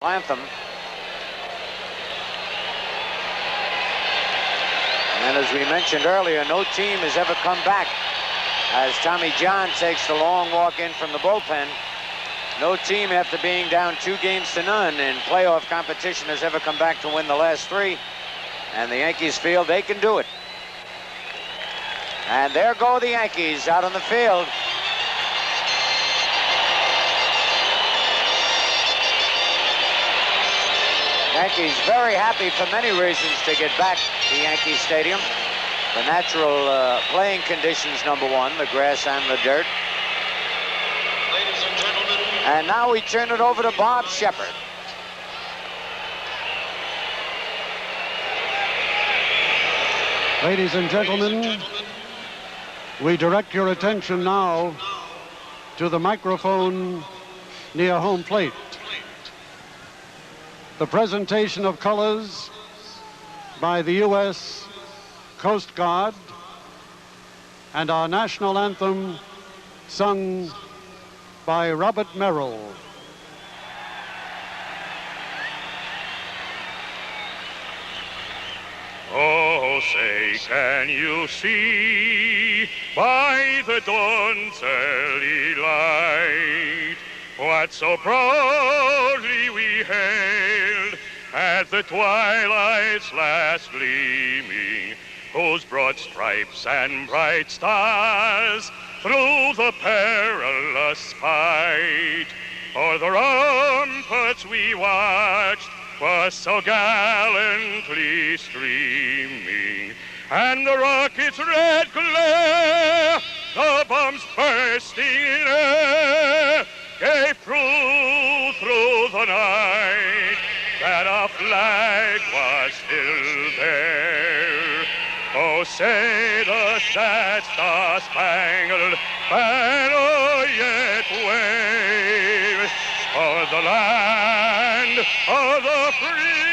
Anthem. And as we mentioned earlier, no team has ever come back. As Tommy John takes the long walk in from the bullpen, no team after being down 2-0 in playoff competition has ever come back to win the last 3. And the Yankees feel they can do it. And there go the Yankees out on the field. Yankees very happy for many reasons to get back to Yankee Stadium. The natural playing conditions, number one, the grass and the dirt. Ladies and gentlemen. And now we turn it over to Bob Shepard. Ladies and gentlemen, we direct your attention now to the microphone near home plate. The presentation of colors by the U.S. Coast Guard and our national anthem sung by Robert Merrill. Oh, say, can you see by the dawn's early light what so proudly we hailed at the twilight's last gleaming, whose broad stripes and bright stars through the perilous fight o'er the ramparts we watched was so gallantly streaming, and the rocket's red glare, the bombs bursting in air, gave proof through the night that our flag was still there. Oh, say does that star-spangled banner yet wave o'er the land of the free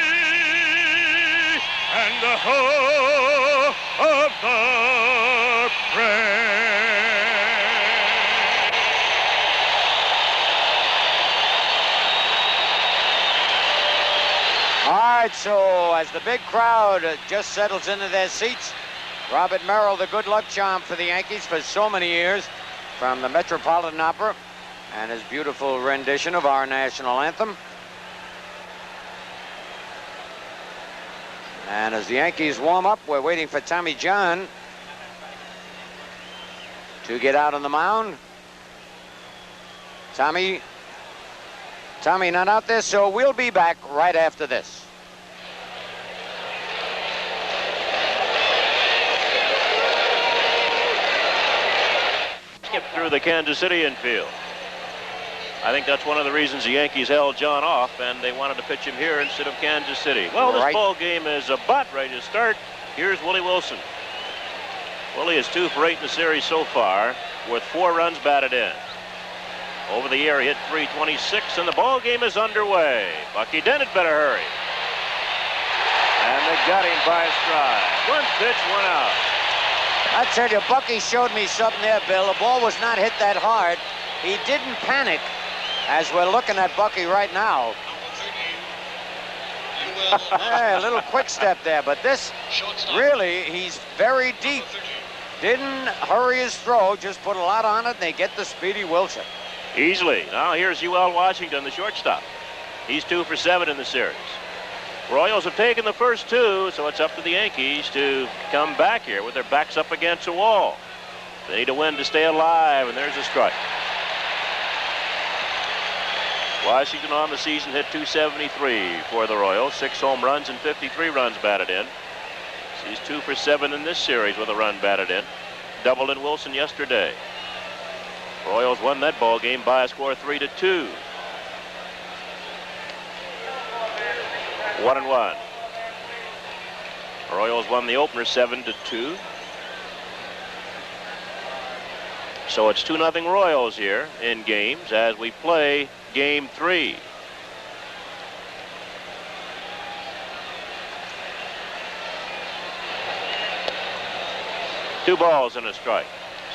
and the home of the brave. All right, so as the big crowd just settles into their seats, Robert Merrill, the good luck charm for the Yankees for so many years, from the Metropolitan Opera and his beautiful rendition of our national anthem. And as the Yankees warm up, we're waiting for Tommy John to get out on the mound. Tommy not out there, so we'll be back right after this. Skip through the Kansas City infield. I think that's one of the reasons the Yankees held John off, and they wanted to pitch him here instead of Kansas City. Well, this ball game is about ready to start. Here's Willie Wilson. Willie is 2 for 8 in the series so far, with 4 runs batted in. Over the air, he hit .326, and the ball game is underway. Bucky Dent better hurry. And they got him by a stride. 1 pitch, 1 out. I tell you, Bucky showed me something there, Bill. The ball was not hit that hard. He didn't panic, as we're looking at Bucky right now. Hey, a little quick step there, but this, really, he's very deep. Didn't hurry his throw, just put a lot on it, and they get the speedy Wilson. Easily. Now here's UL Washington, the shortstop. He's 2 for 7 in the series. Royals have taken the first 2, so it's up to the Yankees to come back here with their backs up against a wall. They need a win to stay alive, and there's a strike. Washington on the season hit .273 for the Royals, 6 home runs and 53 runs batted in. He's 2 for 7 in this series with a run batted in. Doubled in Wilson yesterday. Royals won that ball game by a score 3-2. 1-1. Royals won the opener 7-2. So it's 2-0 Royals here in games as we play game 3. Two balls and a strike.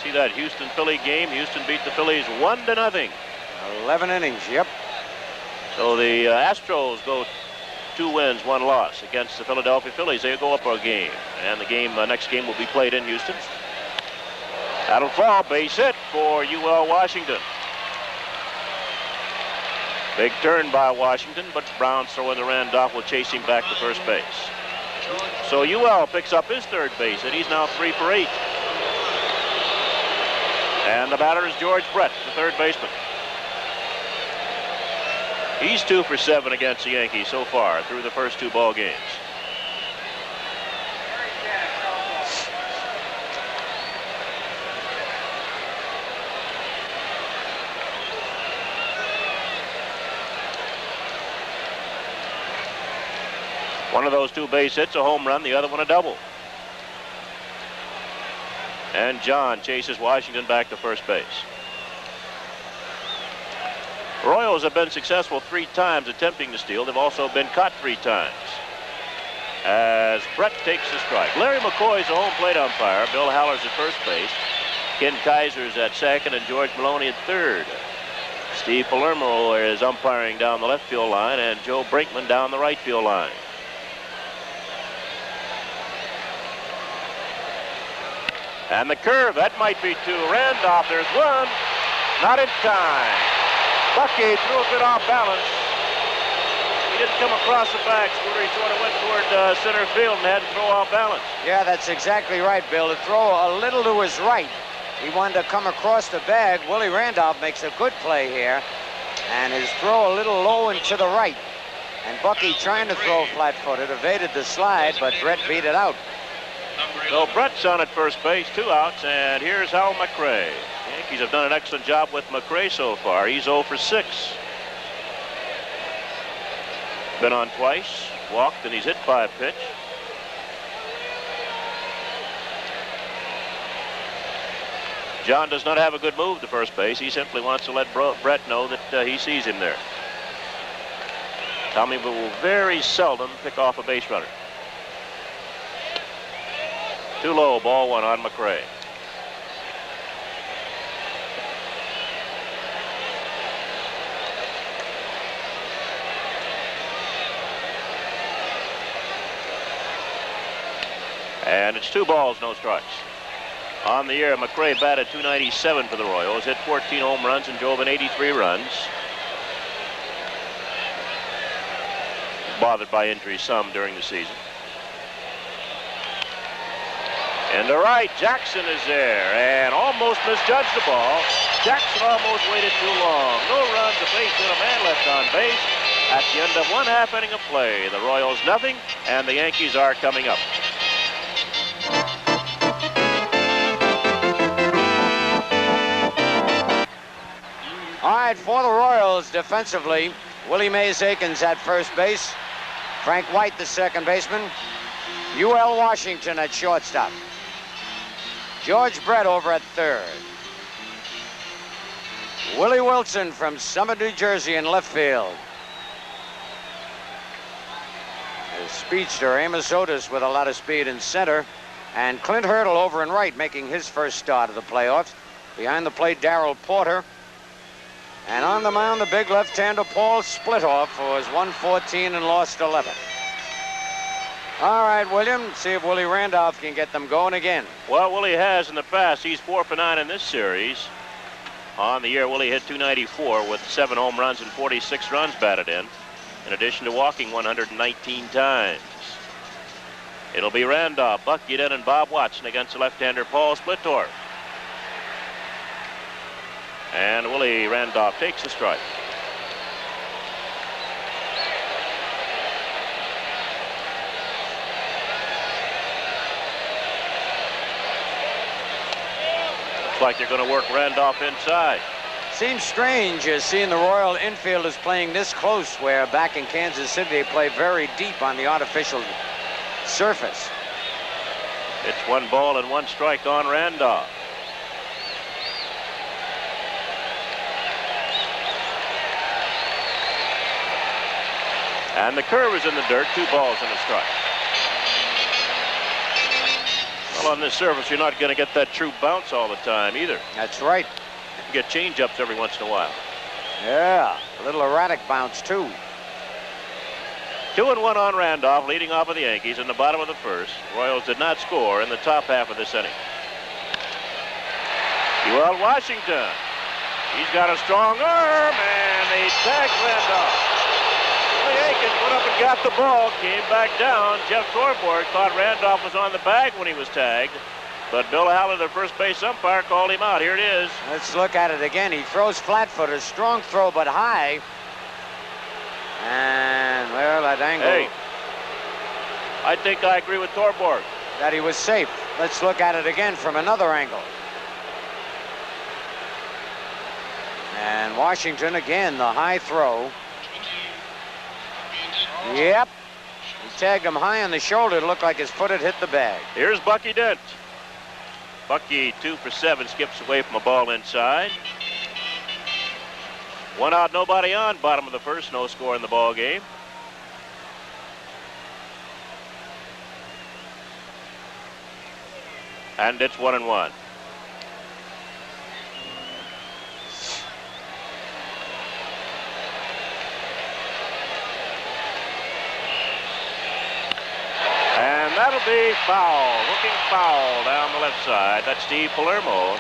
See that Houston-Philly game? Houston beat the Phillies 1-0. 11 innings, yep. So the Astros go 2 wins, 1 loss against the Philadelphia Phillies. They go up a game, and the next game will be played in Houston. That'll fall. Base hit for UL Washington. Big turn by Washington, but Brown's throwing the Randolph will chase him back to first base. So UL picks up his 3rd base, and he's now 3 for 8. And the batter is George Brett, the 3rd baseman. He's 2 for 7 against the Yankees so far through the first 2 ball games. One of those 2 base hits, a home run, the other one a double. And John chases Washington back to first base. Royals have been successful 3 times attempting to steal. They've also been caught 3 times. As Brett takes the strike. Larry McCoy's the home plate umpire. Bill Haller's at first base. Ken Kaiser's at 2nd and George Maloney at 3rd. Steve Palermo is umpiring down the left field line and Joe Brinkman down the right field line. And the curve, that might be 2. Randolph, there's 1. Not in time. Bucky threw a bit off balance. He didn't come across the back, Scooter. He sort of went toward center field and had to throw off balance. Yeah, that's exactly right, Bill. To throw a little to his right. He wanted to come across the bag. Willie Randolph makes a good play here. And his throw a little low and to the right. And Bucky trying to throw flat-footed, evaded the slide, but Brett beat it out. So Brett's on at first base, 2 outs, and here's Hal McRae. The Yankees have done an excellent job with McRae so far. He's 0 for 6. Been on twice, walked, and he's hit by a pitch. John does not have a good move to first base. He simply wants to let Brett know that he sees him there. Tommy will very seldom pick off a base runner. Too low, ball 1 on McRae. And it's 2 balls, no strikes. On the year, McRae batted .297 for the Royals, hit 14 home runs and drove in 83 runs. Bothered by injury some during the season. And to right, Jackson is there and almost misjudged the ball. Jackson almost waited too long. No runs, a base hit, a man left on base. At the end of 1/2 inning of play, the Royals nothing, and the Yankees are coming up. All right, for the Royals defensively, Willie Mays Aikens at first base. Frank White, the 2nd baseman. UL Washington at shortstop. George Brett over at 3rd. Willie Wilson from Summit, New Jersey in left field. The speedster Amos Otis with a lot of speed in center. And Clint Hurdle over in right making his first start of the playoffs. Behind the plate, Darrell Porter. And on the mound, the big left-hander Paul Splitoff, who was 114 and lost 11. All right, William, see if Willie Randolph can get them going again. Well, Willie has in the past. He's 4 for 9 in this series. On the year, Willie hit .294 with 7 home runs and 46 runs batted in addition to walking 119 times. It'll be Randolph, Buck Uden, and Bob Watson against the left-hander Paul Splittorff. And Willie Randolph takes the strike. Looks like they're going to work Randolph inside. Seems strange seeing the Royal infielders playing this close, where back in Kansas City they play very deep on the artificial surface. It's 1 ball and 1 strike on Randolph. And the curve is in the dirt, 2 balls and a strike. Well, on this surface, you're not going to get that true bounce all the time either. That's right. You can get change-ups every once in a while. Yeah, a little erratic bounce, too. 2-1 on Randolph, leading off of the Yankees in the bottom of the first. Royals did not score in the top half of this inning. Ewald Washington. He's got a strong arm, and they tagged Randolph. The Yankees went up and got the ball, came back down. Jeff Torborg thought Randolph was on the bag when he was tagged, but Bill Haller, the first base umpire, called him out. Here it is. Let's look at it again. He throws flat-footed, strong throw, but high. And, well, that angle. Hey, I think I agree with Torborg. That he was safe. Let's look at it again from another angle. And Washington, again, the high throw. Yep. He tagged him high on the shoulder. It looked like his foot had hit the bag. Here's Bucky Dent. Bucky, 2 for 7, skips away from a ball inside. 1 out, nobody on. Bottom of the first, no score in the ball game. And it's 1-1. And that'll be foul, looking foul down the left side. That's Steve Palermo,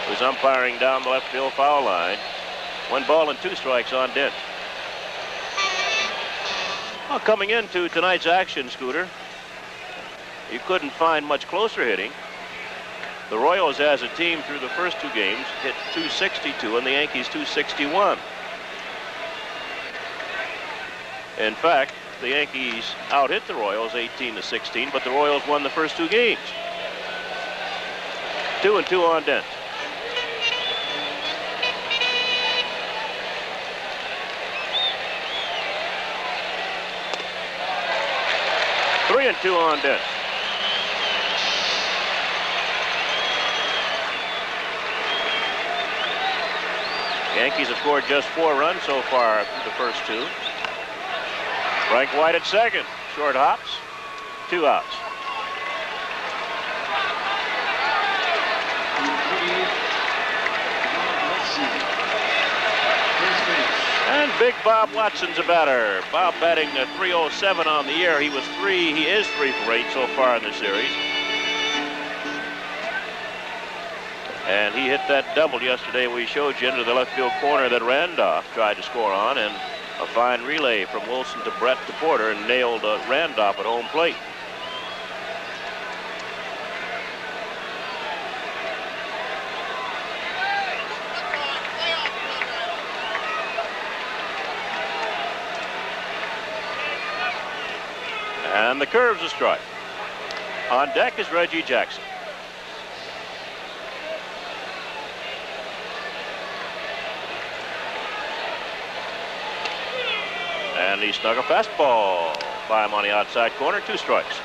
who's umpiring down the left field foul line. 1 ball and 2 strikes on Dent. Well, coming into tonight's action, Scooter, you couldn't find much closer hitting. The Royals, as a team, through the first 2 games, hit .262, and the Yankees .261. In fact, the Yankees out-hit the Royals 18-16, but the Royals won the first 2 games. 2-2 on Dent. Three and 2 on Dent. Yankees have scored just 4 runs so far through the first 2. Frank White at second. Short hops. 2 outs. And big Bob Watson's a batter. Bob batting a .307 on the year. He is 3 for 8 so far in the series. And he hit that double yesterday we showed you into the left field corner that Randolph tried to score on, and a fine relay from Wilson to Brett to Porter and nailed Randolph at home plate. And the curve's a strike. On deck is Reggie Jackson. And he snuck a fastball by him on the outside corner. 2 strikes.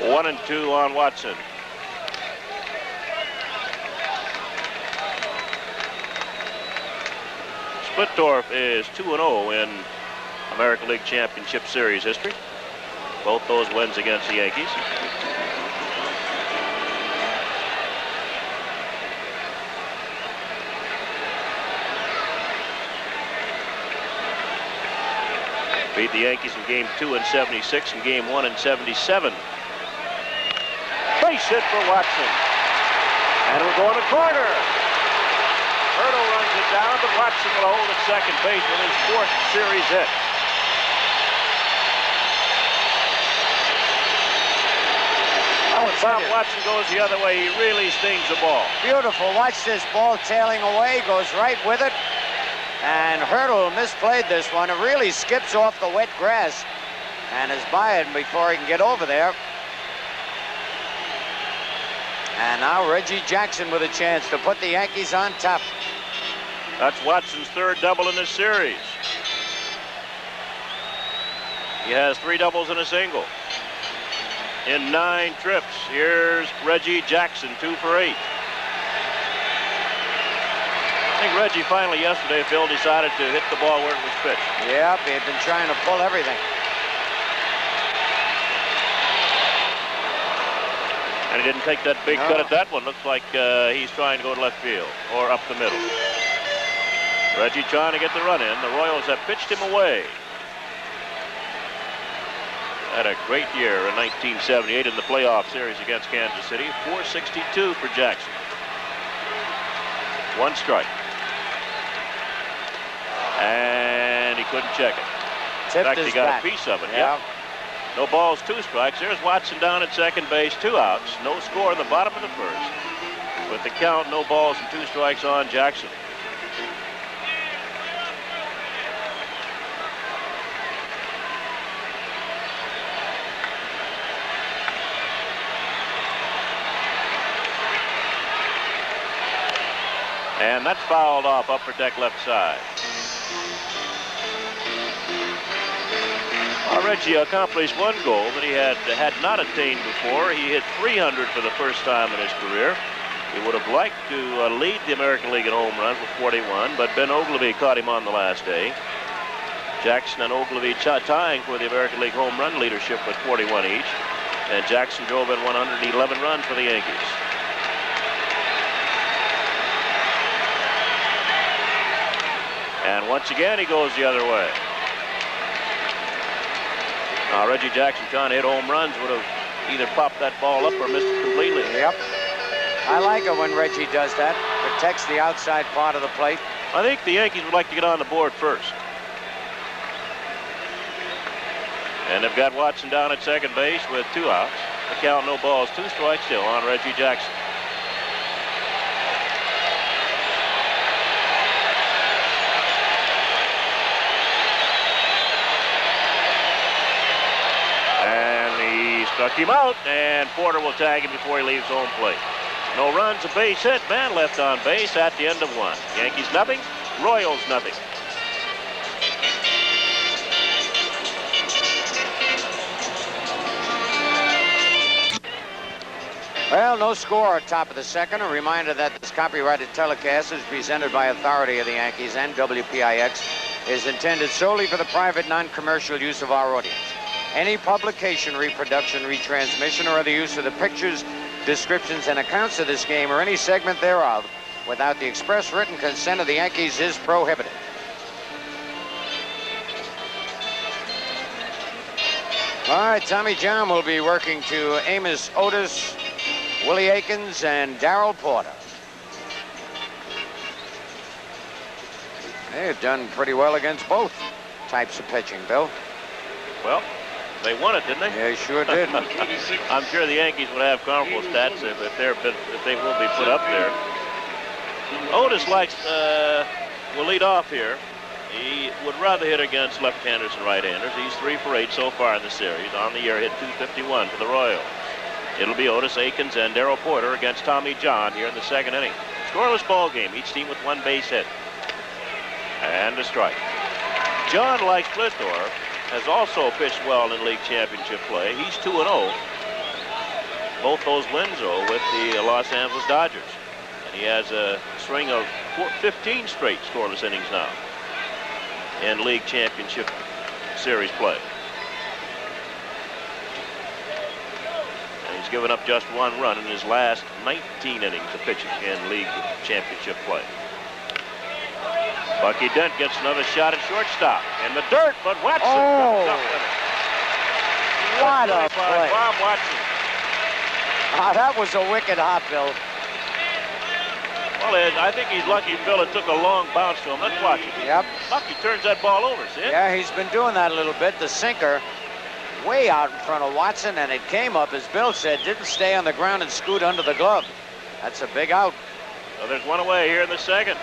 One and 2 on Watson. Splittorff is 2-0 in American League Championship Series history. Both those wins against the Yankees. Beat the Yankees in game 2 in '76 and game 1 in '77. Base hit for Watson. And we're going to corner. Hurdle runs it down, but Watson will hold at second base with his 4th series hit. When Bob Watson goes the other way, he really stings the ball. Beautiful. Watch this ball tailing away, goes right with it. And Hurdle misplayed this one. It really skips off the wet grass and is by it before he can get over there. And now Reggie Jackson with a chance to put the Yankees on top. That's Watson's 3rd double in this series. He has 3 doubles and a single in 9 trips. Here's Reggie Jackson, 2 for 8. I think Reggie finally yesterday, Phil, decided to hit the ball where it was pitched. Yep, he had been trying to pull everything. And he didn't take that big cut at that one. Looks like he's trying to go to left field or up the middle. Reggie trying to get the run in. The Royals have pitched him away. Had a great year in 1978 in the playoff series against Kansas City. 462 for Jackson. 1 strike. And he couldn't check it. In fact, he got a piece of it. Yeah. Yep. No balls, 2 strikes. There's Watson down at second base, 2 outs. No score in the bottom of the first. With the count, no balls and 2 strikes on Jackson. And that's fouled off upper deck left side. Well, Reggie accomplished 1 goal that he had not attained before. He hit .300 for the first time in his career. He would have liked to lead the American League in home runs with 41, but Ben Ogilvy caught him on the last day. Jackson and Ogilvy tying for the American League home run leadership with 41 each. And Jackson drove in 111 runs for the Yankees. And once again, he goes the other way. Now, Reggie Jackson trying to hit home runs would have either popped that ball up or missed it completely. Yep. I like it when Reggie does that. Protects the outside part of the plate. I think the Yankees would like to get on the board first. And they've got Watson down at second base with 2 outs. The count, no balls, 2 strikes still on Reggie Jackson. Struck him out, and Porter will tag him before he leaves home plate. No runs, a base hit, man left on base at the end of 1. Yankees nothing, Royals nothing. Well, no score at top of the second. A reminder that this copyrighted telecast is presented by authority of the Yankees, and WPIX is intended solely for the private, non-commercial use of our audience. Any publication, reproduction, retransmission, or other use of the pictures, descriptions, and accounts of this game or any segment thereof without the express written consent of the Yankees is prohibited. All right, Tommy John will be working to Amos Otis, Willie Aikens, and Darrell Porter. They've done pretty well against both types of pitching, Bill. Well, they won it, didn't they? Yeah, sure did. I'm sure the Yankees would have comparable stats if they will be put up there. Otis will lead off here. He would rather hit against left-handers and right-handers. He's 3 for 8 so far in the series. On the year, hit .251 for the Royals. It'll be Otis, Aikens, and Darrell Porter against Tommy John here in the 2nd inning. Scoreless ball game. Each team with 1 base hit. And a strike. John, like Flittor, has also pitched well in league championship play. He's 2-0. Both those wins, though, with the Los Angeles Dodgers. And he has a string of 15 straight scoreless innings now in league championship series play. And he's given up just 1 run in his last 19 innings of pitching in league championship play. Bucky Dent gets another shot at shortstop in the dirt, but Watson comes up with it. What a play. Bob Watson. That was a wicked hop, Bill. Well, I think he's lucky, Bill. It took a long bounce to him. Let's watch it. Yep. Bucky turns that ball over, see it? Yeah, he's been doing that a little bit. The sinker way out in front of Watson, and it came up, as Bill said, didn't stay on the ground and scoot under the glove. That's a big out. So there's 1 away here in the 2nd.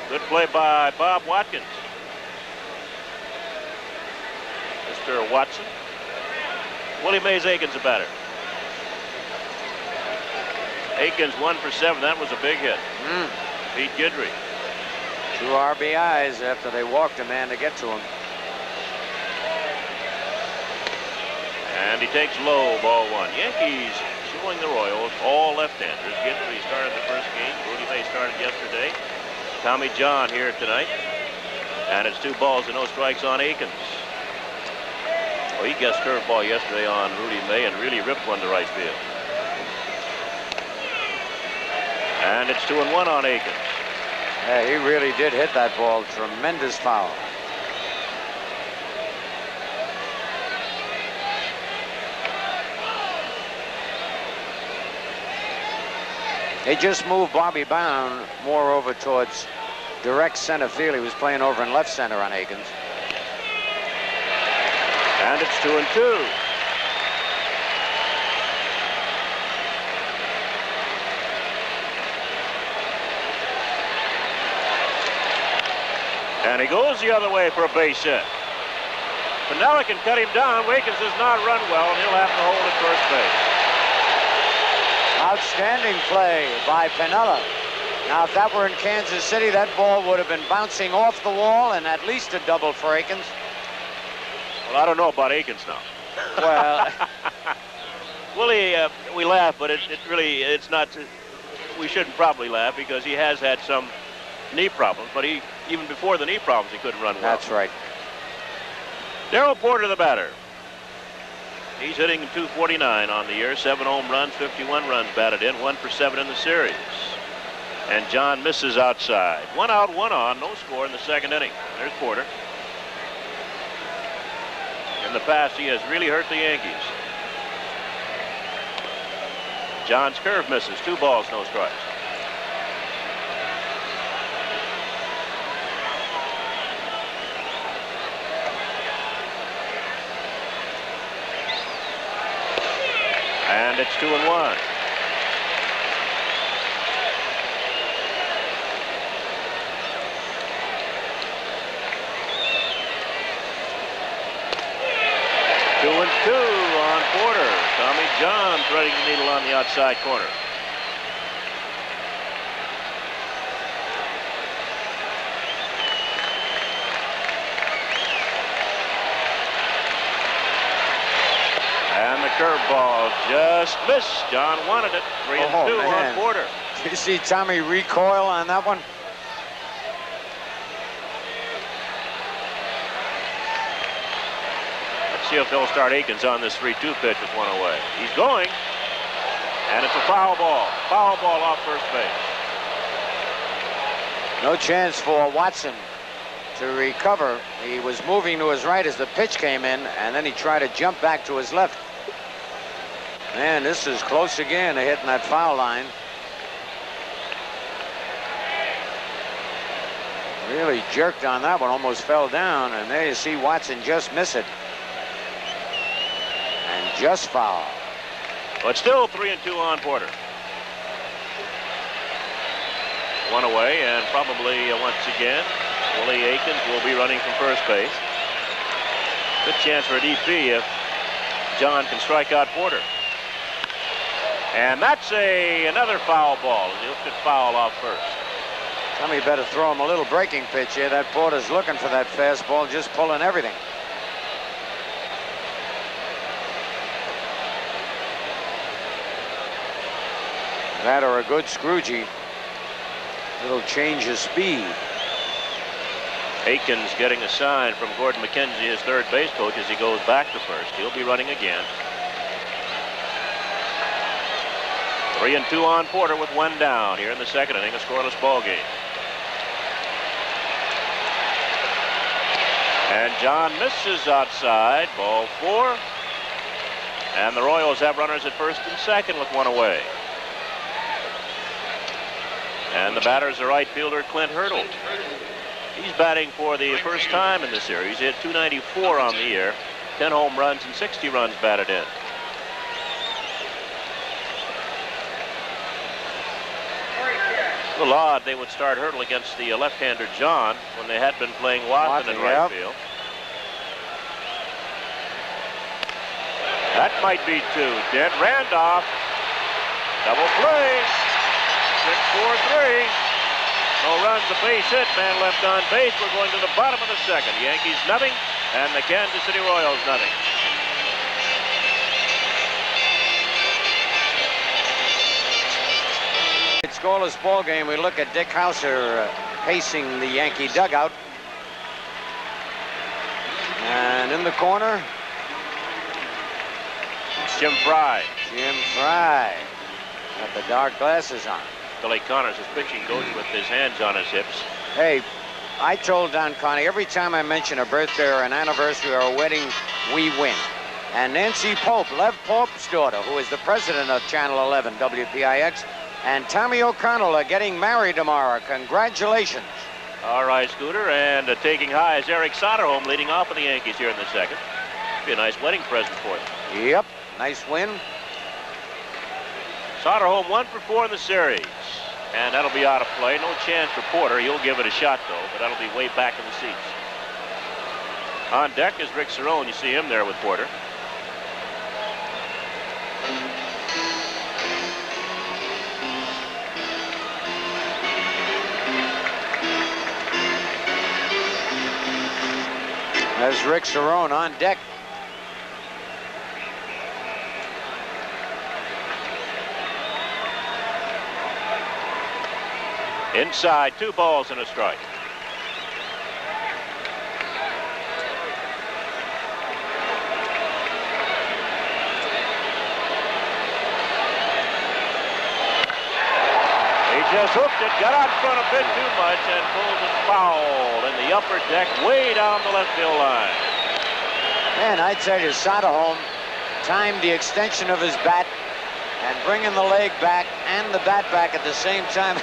Good play by Bob Watkins. Mr. Watson. Willie Mays Aikens a batter. Aikens 1 for 7. That was a big hit. Pete Guidry. 2 RBIs after they walked a man to get to him. And he takes low, ball 1. Yankees showing the Royals all left-handers. Guidry started the first game. Rudy May started yesterday. Tommy John here tonight. And it's 2 balls and no strikes on Aikens. Well, he guessed curveball yesterday on Rudy May and really ripped one to right field. And it's 2-1 on Aikens. Yeah, he really did hit that ball. Tremendous foul. They just moved Bobby Brown more over towards direct center field. He was playing over in left center on Aikens. And it's 2-2. And he goes the other way for a base hit. Pinella can cut him down. Wakens does not run well, and he'll have to hold at first base. Outstanding play by Pinella. Now, if that were in Kansas City, that ball would have been bouncing off the wall and at least a double for Aikens. Well, I don't know about Aikens now. Well, Willie, we laugh, but it's not. We shouldn't probably laugh because he has had some knee problems, but even before the knee problems, he couldn't run well. That's right. Darrell Porter, the batter. He's hitting .249 on the year, 7 home runs, 51 runs batted in, 1 for 7 in the series. And John misses outside. 1 out, 1 on, no score in the second inning. There's Porter. In the past, he has really hurt the Yankees. John's curve misses, 2 balls, no strikes. And it's 2-1. Two and 2 on Porter. Tommy John threading the needle on the outside corner. And the curveball just missed. John wanted it. 3 and 2 on Porter. Did you see Tommy recoil on that one? Let's see if they'll start Aikens on this 3-2 pitch with 1 away. He's going. And it's a foul ball. Foul ball off first base. No chance for Watson to recover. He was moving to his right as the pitch came in, and then he tried to jump back to his left. Man, this is close again to hitting that foul line. Really jerked on that one, almost fell down, and there you see Watson just miss it. And just foul. But still 3 and 2 on Porter. 1 away, and probably once again, Willie Aikens will be running from first base. Good chance for a DP if John can strike out Porter. And that's another foul ball. He'll get foul off first. Tommy better throw him a little breaking pitch here. That Porter's looking for that fastball, just pulling everything. That or a good Scroogey. Little change of speed. Aikens getting a sign from Gordon McKenzie, his third base coach, as he goes back to first. He'll be running again. 3 and 2 on Porter with 1 down here in the second inning, a scoreless ball game. And John misses outside, ball 4. And the Royals have runners at first and second with 1 away. And the batter's the right fielder, Clint Hurdle. He's batting for the first time in the series. He had .294 on the year, 10 home runs and 60 runs batted in. A little odd they would start Hurdle against the left-hander John when they had been playing Watson in right field. That might be 2. Dead Randolph. Double play. 6-4-3. No runs, a base hit. Man left on base. We're going to the bottom of the second. Yankees nothing, and the Kansas City Royals nothing. It's scoreless ball game. We look at Dick Hauser pacing the Yankee dugout. And in the corner, it's Jim Fry. Jim Fry. Got the dark glasses on. Billy Connors, his pitching coach, with his hands on his hips. Hey, I told Don Connie, every time I mention a birthday or an anniversary or a wedding, we win. And Nancy Pope, Lev Pope's daughter, who is the president of Channel 11, WPIX, and Tommy O'Connell are getting married tomorrow. Congratulations. All right, Scooter, and taking high is Eric Soderholm, leading off for the Yankees here in the second. Be a nice wedding present for them. Yep, nice win. Soderholm 1 for 4 in the series. And that'll be out of play. No chance for Porter. He'll give it a shot, though, but that'll be way back in the seats. On deck is Rick Cerrone. You see him there with Porter. There's Rick Cerrone on deck. Inside, 2 balls and a strike. He just hooked it, got out in front a bit too much, and pulled it foul in the upper deck, way down the left field line. Man, I'd tell you, Soderholm timed the extension of his bat and bringing the leg back and the bat back at the same time.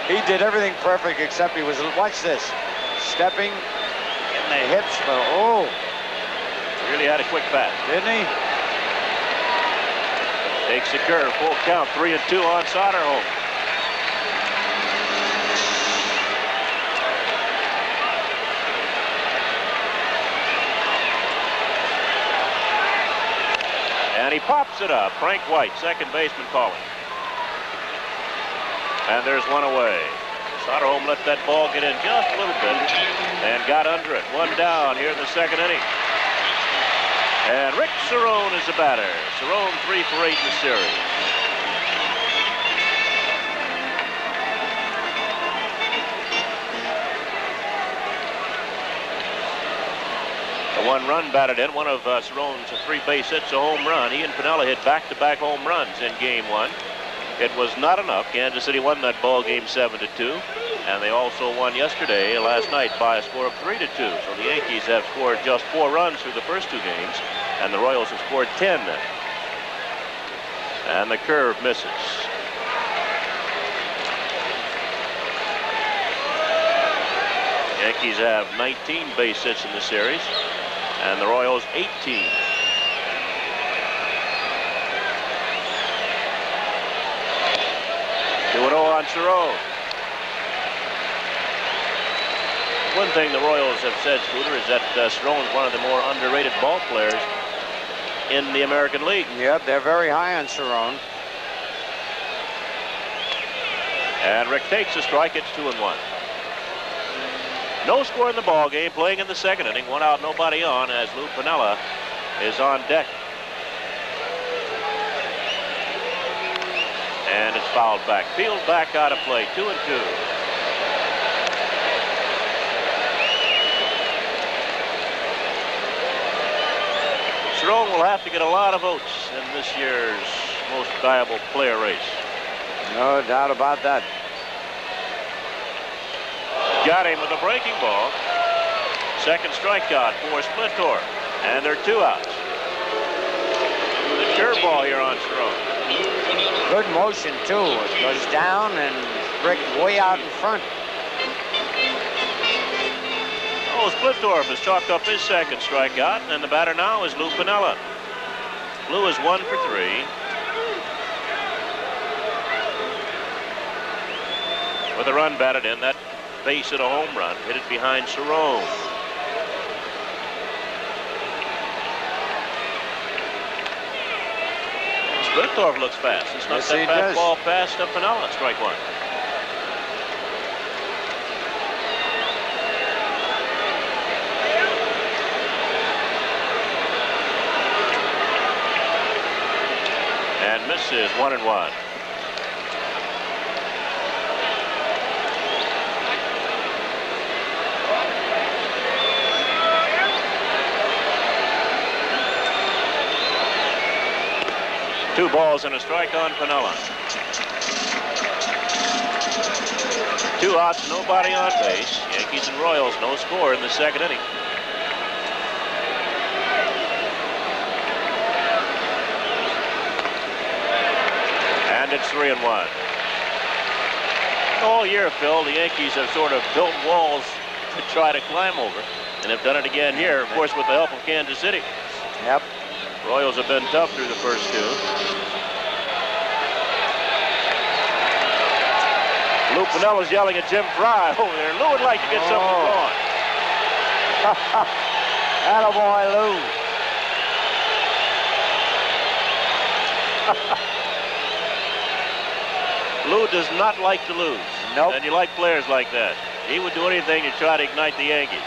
He did everything perfect except he was, watch this, stepping in the hips, but oh. Really had a quick bat. Didn't he? Takes the curve, full count, 3-2 on Soderholm. And he pops it up. Frank White, second baseman, calling. And there's one away. Soderholm let that ball get in just a little bit and got under it. 1 down here in the second inning. And Rick Cerrone is the batter. Cerrone 3 for 8 in the series. The 1 run batted in. One of Cerrone's 3 base hits, a home run. He and Piniella hit back-to-back home runs in game 1. It was not enough. Kansas City won that ball game 7-2, and they also won yesterday, last night, by a score of 3-2. So the Yankees have scored just 4 runs through the first 2 games, and the Royals have scored 10. And the curve misses. Yankees have 19 base hits in the series, and the Royals 18. 2-0 on Cerrone. One thing the Royals have said, Scooter, is that Cerrone's one of the more underrated ball players in the American League. Yep, they're very high on Cerrone. And Rick takes a strike. It's 2-1. No score in the ball game. Playing in the second inning. 1 out, nobody on, as Lou Piniella is on deck. And it's fouled back. Field back out of play. 2-2. Cerrone will have to get a lot of votes in this year's most valuable player race. No doubt about that. Got him with a breaking ball. Second strikeout for Splitor. And there are 2 outs. The curveball here on Cerrone. Good motion, too. It goes down and Rick way out in front. Oh, Splittorff has chalked up his second strikeout, and the batter now is Lou Piniella. Lou is 1 for 3. With a run batted in, that base hit a home run, hit it behind Cerrone. Splittorff looks fast. It's not that fastball past Piniella. Strike 1. And misses. 1-1. Two balls and a strike on Piniella. 2 outs, nobody on base. Yankees and Royals, no score in the second inning. And it's 3-1. All year, Phil, the Yankees have sort of built walls to try to climb over, and have done it again here, of course, with the help of Kansas City. Yep. Royals have been tough through the first 2. Lou Pinella's yelling at Jim Fry over there. Lou would like to get something going. Attaboy, Lou. Lou does not like to lose. Nope. And you like players like that. He would do anything to try to ignite the Yankees.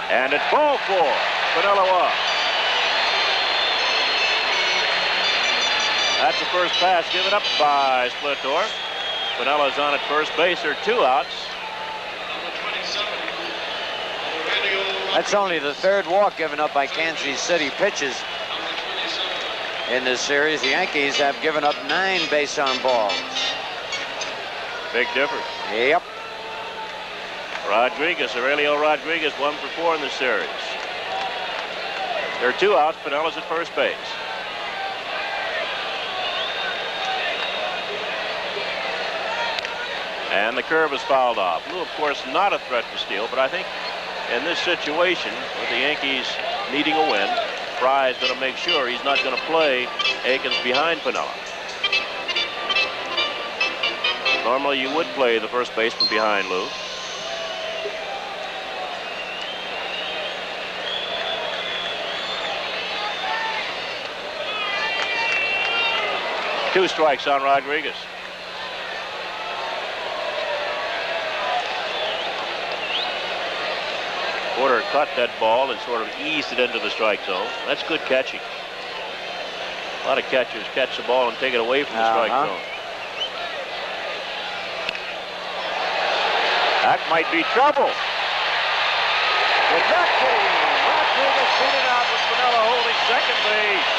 And it's ball 4. Pinella off. That's the first pass given up by Splitor. Pinella's on at first base. There are 2 outs. That's only the 3rd walk given up by Kansas City pitchers in this series. The Yankees have given up 9 base on balls. Big difference. Yep. Rodriguez, Aurelio Rodriguez, 1 for 4 in the series. There are 2 outs. Pinella's at first base. And the curve is fouled off. Lou, of course, not a threat to steal, but I think in this situation, with the Yankees needing a win, Fry is going to make sure he's not going to play Akins behind Pinella. Normally, you would play the first baseman behind Lou. Two strikes on Rodriguez. Porter caught that ball and sort of eased it into the strike zone. That's good catching. A lot of catchers catch the ball and take it away from the strike zone. That might be trouble. Exactly. Rodriguez hit it out with Pinella holding second base.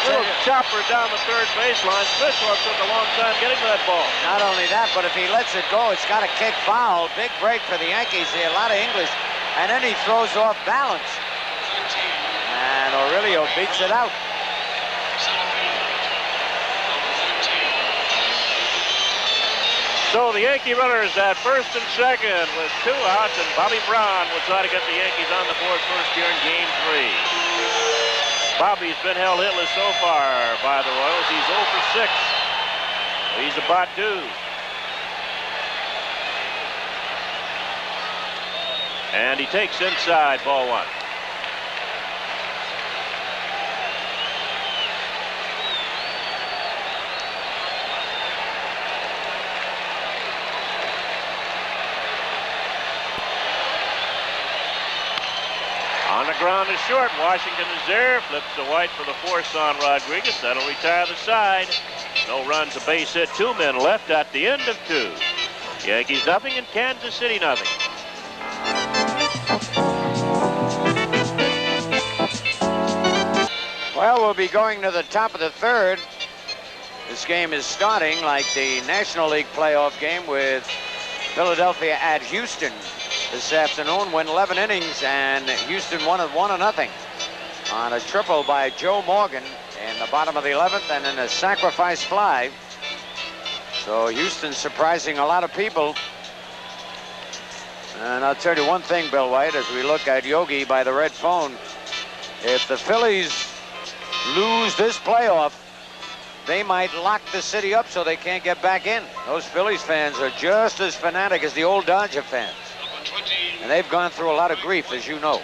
Little chopper down the third baseline. Smithsworth took a long time getting to that ball. Not only that, but if he lets it go, it's got a kick foul. Big break for the Yankees here. A lot of English. And then he throws off balance. And Aurelio beats it out. So the Yankee runners at first and second with 2 outs, and Bobby Brown will try to get the Yankees on the board first here in Game 3. Bobby's been held hitless so far by the Royals. He's 0 for 6. He's about due. And he takes inside, ball 1. On the ground is short. Washington is there. Flips to White for the force on Rodriguez. That'll retire the side. No runs, a base hit. 2 men left at the end of 2. Yankees nothing and Kansas City nothing. Well, we'll be going to the top of the 3rd. This game is starting like the National League playoff game with Philadelphia at Houston. This afternoon, went 11 innings, and Houston won it 1-0 on a triple by Joe Morgan in the bottom of the 11th, and then a sacrifice fly. So Houston surprising a lot of people. And I'll tell you one thing, Bill White, as we look at Yogi by the red phone, if the Phillies lose this playoff, they might lock the city up so they can't get back in. Those Phillies fans are just as fanatic as the old Dodger fans. And they've gone through a lot of grief, as you know.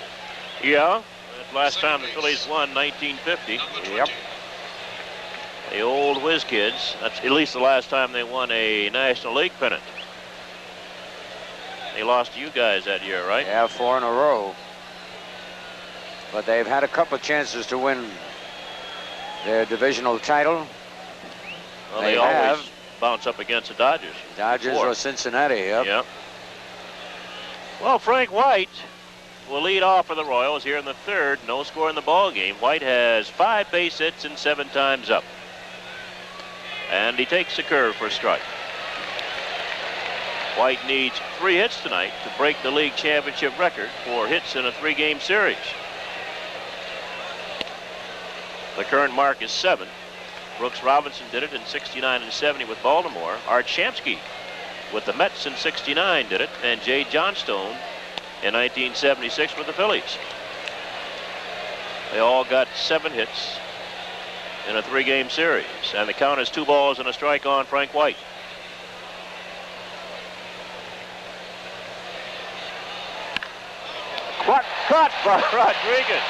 Yeah, that last time the Phillies won, 1950. Yep. The old whiz kids. That's at least the last time they won a National League pennant. They lost to you guys that year, right? Yeah, 4 in a row. But they've had a couple of chances to win their divisional title. Well, they always bounce up against the Dodgers. Dodgers or Cincinnati, yep. Yep. Well, Frank White will lead off for the Royals here in the 3rd. No score in the ball game. White has 5 base hits and 7 times up. And he takes the curve for a strike. White needs 3 hits tonight to break the league championship record for hits in a 3-game series. The current mark is 7. Brooks Robinson did it in 69 and 70 with Baltimore. Art Shamsky with the Mets in 69 did it, and Jay Johnstone in 1976 with the Phillies. They all got 7 hits in a 3-game series, and the count is 2 balls and a strike on Frank White. What cut by Rodriguez.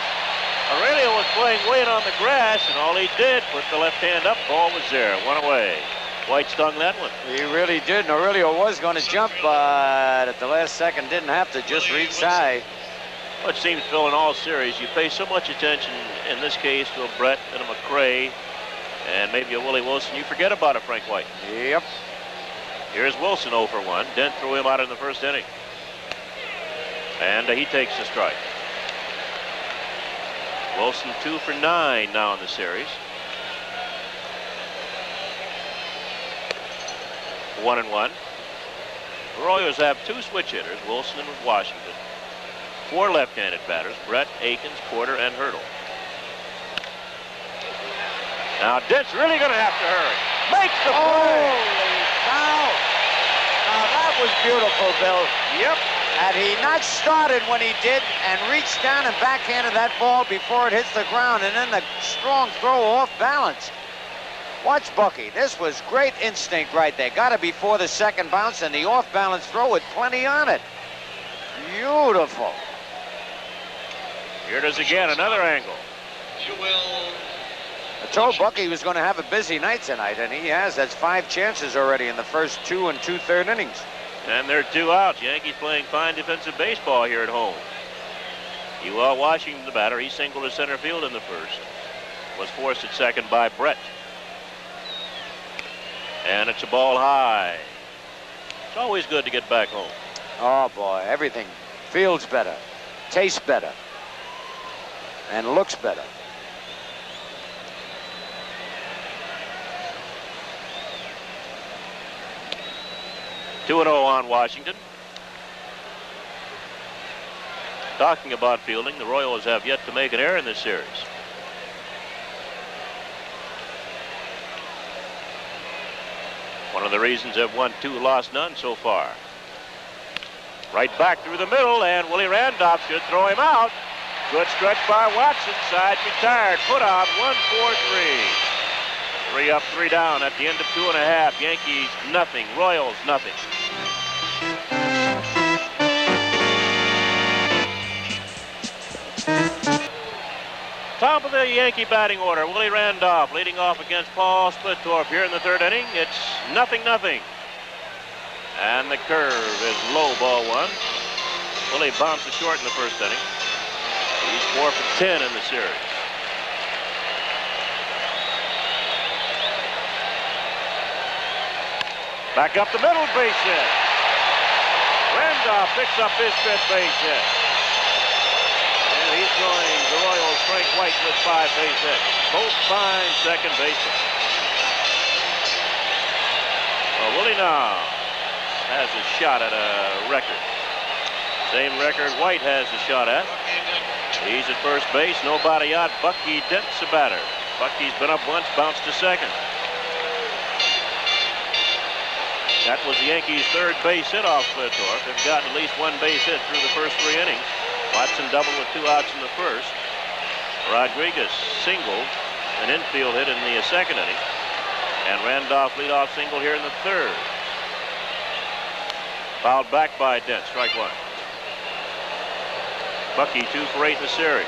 Aurelio was playing way in on the grass, and all he did was the left hand up. Ball was there, 1 away. White stung that one. He really did, and Aurelio was going to jump, but at the last second didn't have to, just reach high. Well, it seems, Phil, in all series, you pay so much attention, in this case, to a Brett and a McRae, and maybe a Willie Wilson, you forget about a Frank White. Yep. Here's Wilson 0 for 1. Dent threw him out in the first inning. And he takes the strike. Wilson 2 for 9 now in the series. 1-1. The Royals have 2 switch hitters, Wilson and Washington. 4 left-handed batters, Brett, Akins, Porter, and Hurdle. Now Dent's really going to have to hurry. Makes the play. Holy cow. Now that was beautiful, Bill. Yep. Had he not started when he did and reached down and backhanded that ball before it hits the ground, and then the strong throw off balance. Watch Bucky. This was great instinct right there. Got it before the second bounce, and the off-balance throw with plenty on it. Beautiful. Here it is again, another angle. I told Bucky he was going to have a busy night tonight, and he has. That's 5 chances already in the first 2 2/3 innings. And they're 2 outs. Yankees playing fine defensive baseball here at home. Ewell Washington, the batter, he singled to center field in the first. Was forced at second by Brett. And it's a ball high. It's always good to get back home. Oh, boy, everything feels better, tastes better, and looks better. Two 2-0 on Washington. Talking about fielding, the Royals have yet to make an error in this series. One of the reasons they've won 2, lost none so far. Right back through the middle, and Willie Randolph should throw him out. Good stretch by Watson. Side retired. Put out 1-4-3. 3 up, 3 down at the end of 2.5. Yankees nothing. Royals nothing. Top of the Yankee batting order, Willie Randolph leading off against Paul Splittorff here in the 3rd inning. It's 0-0. And the curve is low, ball 1. Willie bounces short in the 1st inning. He's 4 for 10 in the series. Back up the middle, base hit. Randolph picks up his 5th base hit. And he's joining the Royals' Frank White with 5 base hits. Both fine second basemen. Well, Willie now has a shot at a record. Same record White has a shot at. He's at first base, nobody out. Bucky Dent's the batter. Bucky's been up once, bounced to second. That was the Yankees' 3rd base hit off Splittorff. They've gotten at least 1 base hit through the first 3 innings. Watson doubled with 2 outs in the first. Rodriguez singled, an infield hit in the 2nd inning. And Randolph leadoff single here in the 3rd. Fouled back by Dent, strike 1. Bucky 2 for 8 in the series.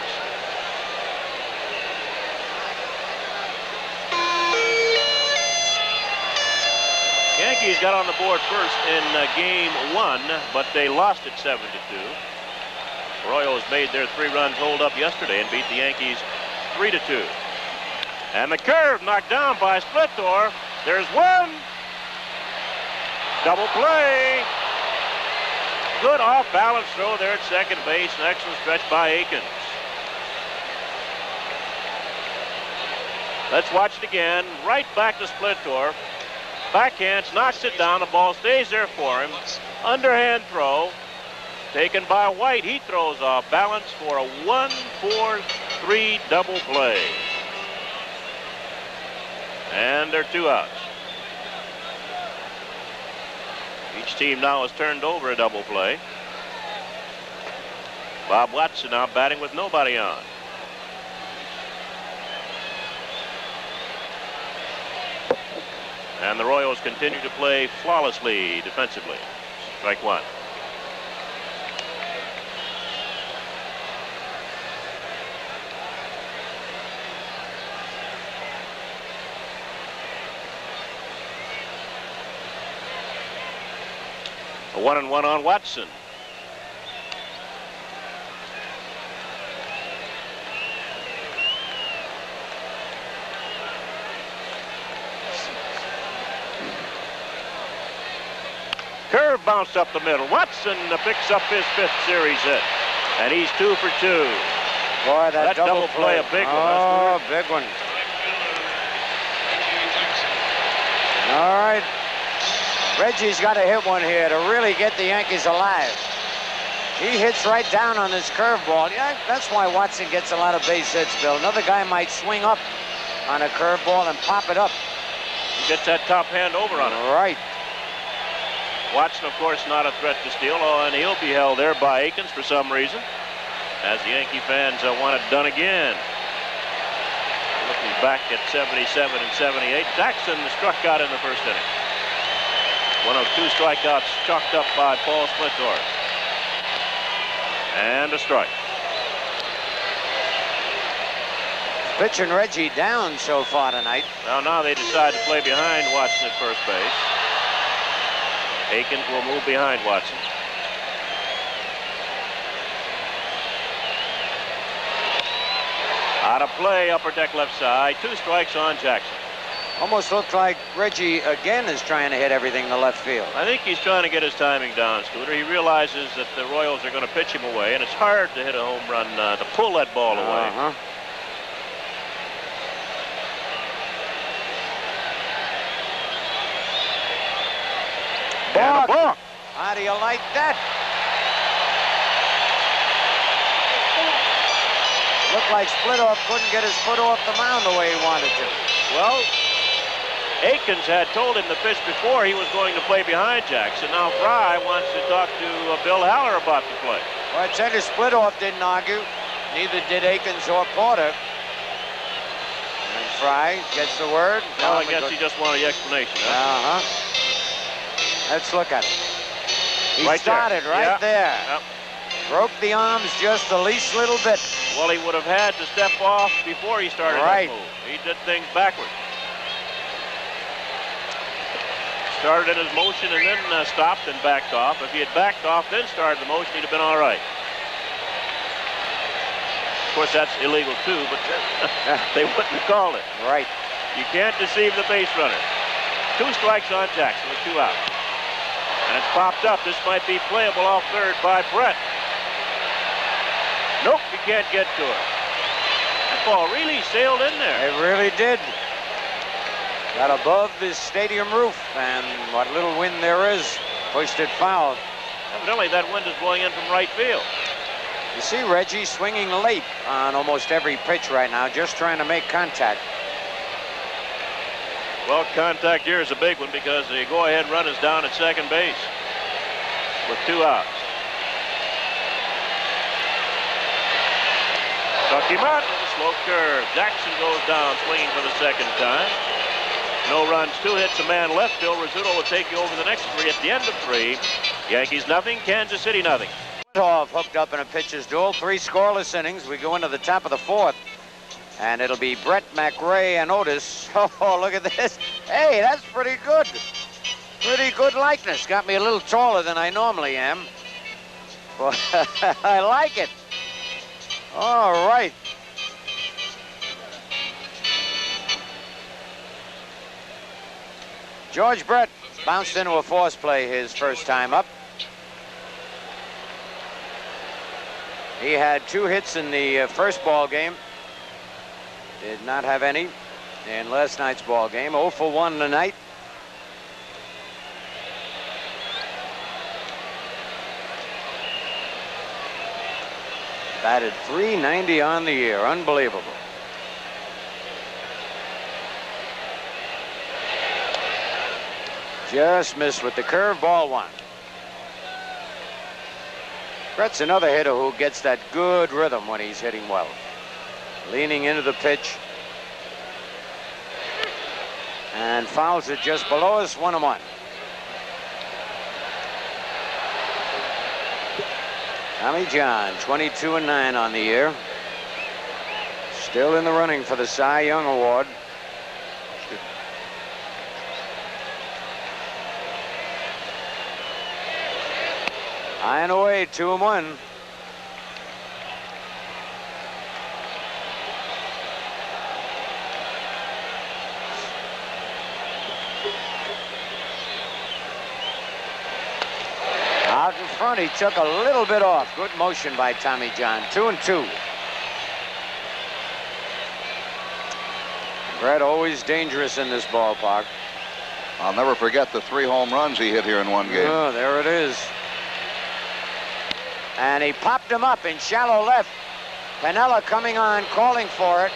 Yankees got on the board first in game 1, but they lost it 7-2. Royals made their 3 runs hold up yesterday and beat the Yankees 3-2. And the curve knocked down by Splittorff. There's 1. Double play. Good off-balance throw there at second base. An excellent stretch by Akins. Let's watch it again. Right back to Splittorff. backhands, knocks it down. The ball stays there for him. Underhand throw taken by White. He throws off balance for a 1-4-3 double play. And they're 2 outs. Each team now has turned over a double play. Bob Watson now batting with nobody on. And the Royals continue to play flawlessly defensively. Strike 1. A 1-1 on Watson. Curve bounced up the middle. Watson picks up his 5th series hit. And he's 2 for 2. Boy, that double play, a big one. Oh, big one. All right. Reggie's got to hit one here to really get the Yankees alive. He hits right down on this curveball. Yeah, that's why Watson gets a lot of base hits, Bill. Another guy might swing up on a curveball and pop it up. He gets that top hand over on it. Right. Watson, of course, not a threat to steal, and he'll be held there by Akins for some reason, as the Yankee fans want it done again. Looking back at 77 and 78, Jackson struck out in the first inning. One of 2 strikeouts chalked up by Paul Splinthorpe. And a strike. Pitching Reggie down so far tonight. Well, now they decide to play behind Watson at first base. Akins will move behind Watson. Out of play, upper deck left side. 2 strikes on Jackson. Almost looks like Reggie again is trying to hit everything to left field. I think he's trying to get his timing down, Scooter. He realizes that the Royals are going to pitch him away, and it's hard to hit a home run, to pull that ball away. And a balk. How do you like that? Looked like Splitoff couldn't get his foot off the mound the way he wanted to. Well, Akins had told him the pitch before he was going to play behind Jackson. Now Fry wants to talk to Bill Haller about the play. Well, I tell you, Splitoff didn't argue. Neither did Akins or Porter. And Fry gets the word. Well, I guess he just wanted the explanation. Huh? Let's look at it. He right started there. right there. Yep. Broke the arms just the least little bit. Well, he would have had to step off before he started that move. He did things backwards. Started in his motion and then stopped and backed off. If he had backed off, then started the motion, he'd have been all right. Of course, that's illegal too, but they wouldn't have called it. Right. You can't deceive the base runner. 2 strikes on Jackson with 2 outs. And it's popped up. This might be playable off third by Brett. Nope, he can't get to it. That ball really sailed in there. It really did. Got above the stadium roof, and what little wind there is, pushed it foul. Evidently, that wind is blowing in from right field. You see Reggie swinging late on almost every pitch right now, just trying to make contact. Well, contact here is a big one because the go-ahead run is down at second base with 2 outs. Struck him out with a slow curve. Jackson goes down swinging for the second time. No runs, 2 hits, a man left. Bill Rizzuto will take you over the next 3 at the end of 3. Yankees nothing, Kansas City nothing. Hooked up in a pitcher's duel, 3 scoreless innings. We go into the top of the 4th. And it'll be Brett, McRae, and Otis. Oh, look at this. Hey, that's pretty good. Pretty good likeness. Got me a little taller than I normally am. But I like it. All right. George Brett bounced into a force play his first time up. He had 2 hits in the first ball game. Did not have any in last night's ball game. 0 for 1 tonight. Batted .390 on the year. Unbelievable. Just missed with the curve. Ball 1. Brett's another hitter who gets that good rhythm when he's hitting well. Leaning into the pitch. And fouls it just below us. 1-1. Tommy John, 22-9 on the year. Still in the running for the Cy Young Award. High and away, 2-1. Out in front, he took a little bit off. Good motion by Tommy John. 2-2. Brett always dangerous in this ballpark. I'll never forget the 3 home runs he hit here in one game. Oh, there it is. And he popped him up in shallow left. Piniella coming on, calling for it,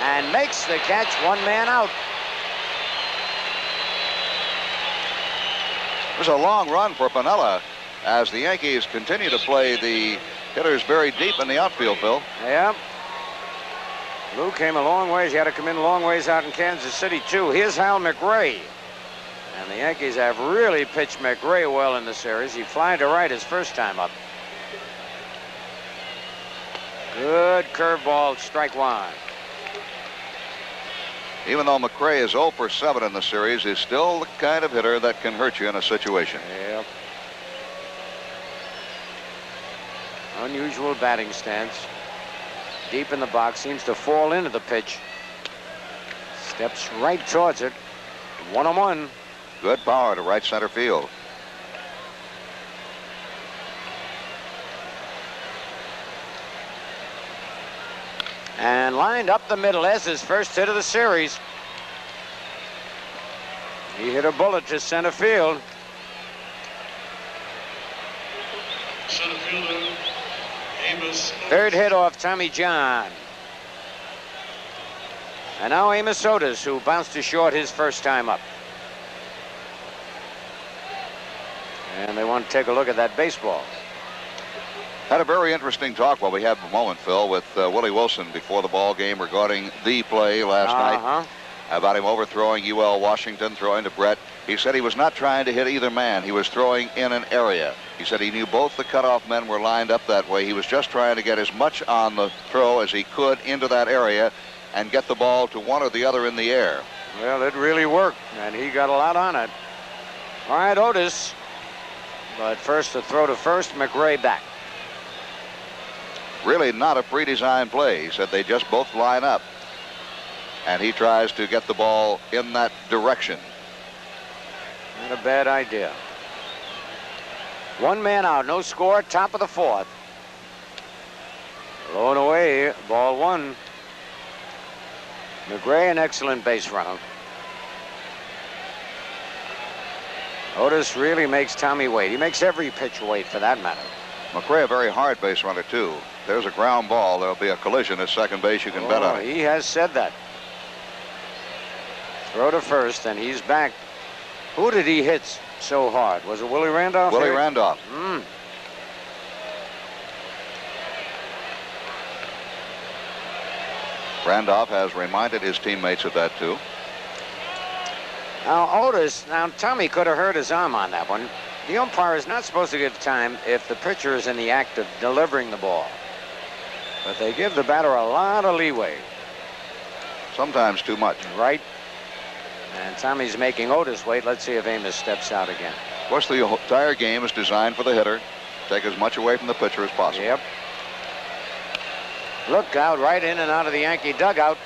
and makes the catch. 1 man out. It was a long run for Piniella as the Yankees continue to play the hitters very deep in the outfield, Phil. Yeah. Lou came a long ways. He had to come in a long ways out in Kansas City, too. Here's Hal McRae. And the Yankees have really pitched McRae well in the series. He flied to right his first time up. Good curveball, strike 1. Even though McRae is 0 for 7 in the series, he's still the kind of hitter that can hurt you in a situation. Yep. Unusual batting stance. Deep in the box, seems to fall into the pitch. Steps right towards it. 1-1. Good power to right center field. And lined up the middle as his first hit of the series. He hit a bullet to center field. Center fielder, Amos. Third hit off Tommy John. And now Amos Otis, who bounced to short his first time up. And they want to take a look at that baseball. Had a very interesting talk while we have a moment, Phil, with Willie Wilson before the ball game regarding the play last night about him overthrowing UL Washington, throwing to Brett. He said he was not trying to hit either man. He was throwing in an area. He said he knew both the cutoff men were lined up that way. He was just trying to get as much on the throw as he could into that area and get the ball to one or the other in the air. Well, it really worked, and he got a lot on it. All right, Otis. But first, the throw to first, McRae back. Really not a pre-designed play. He said they just both line up. And he tries to get the ball in that direction. Not a bad idea. 1 man out, no score, top of the 4th. Low and away, ball 1. McRae, an excellent base runner. Otis really makes Tommy wait. He makes every pitcher wait, for that matter. McRae, a very hard base runner, too. There's a ground ball. There'll be a collision at second base. You can bet on it. He has said that. Throw to first, and he's back. Who did he hit so hard? Was it Willie Randolph? Willie Randolph. Randolph has reminded his teammates of that, too. Now, Otis, Tommy could have hurt his arm on that one. The umpire is not supposed to give time if the pitcher is in the act of delivering the ball. But they give the batter a lot of leeway. Sometimes too much. Right. And Tommy's making Otis wait. Let's see if Amos steps out again. Of course, the entire game is designed for the hitter. Take as much away from the pitcher as possible. Yep. Look out, right in and out of the Yankee dugout.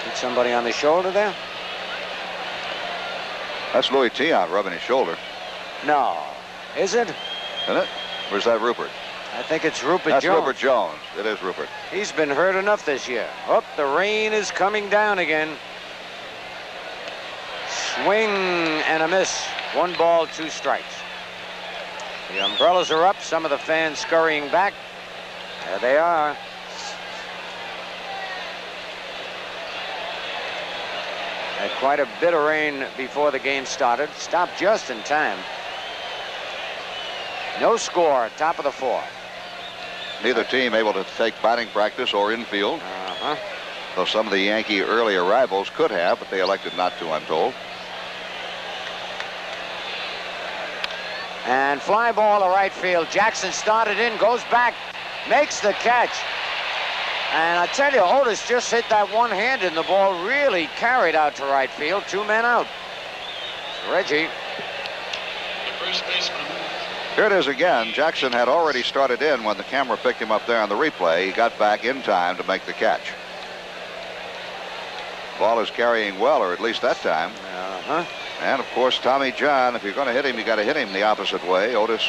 Hit somebody on the shoulder there? That's Louis Tiant rubbing his shoulder. No. Is it? Isn't it? Or is that Rupert? I think it's Rupert That's Jones. Rupert Jones. It is Rupert. He's been hurt enough this year. Oh, the rain is coming down again. swing and a miss. 1 ball, 2 strikes. The umbrellas are up. Some of the fans scurrying back. There they are. Had quite a bit of rain before the game started. Stopped just in time. No score, top of the 4th. Neither team able to take batting practice or infield. Though some of the Yankee early arrivals could have, but they elected not to, I'm told. And fly ball to right field. Jackson started in, goes back, makes the catch. And I tell you, Otis just hit that one hand and the ball really carried out to right field. 2 men out. Reggie. The first baseman. Here it is again. Jackson had already started in when the camera picked him up there on the replay. He got back in time to make the catch. Ball is carrying well, or at least that time. And of course, Tommy John, if you're going to hit him, you got to hit him the opposite way. Otis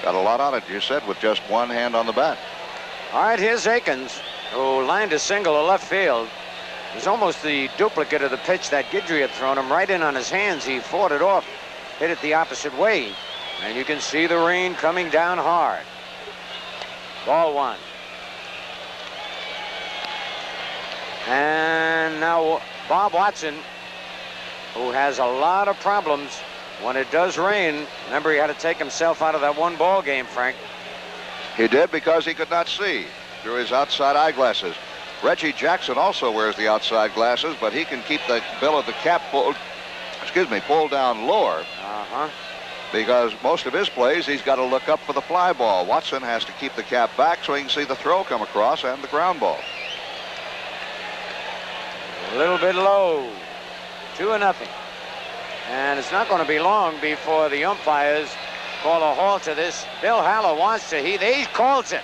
got a lot on it, you said, with just 1 hand on the bat. All right, here's Akins, who lined a single to left field. It was almost the duplicate of the pitch that Guidry had thrown him right in on his hands. He fought it off, hit it the opposite way. And you can see the rain coming down hard. Ball 1. And now Bob Watson, who has a lot of problems when it does rain. Remember, he had to take himself out of that 1 ball game, Frank. He did, because he could not see through his outside eyeglasses. Reggie Jackson also wears the outside glasses, but he can keep the bill of the cap pulled down lower. Because most of his plays, he's got to look up for the fly ball. Watson has to keep the cap back so he can see the throw come across and the ground ball. A little bit low. 2-0. And it's not going to be long before the umpires call a halt to this. Bill Haller wants to. He calls it.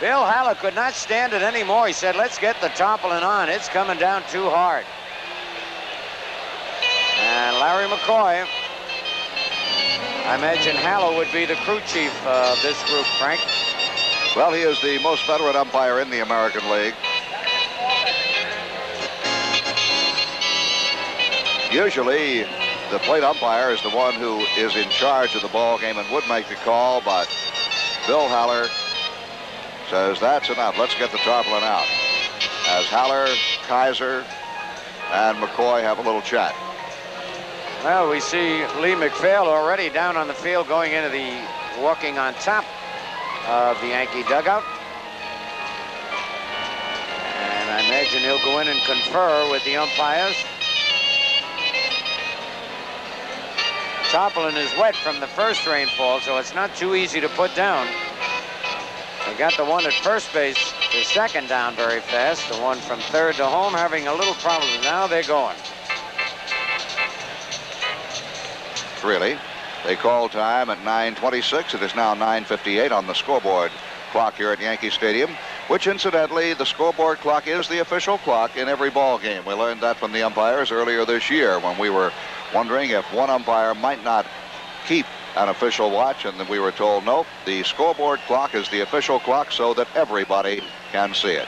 Bill Haller could not stand it anymore. He said, let's get the tarpaulin on. It's coming down too hard. And Larry McCoy. I imagine Haller would be the crew chief of this group, Frank. Well, he is the most veteran umpire in the American League. Usually, the plate umpire is the one who is in charge of the ball game and would make the call, but Bill Haller says that's enough. Let's get the tarpaulin out. As Haller, Kaiser, and McCoy have a little chat. Well, we see Lee McPhail already down on the field going into the walking on top of the Yankee dugout. And I imagine he'll go in and confer with the umpires. Tarpaulin is wet from the first rainfall, so it's not too easy to put down. They got the one at first base, the second down very fast. The one from third to home having a little problem. Now they're going. Really, they call time at 9:26. It is now 9:58 on the scoreboard clock here at Yankee Stadium, which incidentally, the scoreboard clock is the official clock in every ball game. We learned that from the umpires earlier this year when we were wondering if one umpire might not keep an official watch, and then we were told, nope, the scoreboard clock is the official clock so that everybody can see it.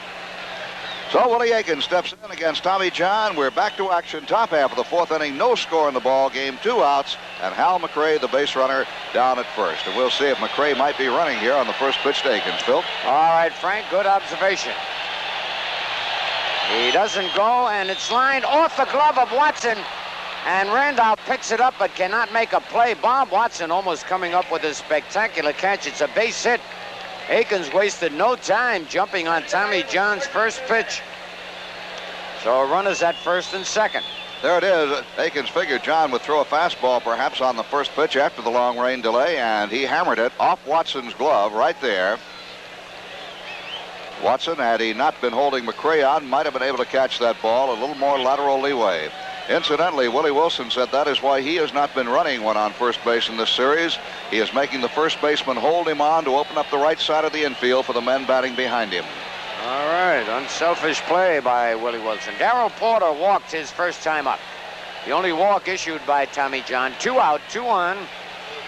So Willie Aikens steps in against Tommy John. We're back to action. Top half of the 4th inning. No score in the ball game. 2 outs. And Hal McRae, the base runner, down at first. And we'll see if McRae might be running here on the first pitch to Aikens. Phil? All right, Frank. Good observation. He doesn't go, and it's lined off the glove of Watson. And Randolph picks it up but cannot make a play. Bob Watson almost coming up with a spectacular catch. It's a base hit. Aikens wasted no time jumping on Tommy John's first pitch. So runners at first and second. There it is. Aikens figured John would throw a fastball perhaps on the first pitch after the long rain delay, and he hammered it off Watson's glove right there. Watson, had he not been holding McRae on, might have been able to catch that ball. A little more lateral leeway. Incidentally, Willie Wilson said that is why he has not been running one on first base in this series. He is making the first baseman hold him on to open up the right side of the infield for the men batting behind him. All right, unselfish play by Willie Wilson. Darrell Porter walked his first time up. The only walk issued by Tommy John. 2 out, 2 on,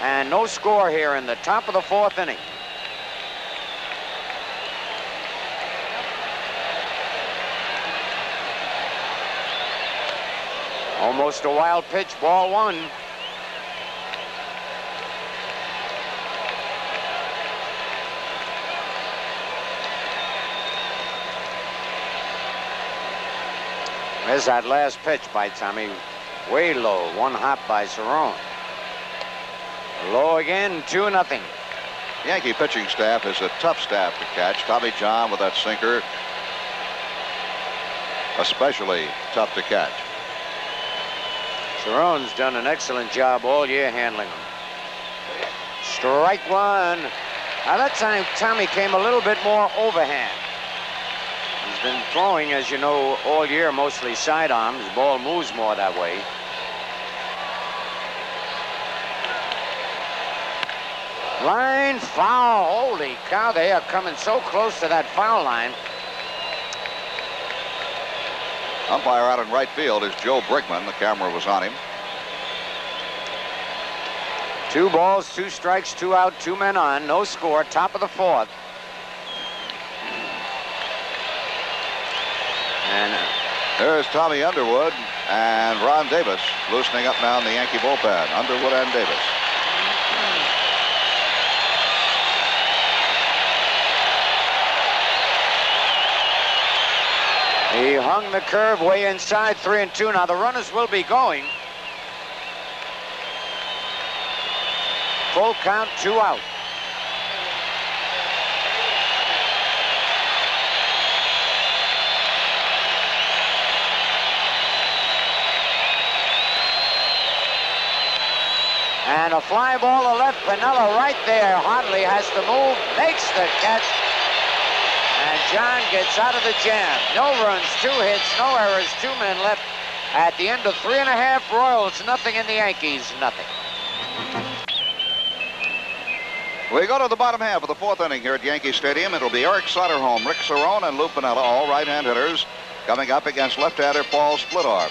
and no score here in the top of the 4th inning. Almost a wild pitch, ball one. There's that last pitch by Tommy. Way low, one hop by Cerrone. Low again, 2-0. Yankee pitching staff is a tough staff to catch. Tommy John with that sinker, especially tough to catch. Cerrone's done an excellent job all year handling them. Strike one. Now that time Tommy came a little bit more overhand. He's been throwing, as you know, all year, mostly sidearm. His ball moves more that way. Line foul. Holy cow, they are coming so close to that foul line. Umpire out in right field is Joe Brickman. The camera was on him. 2 balls, 2 strikes, 2 out, 2 men on. No score, top of the 4th. And there's Tommy Underwood and Ron Davis loosening up now in the Yankee bullpen. Underwood and Davis. He hung the curve way inside, 3-2. Now the runners will be going. Full count, 2 out. And a fly ball to left. Piniella right there. Hartley has to move, makes the catch. And John gets out of the jam. No runs, 2 hits, no errors, 2 men left. At the end of 3.5, Royals nothing and the Yankees nothing. We go to the bottom half of the 4th inning here at Yankee Stadium. It'll be Eric Soderholm, Rick Cerrone, and Lou Piniella, all right-hand hitters, coming up against left-hander Paul Splittorff.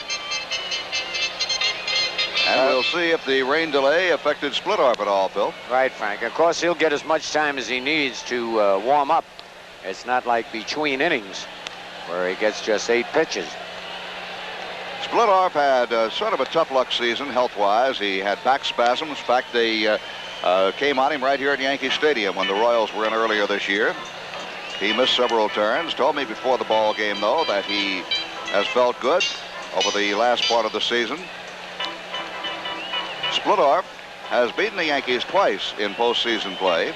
And we'll see if the rain delay affected Splittorff at all, Phil. Right, Frank. Of course, he'll get as much time as he needs to warm up. It's not like between innings where he gets just 8 pitches. Splittorff had sort of a tough luck season health-wise. He had back spasms. In fact, they came on him right here at Yankee Stadium when the Royals were in earlier this year. He missed several turns. Told me before the ball game, though, that he has felt good over the last part of the season. Splittorff has beaten the Yankees twice in postseason play.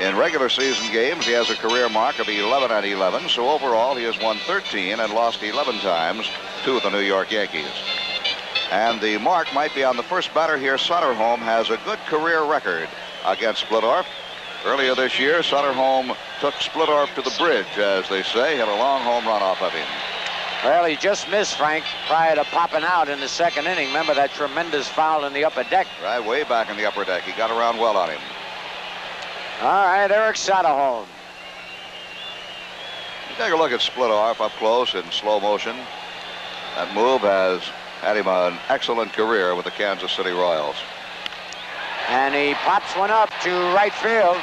In regular season games, he has a career mark of 11-11, so overall he has won 13 and lost 11 times to the New York Yankees. And the mark might be on the first batter here. Soderholm has a good career record against Splittorff. Earlier this year, Soderholm took Splittorff to the bridge, as they say, had a long home run off of him. Well, he just missed, Frank, prior to popping out in the 2nd inning. Remember that tremendous foul in the upper deck? Right, way back in the upper deck. He got around well on him. All right, Eric Soderholm. Take a look at Splittorff up close in slow motion. That move has had him an excellent career with the Kansas City Royals. And he pops one up to right field.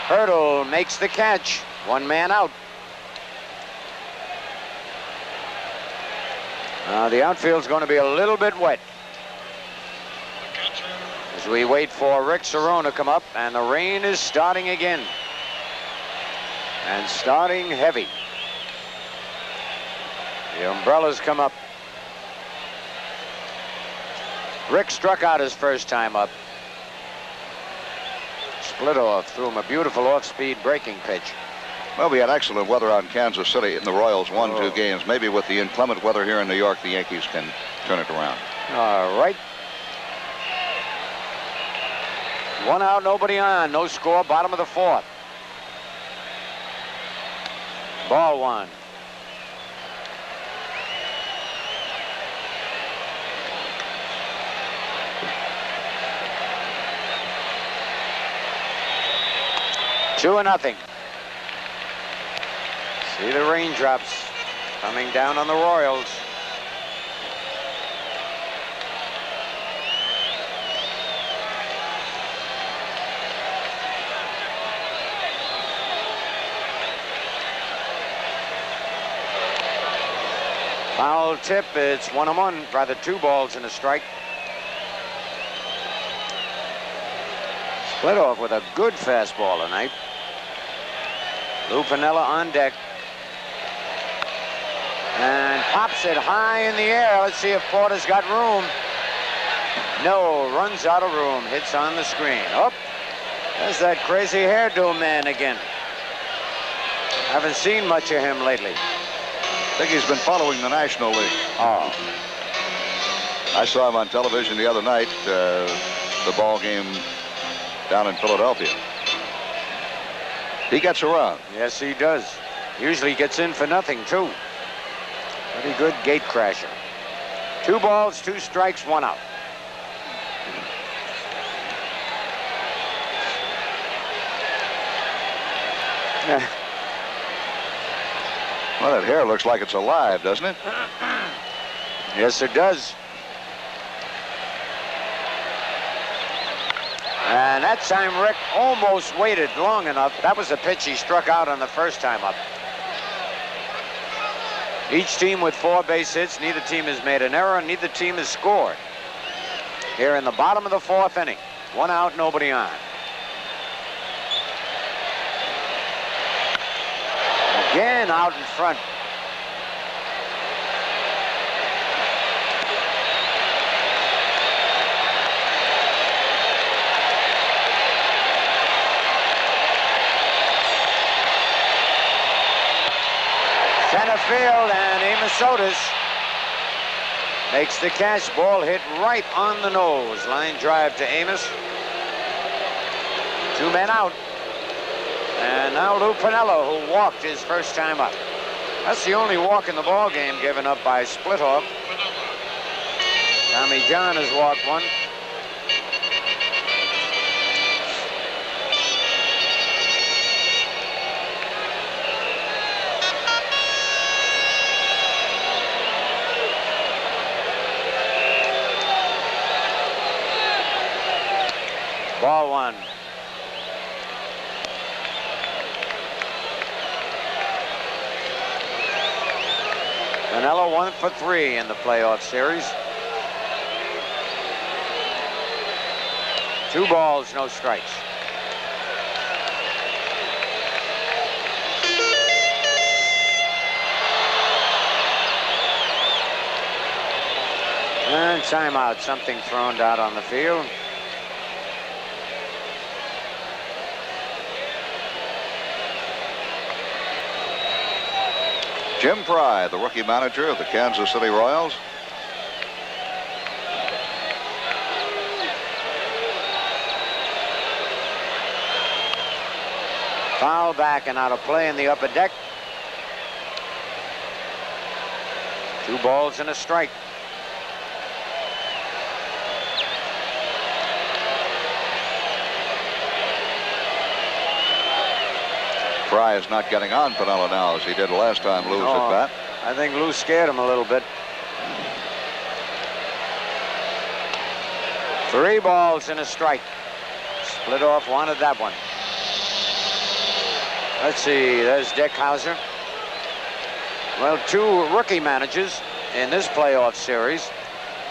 Hurdle makes the catch. 1 man out. The outfield's going to be a little bit wet as we wait for Rick Cerrone to come up, and the rain is starting again. And starting heavy. The umbrellas come up. Rick struck out his first time up. Splittorff threw him a beautiful off-speed breaking pitch. Well, we had excellent weather on Kansas City, and the Royals won 2 games. Maybe with the inclement weather here in New York, the Yankees can turn it around. All right. 1 out, nobody on. No score, bottom of the 4th. Ball 1. Two and nothing. See the raindrops coming down on the Royals. Foul tip. It's 1-1, rather 2 balls and a strike. Split off with a good fastball tonight. Lou Piniella on deck. And pops it high in the air. Let's see if Porter's got room. No, runs out of room. Hits on the screen. Oh, there's that crazy hairdo man again. Haven't seen much of him lately. I think he's been following the National League. Oh. I saw him on television the other night, the ball game down in Philadelphia. He gets around. Yes, he does. Usually gets in for nothing, too. Pretty good gate crasher. 2 balls, 2 strikes, 1 out. Well, that hair looks like it's alive, doesn't it? Yes, it does. And that time, Rick almost waited long enough. That was a pitch he struck out on the first time up. Each team with 4 base hits. Neither team has made an error. Neither team has scored. Here in the bottom of the 4th inning. 1 out, nobody on. Again out in front. Center field, and Amos Otis makes the catch. Ball hit right on the nose. Line drive to Amos. 2 men out. And now Lou Piniella, who walked his first time up. That's the only walk in the ball game given up by Splitoff. Tommy John has walked 1. Ball 1. Piniella 1 for 3 in the playoff series. 2 balls, no strikes. And timeout, something thrown out on the field. Jim Pry, the rookie manager of the Kansas City Royals. Foul back and out of play in the upper deck. 2 balls and a strike. Fry is not getting on Piniella now as he did last time Lou's at bat. I think Lou scared him a little bit. 3 balls and a strike. Splitoff wanted that one. Let's see, there's Dick Hauser. Well, 2 rookie managers in this playoff series,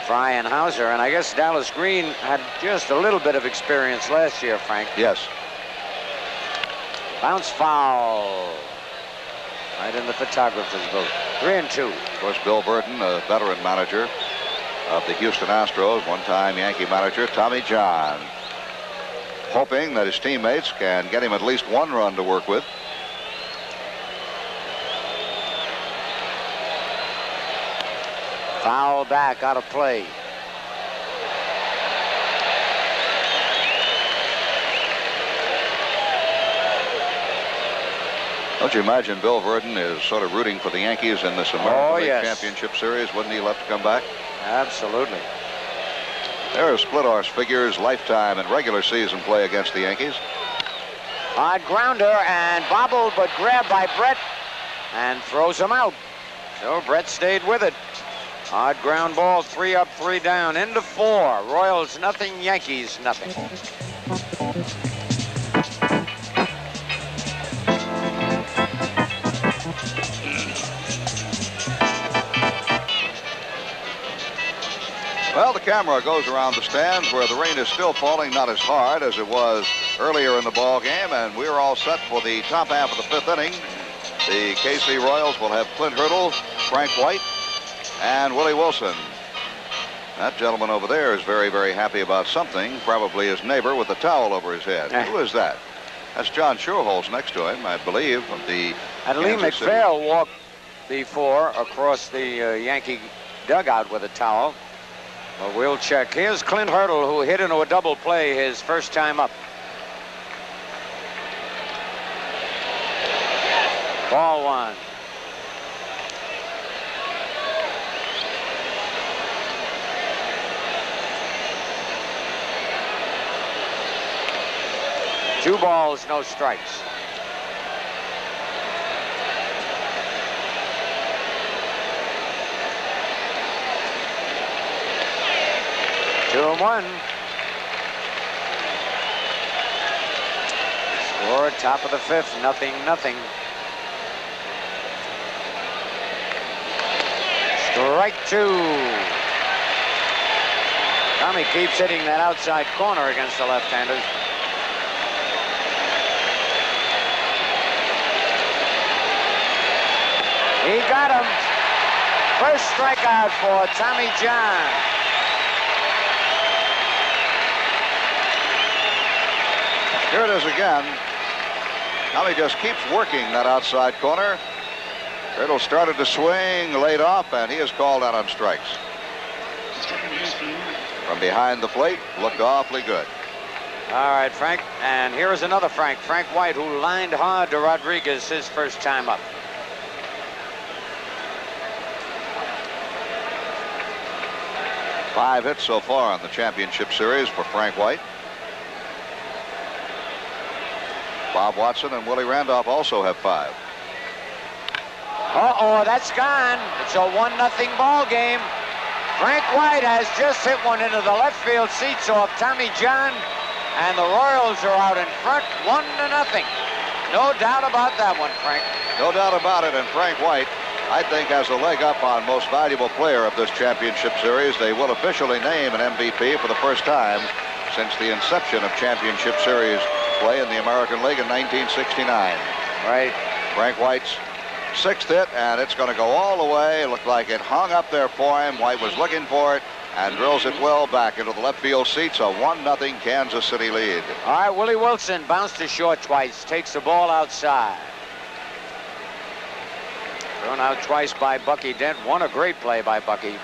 Fry and Hauser, and I guess Dallas Green had just a little bit of experience last year, Frank. Yes. Bounce foul. Right in the photographer's booth. 3-2. Of course, Bill Burton, a veteran manager of the Houston Astros, one-time Yankee manager, Tommy John, hoping that his teammates can get him at least 1 run to work with. Foul back, out of play. Don't you imagine Bill Burton is sort of rooting for the Yankees in this American League yes. Championship Series? Wouldn't he love to come back? Absolutely. There are Splitoff's figures, lifetime and regular season play against the Yankees. Odd grounder and bobbled, but grabbed by Brett and throws him out. So Brett stayed with it. Odd ground ball, 3 up, 3 down, into 4. Royals nothing, Yankees nothing. Well, the camera goes around the stands where the rain is still falling, not as hard as it was earlier in the ball game, and we're all set for the top half of the 5th inning. The KC Royals will have Clint Hurdle, Frank White, and Willie Wilson. That gentleman over there is very, very happy about something, probably his neighbor with a towel over his head. Who is that? That's John Schuerholz next to him, I believe, of the And Lee McPhail walked before across the Yankee dugout with a towel. Well, we'll check. Here's Clint Hurdle, who hit into a double play his first time up. Ball 1. Two balls, no strikes. Two and one. Score at top of the 5th, 0-0. Strike 2. Tommy keeps hitting that outside corner against the left-handers. He got him. First strikeout for Tommy John. Here it is again. Tommy just keeps working that outside corner. Hurdle started to swing, laid off, and he is called out on strikes. From behind the plate, looked awfully good. All right, Frank. And here is another Frank White, who lined hard to Rodriguez his first time up. Five hits so far on the championship series for Frank White. Bob Watson and Willie Randolph also have 5. Uh-oh, that's gone. It's a 1-0 ball game. Frank White has just hit one into the left field seats off Tommy John, and the Royals are out in front, 1-0. No doubt about that one, Frank. No doubt about it, and Frank White, I think, has a leg up on most valuable player of this championship series. They will officially name an MVP for the first time since the inception of championship series play in the American League in 1969. Right. Frank White's 6th hit, and it's going to go all the way. It looked like it hung up there for him. White was looking for it and drills it well back into the left field seats. A 1-0 Kansas City lead. All right, Willie Wilson bounced to short twice, takes the ball outside. Thrown out twice by Bucky Dent. What a great play by Bucky.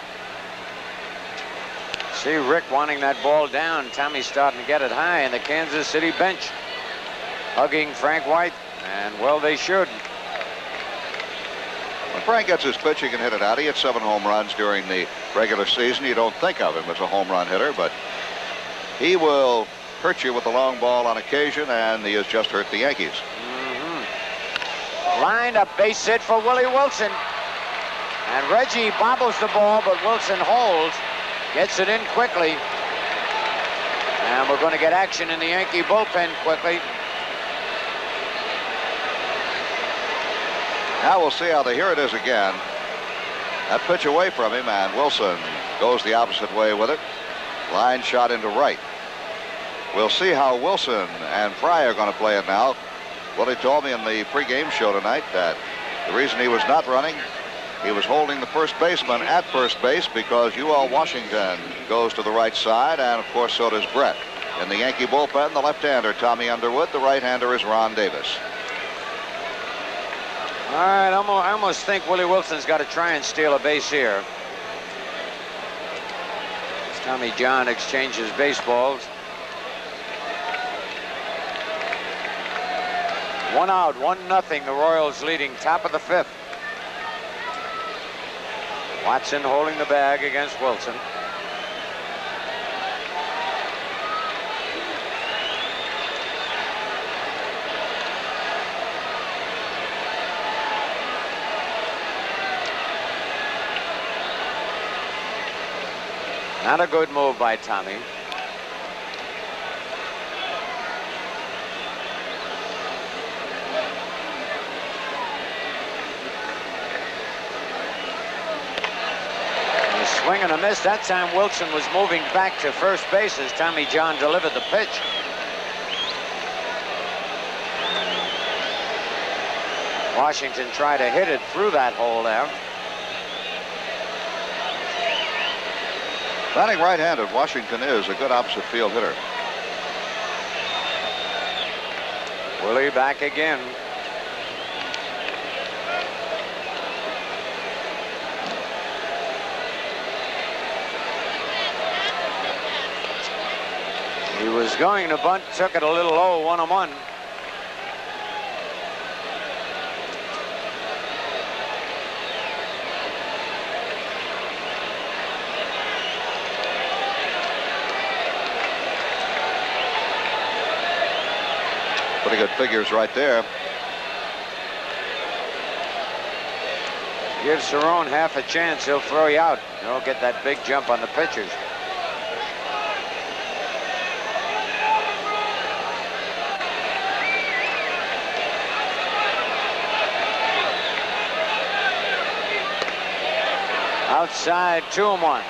See Rick wanting that ball down. Tommy's starting to get it high, and the Kansas City bench hugging Frank White, and well, they should. When Frank gets his pitch, he can hit it out. He hit 7 home runs during the regular season. You don't think of him as a home run hitter, but he will hurt you with a long ball on occasion, and he has just hurt the Yankees. Lined up base hit for Willie Wilson. And Reggie bobbles the ball, but Wilson holds. Gets it in quickly. And we're going to get action in the Yankee bullpen quickly. Now we'll see how here it is again. That pitch away from him, and Wilson goes the opposite way with it. Line shot into right. We'll see how Wilson and Fry are going to play it now. Willie told me in the pregame show tonight that the reason he was not running, he was holding the first baseman at first base because UL Washington goes to the right side, and of course so does Brett. In the Yankee bullpen, the left-hander Tommy Underwood, the right-hander is Ron Davis. All right, I almost think Willie Wilson's got to try and steal a base here. As Tommy John exchanges baseballs. 1 out, 1-0. The Royals leading top of the 5th. Watson holding the bag against Wilson. Not a good move by Tommy. Swing and a miss. That time Wilson was moving back to first base as Tommy John delivered the pitch. Washington tried to hit it through that hole there. Batting right-handed, Washington is a good opposite field hitter. Willie back again. He was going to bunt, took it a little low, 1-1. Pretty good figures right there. Give Cerrone half a chance, he'll throw you out. You don't get that big jump on the pitchers. Outside, 2-1.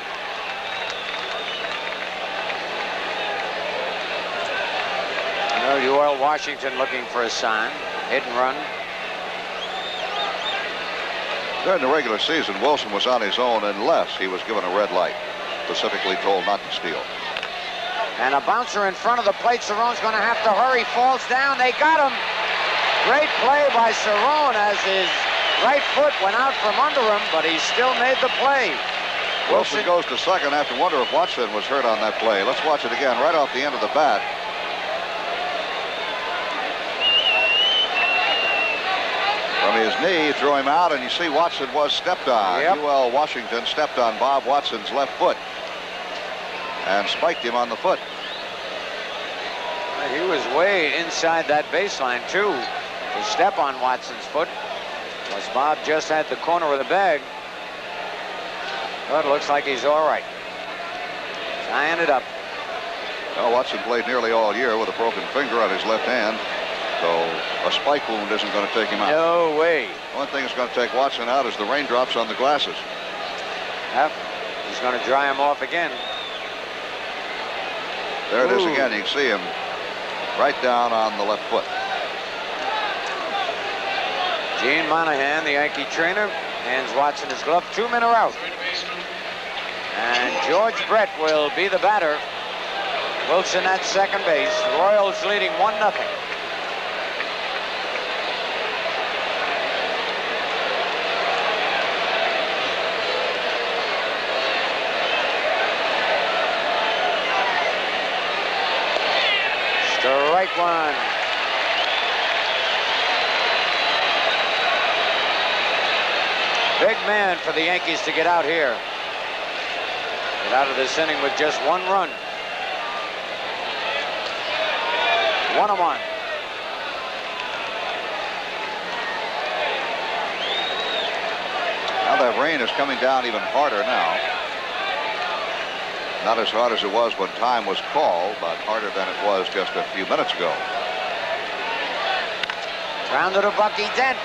Ewell Washington looking for a sign. Hit and run. During the regular season, Wilson was on his own unless he was given a red light, specifically told not to steal. And a bouncer in front of the plate. Cerrone's going to have to hurry. Falls down. They got him. Great play by Cerrone as his right foot went out from under him, but he still made the play. Wilson goes to second. I have to wonder if Watson was hurt on that play. Let's watch it again. Right off the end of the bat. From his knee, threw him out, and you see Watson was stepped on. Yep. Ewell Washington stepped on Bob Watson's left foot and spiked him on the foot. He was way inside that baseline, too, to step on Watson's foot. As Bob just had the corner of the bag. But it looks like he's all right. Tying it up. Well, Watson played nearly all year with a broken finger on his left hand. So a spike wound isn't going to take him out. No way. One thing that's going to take Watson out is the raindrops on the glasses. Yep. He's going to dry him off again. There it is again. You can see him right down on the left foot. Gene Monahan, the Yankee trainer, hands Watson his glove. 2 men are out. And George Brett will be the batter. Wilson at second base. Royals leading 1-0. Strike one. Big man for the Yankees to get out here. Get out of this inning with just 1 run. 1-1. Now that rain is coming down even harder now. Not as hard as it was when time was called, but harder than it was just a few minutes ago. Grounded to Bucky Dent.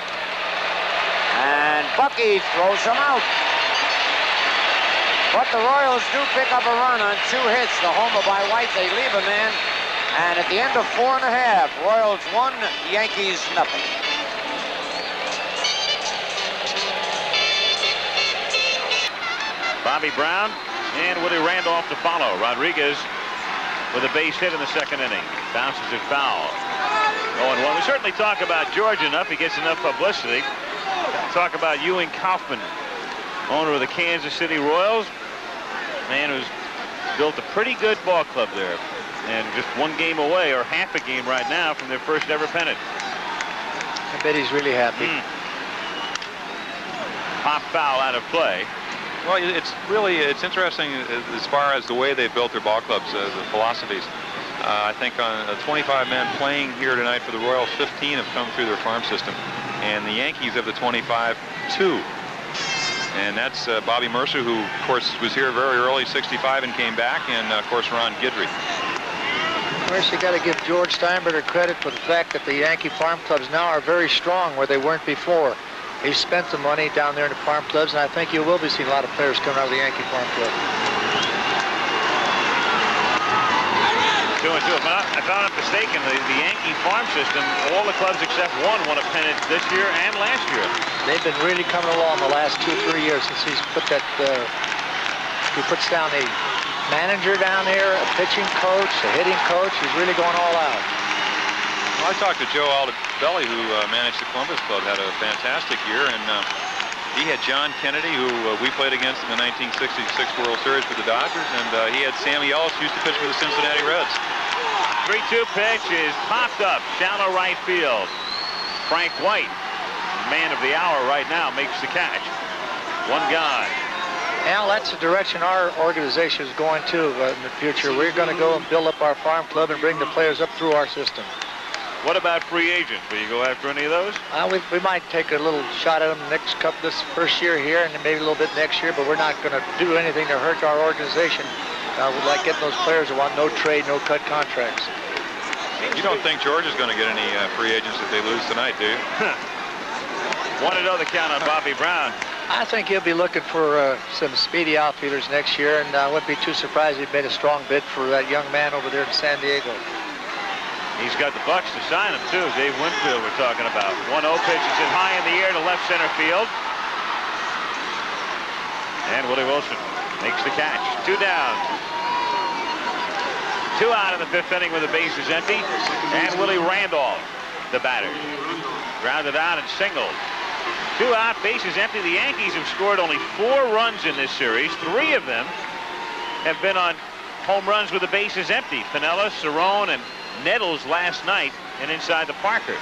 And Bucky throws him out. But the Royals do pick up a run on 2 hits. The homer by White, they leave a man. And at the end of 4 1/2, Royals 1, Yankees 0. Bobby Brown and Willie Randolph to follow. Rodriguez with a base hit in the second inning. Bounces it foul. 0-1. We certainly talk about George enough. He gets enough publicity. Talk about Ewing Kaufman, owner of the Kansas City Royals. Man who's built a pretty good ball club there. And just 1 game away, or half a game right now, from their first ever pennant. I bet he's really happy. Pop foul out of play. Well, it's interesting as far as the way they built their ball clubs, the philosophies. I think on 25 men playing here tonight for the Royals, 15 have come through their farm system. And the Yankees of the 25, 2. And that's Bobby Mercer, who, of course, was here very early, 65, and came back, and, of course, Ron Guidry. Of course, you got to give George Steinbrenner credit for the fact that the Yankee farm clubs now are very strong where they weren't before. He spent the money down there in the farm clubs, and I think you will be seeing a lot of players coming out of the Yankee farm club. 2-2. If I'm not mistaken, the Yankee farm system, all the clubs except one won a pennant this year and last year. They've been really coming along the last 2-3 years since he's put that. He puts down a manager down there, a pitching coach, a hitting coach. He's really going all out. Well, I talked to Joe Altobelli, who managed the Columbus Club, had a fantastic year, and he had John Kennedy, who we played against in the 1966 World Series for the Dodgers, and he had Sammy Ellis, who used to pitch for the Cincinnati Reds. 3-2 pitch is popped up, shallow right field. Frank White, man of the hour right now, makes the catch. One guy. Al, that's the direction our organization is going to in the future. We're going to go and build up our farm club and bring the players up through our system. What about free agents? Will you go after any of those? We might take a little shot at them this first year here and maybe a little bit next year, but we're not going to do anything to hurt our organization. We'd like getting those players who want no trade, no cut contracts. You don't think Georgia's going to get any free agents if they lose tonight, do you? 1-0 the count on Bobby Brown. I think he'll be looking for some speedy outfielders next year, and I wouldn't be too surprised if he made a strong bid for that young man over there in San Diego. He's got the Bucks to sign him, too. Dave Winfield we're talking about. 1-0 pitch is in high in the air to left center field. And Willie Wilson makes the catch. 2 down. 2 out in the 5th inning with the bases empty. And Willie Randolph, the batter. Grounded out and singled. 2 out, bases empty. The Yankees have scored only 4 runs in this series. 3 of them have been on home runs with the bases empty. Piniella, Cerrone, and Nettles last night and inside the Parker.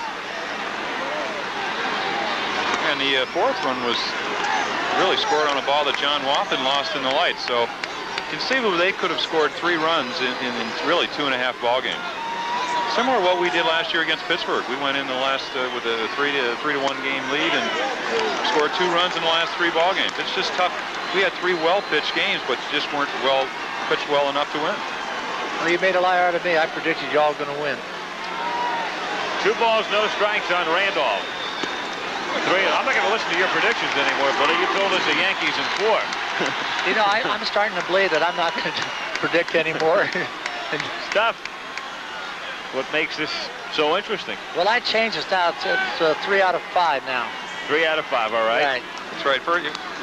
And the 4th one was really scored on a ball that John Wathan lost in the light. So conceivably they could have scored 3 runs in really 2.5 ball games. Similar to what we did last year against Pittsburgh. We went in the last with a 3-1 game lead and scored 2 runs in the last 3 ball games. It's just tough. We had 3 well-pitched games, but just weren't pitched well enough to win. Well, you made a liar out of me. I predicted y'all going to win. 2 balls, no strikes on Randolph. 3. I'm not going to listen to your predictions anymore, buddy. You told us the Yankees in 4. You know, I'm starting to believe that I'm not going to predict anymore. Stuff. What makes this so interesting? Well, I changed this now. It's 3 out of 5 now. 3 out of 5, all right. Right. That's right.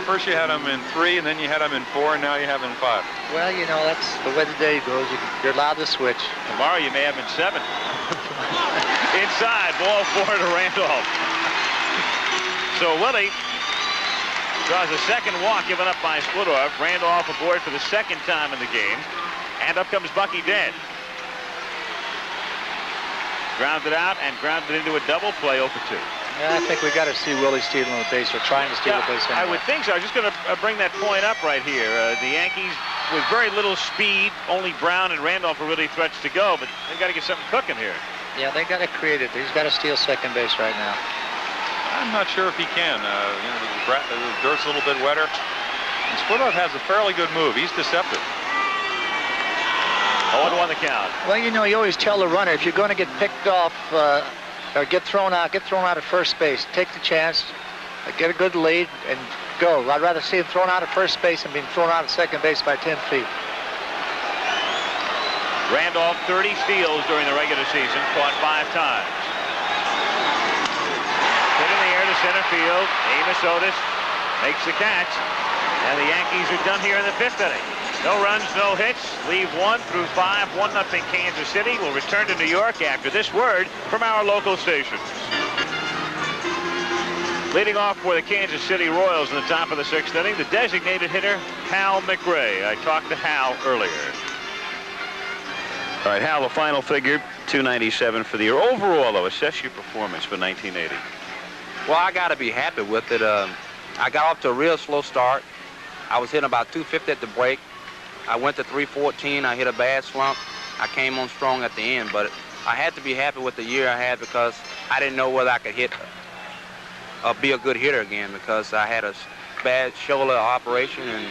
First you had them in 3, and then you had them in 4, and now you have them in 5. Well, you know, that's the way the day goes. You're allowed to switch. Tomorrow you may have them in 7. Inside, ball 4 to Randolph. So Willie draws a second walk given up by Splittorff. Randolph aboard for the 2nd time in the game. And up comes Bucky Dent. Grounded out and grounded into a double play 0-2. Yeah, I think we got to see Willie stealing the base or trying to steal the base. Anyway. I would think so. I was just going to bring that point up right here. The Yankees, with very little speed, only Brown and Randolph are really threats to go, but they've got to get something cooking here. Yeah, they got to create it. He's got to steal second base right now. I'm not sure if he can. The dirt's a little bit wetter. And Splittorff has a fairly good move. He's deceptive. 0-1 the count. Well, you know, you always tell the runner, if you're going to get picked off or get thrown out at first base. Take the chance, get a good lead, and go. I'd rather see him thrown out at first base than being thrown out at second base by 10 feet. Randolph, 30 steals during the regular season, caught 5 times. Hit in the air to center field. Amos Otis makes the catch, and the Yankees are done here in the 5th inning. No runs, no hits. Leave 1 through 5. 1-0 Kansas City. Will return to New York after this word from our local stations. Leading off for the Kansas City Royals in the top of the 6th inning, the designated hitter, Hal McRae. I talked to Hal earlier. All right, Hal, the final figure, .297 for the year. Overall, though, assess your performance for 1980. Well, I got to be happy with it. I got off to a real slow start. I was hitting about 250 at the break. I went to 314. I hit a bad slump. I came on strong at the end, but I had to be happy with the year I had because I didn't know whether I could be a good hitter again because I had a bad shoulder operation and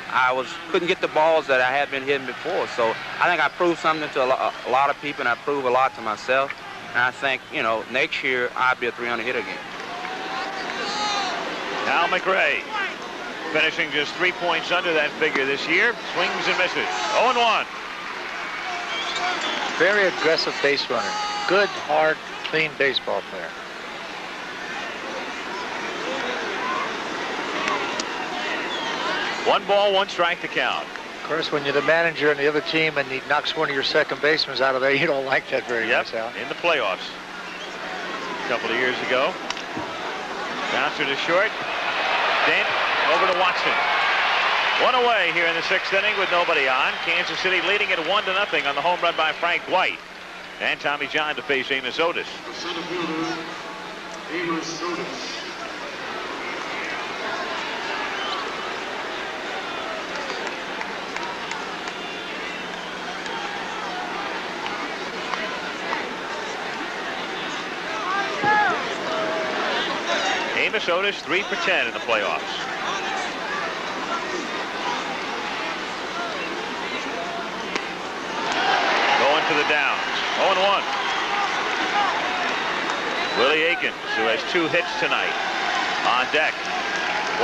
I couldn't get the balls that I had been hitting before. So I think I proved something to a lot of people, and I proved a lot to myself. And I think, you know, next year I'll be a 300 hitter again. Al McRae finishing just 3 points under that figure this year. Swings and misses. 0-1. Very aggressive base runner. Good, hard, clean baseball player. One ball, one strike to count. Of course, when you're the manager on the other team and he knocks one of your second basemen out of there, you don't like that very much, Al. In the playoffs a couple of years ago. Bouncer to short. Dent over to Watson. One away here in the 6th inning with nobody on. Kansas City leading it 1-0 on the home run by Frank White. And Tommy John to face Amos Otis. The center fielder, Amos Otis. Amos Otis 3 for 10 in the playoffs. Going to the downs. 0-1. Willie Aikens, who has 2 hits tonight, on deck.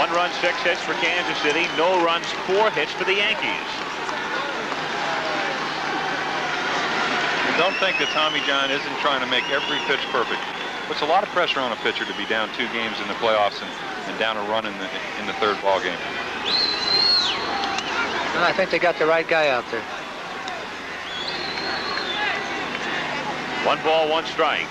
1 run, 6 hits for Kansas City. No runs, 4 hits for the Yankees. Don't think that Tommy John isn't trying to make every pitch perfect. Puts a lot of pressure on a pitcher to be down 2 games in the playoffs and down a run in the 3rd ball game. And I think they got the right guy out there. 1 ball, 1 strike.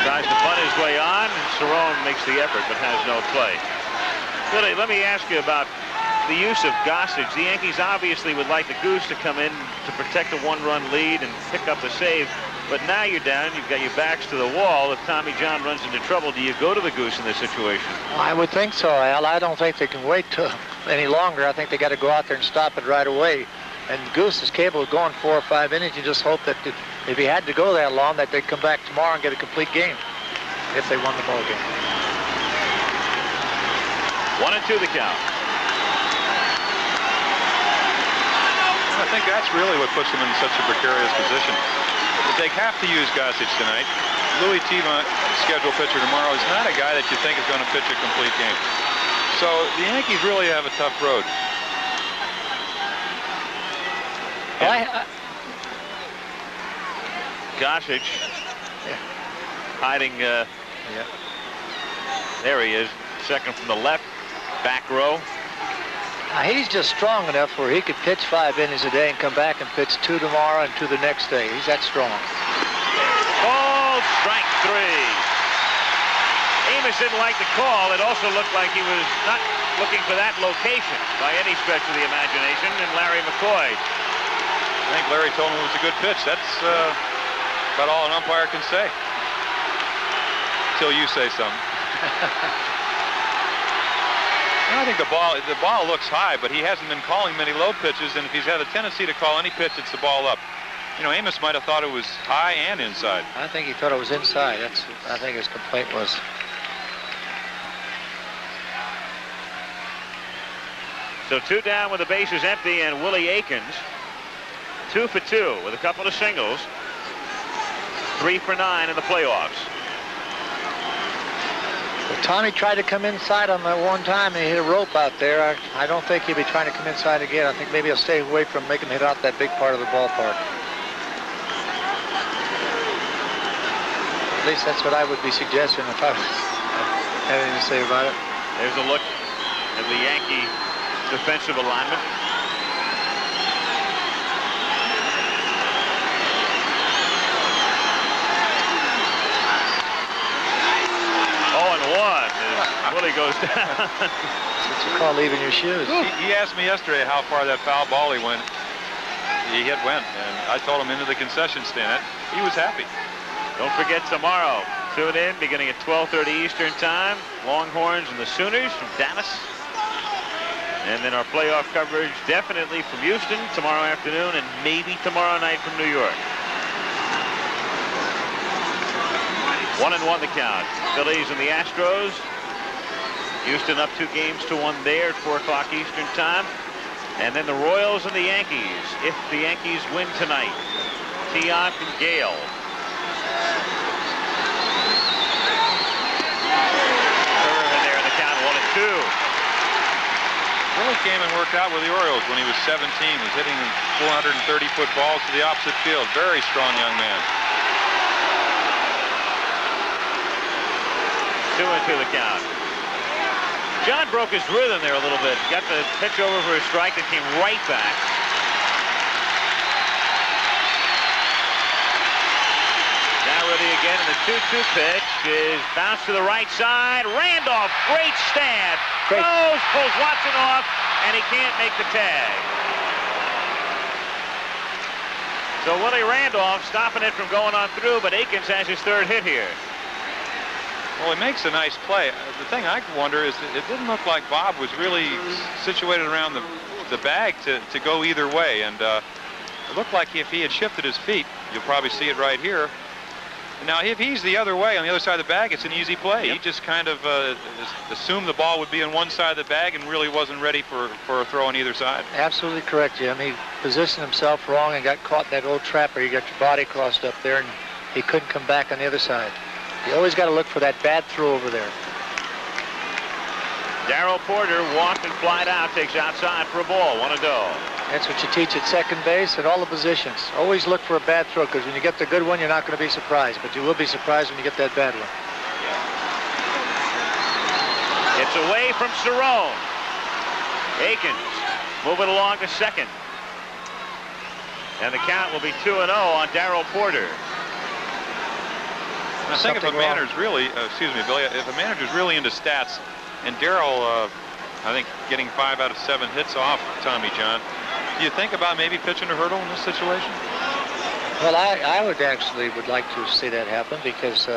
Tries to bunt his way on, and Cerrone makes the effort but has no play. Billy, let me ask you about the use of Gossage. The Yankees obviously would like the Goose to come in to protect a 1-run lead and pick up a save. But now you're down, you've got your backs to the wall. If Tommy John runs into trouble, do you go to the Goose in this situation? I would think so, Al. I don't think they can wait any longer. I think they got to go out there and stop it right away. And Goose is capable of going 4 or 5 innings. You just hope that if he had to go that long, that they'd come back tomorrow and get a complete game if they won the ball game. 1-2 the count. I think that's really what puts them in such a precarious position. But they have to use Gossage tonight. Louis Tiva, scheduled pitcher tomorrow, is not a guy that you think is going to pitch a complete game. So the Yankees really have a tough road. Gossage hiding. There he is, second from the left, back row. He's just strong enough where he could pitch 5 innings a day and come back and pitch 2 tomorrow and 2 the next day. He's that strong. Ball, strike 3. Amos didn't like the call. It also looked like he was not looking for that location by any stretch of the imagination. And Larry McCoy. I think Larry told him it was a good pitch. That's about all an umpire can say. Until you say something. I think the ball looks high, but he hasn't been calling many low pitches, and if he's had a tendency to call any pitch, it's the ball up. You know, Amos might have thought it was high and inside. I think he thought it was inside. I think his complaint was. So 2 down with the bases empty, and Willie Aikens 2 for 2 with a couple of singles. 3 for 9 in the playoffs. Tommy tried to come inside on that one time and he hit a rope out there. I don't think he'll be trying to come inside again. I think maybe he'll stay away from making him hit out that big part of the ballpark. At least that's what I would be suggesting if I had anything to say about it. There's a look at the Yankee defensive alignment. Willie goes down. That's what you call leaving your shoes. He asked me yesterday how far that foul ball he went, and I told him into the concession stand. He was happy. Don't forget tomorrow. Tune in beginning at 12:30 Eastern Time. Longhorns and the Sooners from Dallas. And then our playoff coverage definitely from Houston tomorrow afternoon and maybe tomorrow night from New York. 1-1 the count. Phillies and the Astros. Houston up 2-1 there at 4 o'clock Eastern time. And then the Royals and the Yankees, if the Yankees win tonight. Tiant and Gale. Irvin there in the count, 1-2. Really came and worked out with the Orioles when he was 17. Was hitting 430-foot balls to the opposite field. Very strong young man. 2-2 the count. John broke his rhythm there a little bit. Got the pitch over for a strike and came right back. Now ready again, and the 2-2 pitch is bounced to the right side. Randolph, great stand. Goes, pulls Watson off, and he can't make the tag. So Willie Randolph stopping it from going on through, but Akins has his third hit here. Well, he makes a nice play. The thing I wonder is it didn't look like Bob was really situated around the bag to go either way. And it looked like if he had shifted his feet, you'll probably see it right here. Now, if he's the other way on the other side of the bag, it's an easy play. Yep. He just kind of assumed the ball would be on one side of the bag and really wasn't ready for a throw on either side. Absolutely correct, Jim. He positioned himself wrong and got caught in that old trap where you got your body crossed up there, and he couldn't come back on the other side. You always got to look for that bad throw over there. Darrell Porter walked and flied out, takes outside for a ball, 1-0. That's what you teach at second base at all the positions. Always look for a bad throw, because when you get the good one, you're not going to be surprised, but you will be surprised when you get that bad one. It's away from Cerrone. Akins moving along to second. And the count will be 2-0 on Darrell Porter. I think if a manager's really, excuse me, Billy, if a manager's really into stats, and Darrell, I think, getting 5 out of 7 hits off Tommy John, do you think about maybe pitching to Hurdle in this situation? Well, I would like to see that happen, because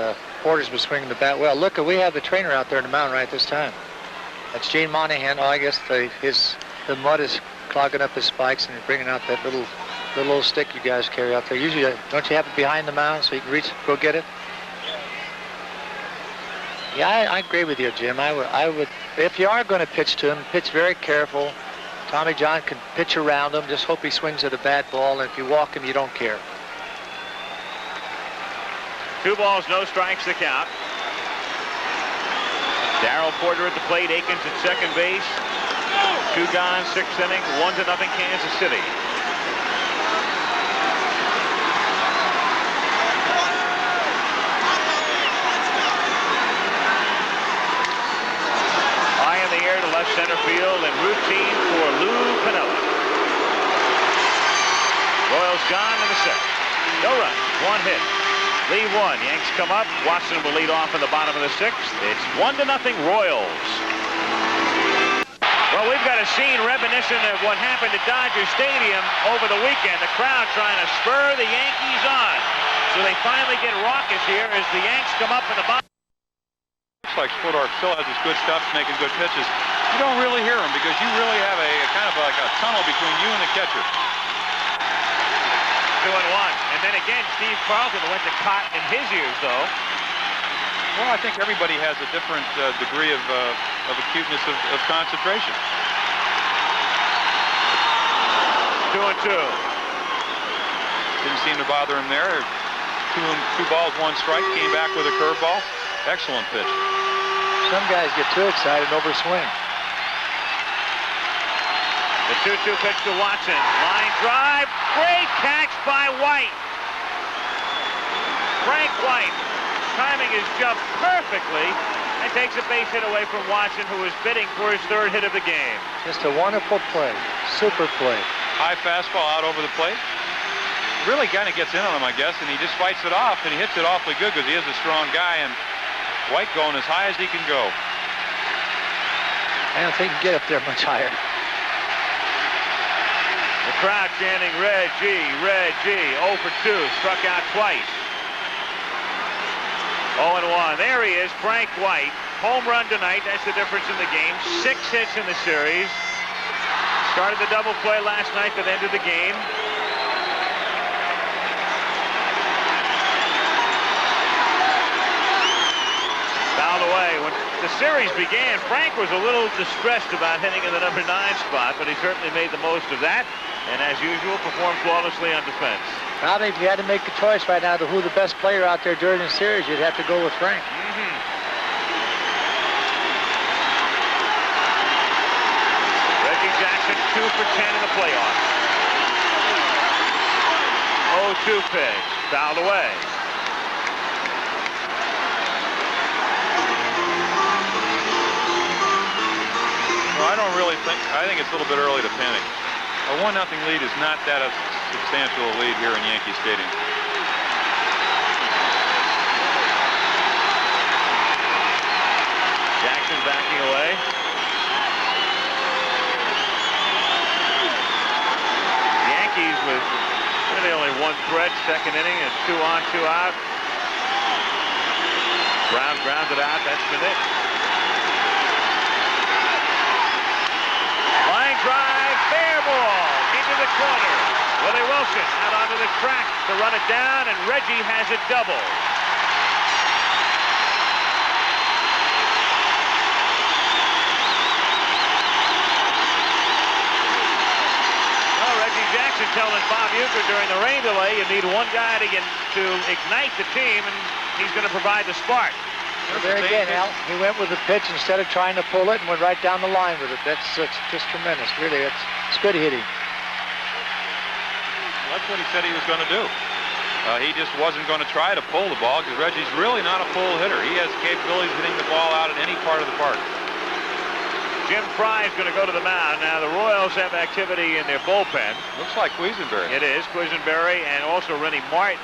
Porter's been swinging the bat well. Look, we have the trainer out there in the mound right this time. That's Gene Monahan. Oh, I guess the mud is clogging up his spikes, and he's bringing out that little stick you guys carry out there. Usually, don't you have it behind the mound so you can reach, go get it? Yeah, I agree with you, Jim. I would, if you are going to pitch to him, pitch very careful. Tommy John can pitch around him. Just hope he swings at a bad ball, and if you walk him, you don't care. 2 balls, no strikes to count. Darrell Porter at the plate, Akins at second base. 2 gone, 6th inning, 1-0 Kansas City. Left center field and routine for Lou Piniella. Royals gone in the 6th. No runs, 1 hit. Lead 1. Yanks come up. Watson will lead off in the bottom of the 6th. It's 1-0 Royals. Well, we've got a scene reminiscent of what happened at Dodger Stadium over the weekend. The crowd trying to spur the Yankees on. So they finally get raucous here as the Yanks come up in the bottom. Looks like Skodorf still has his good stuff, making good pitches. You don't really hear him because you really have a kind of like a tunnel between you and the catcher. 2-1. And then again, Steve Carlton went to cot in his ears, though. Well, I think everybody has a different degree of acuteness of concentration. 2-2. Didn't seem to bother him there. 2 balls, 1 strike. Came back with a curveball. Excellent pitch. Some guys get too excited and overswing. The 2-2 pitch to Watson. Line drive. Great catch by White. Frank White timing his jump perfectly and takes a base hit away from Watson, who is bidding for his 3rd hit of the game. Just a wonderful play. Super play. High fastball out over the plate. Really kind of gets in on him, I guess, and he just fights it off, and he hits it awfully good because he is a strong guy, and White going as high as he can go. I don't think he can get up there much higher. The crowd chanting, Red G, Red G. 0 for 2, struck out twice. 0-1. There he is, Frank White. Home run tonight, that's the difference in the game. 6 hits in the series. Started the double play last night that ended the game. Foul fouled away. When the series began, Frank was a little distressed about hitting in the number 9 spot, but he certainly made the most of that, and as usual, performed flawlessly on defense. Probably if you had to make a choice right now to who the best player out there during the series, you'd have to go with Frank. Reggie Jackson 2 for 10 in the playoffs. 0-2 pitch, fouled away. Well, I don't really think, I think it's a little bit early to panic. A 1-0 lead is not that a substantial lead here in Yankee Stadium. Jackson backing away. The Yankees with really only one threat, second inning, is 2 on, 2 out. Brown grounded out, that's been it. Line drive, fair ball, into the corner. Willie Wilson out onto the track to run it down, and Reggie has it double. Reggie Jackson telling Bob Uecker during the rain delay, you need one guy to ignite the team, and he's going to provide the spark. Well, there again, Al, he went with the pitch instead of trying to pull it and went right down the line with it. That's just tremendous, really. It's good hitting. Well, that's what he said he was going to do. He just wasn't going to try to pull the ball because Reggie's really not a pull hitter. He has capabilities of hitting the ball out at any part of the park. Jim Fry is going to go to the mound. Now, the Royals have activity in their bullpen. Looks like Quisenberry. It is Quisenberry and also Rennie Martin.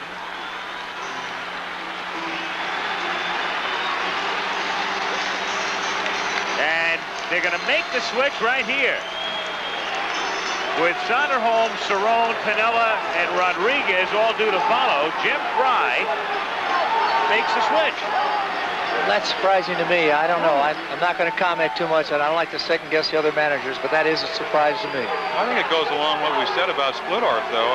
And they're going to make the switch right here. With Sonderholm, Cerrone, Piniella, and Rodriguez all due to follow, Jim Fry makes the switch. That's surprising to me. I don't know. I'm not going to comment too much, and I don't like to second-guess the other managers, but that is a surprise to me. I think it goes along what we said about Splittorf, though.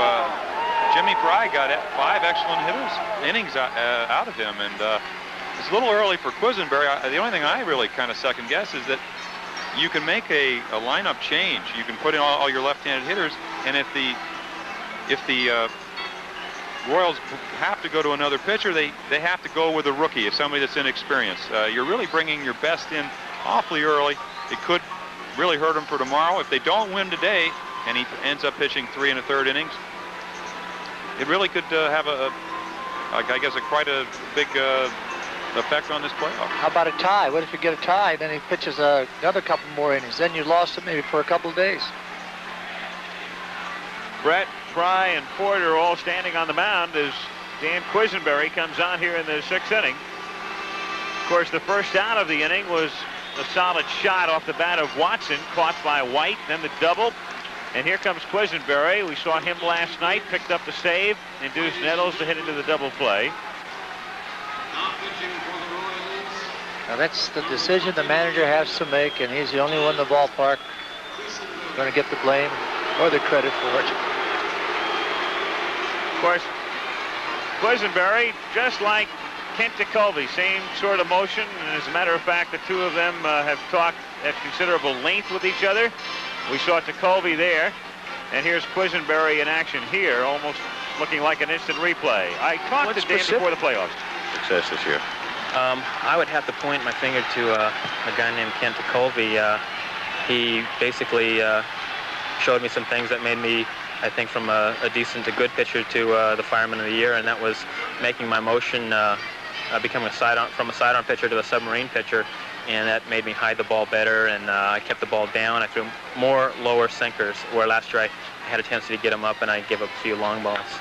Jimmy Fry got 5 excellent innings out of him, and it's a little early for Quisenberry. The only thing I really kind of second-guess is that you can make a lineup change. You can put in all your left-handed hitters, and if the Royals have to go to another pitcher, they have to go with a rookie, somebody that's inexperienced. You're really bringing your best in awfully early. It could really hurt him for tomorrow. If they don't win today and he ends up pitching 3 1/3 innings, it really could have quite a big effect on this playoff. How about a tie? What if you get a tie, then he pitches another couple more innings? Then you lost him maybe for a couple of days. Brett, Fry, and Porter all standing on the mound as Dan Quisenberry comes on here in the 6th inning. Of course, the first out of the inning was a solid shot off the bat of Watson, caught by White, then the double. And here comes Quisenberry. We saw him last night, picked up the save, induced Nettles to hit into the double play. Now that's the decision the manager has to make, and he's the only one in the ballpark going to get the blame or the credit for it. Of course, Quisenberry, just like Kent Tekulve, same sort of motion, and as a matter of fact, the two of them have talked at considerable length with each other. We saw Tekulve there, and here's Quisenberry in action here, almost looking like an instant replay. I talked to Dan before the playoffs. Success this year. I would have to point my finger to a guy named Kent Tekulve. He basically showed me some things that made me, I think, from a decent to good pitcher to the fireman of the year, and that was making my motion, becoming from a sidearm pitcher to a submarine pitcher, and that made me hide the ball better, and I kept the ball down. I threw more lower sinkers, where last year I had a tendency to get them up, and I gave up a few long balls.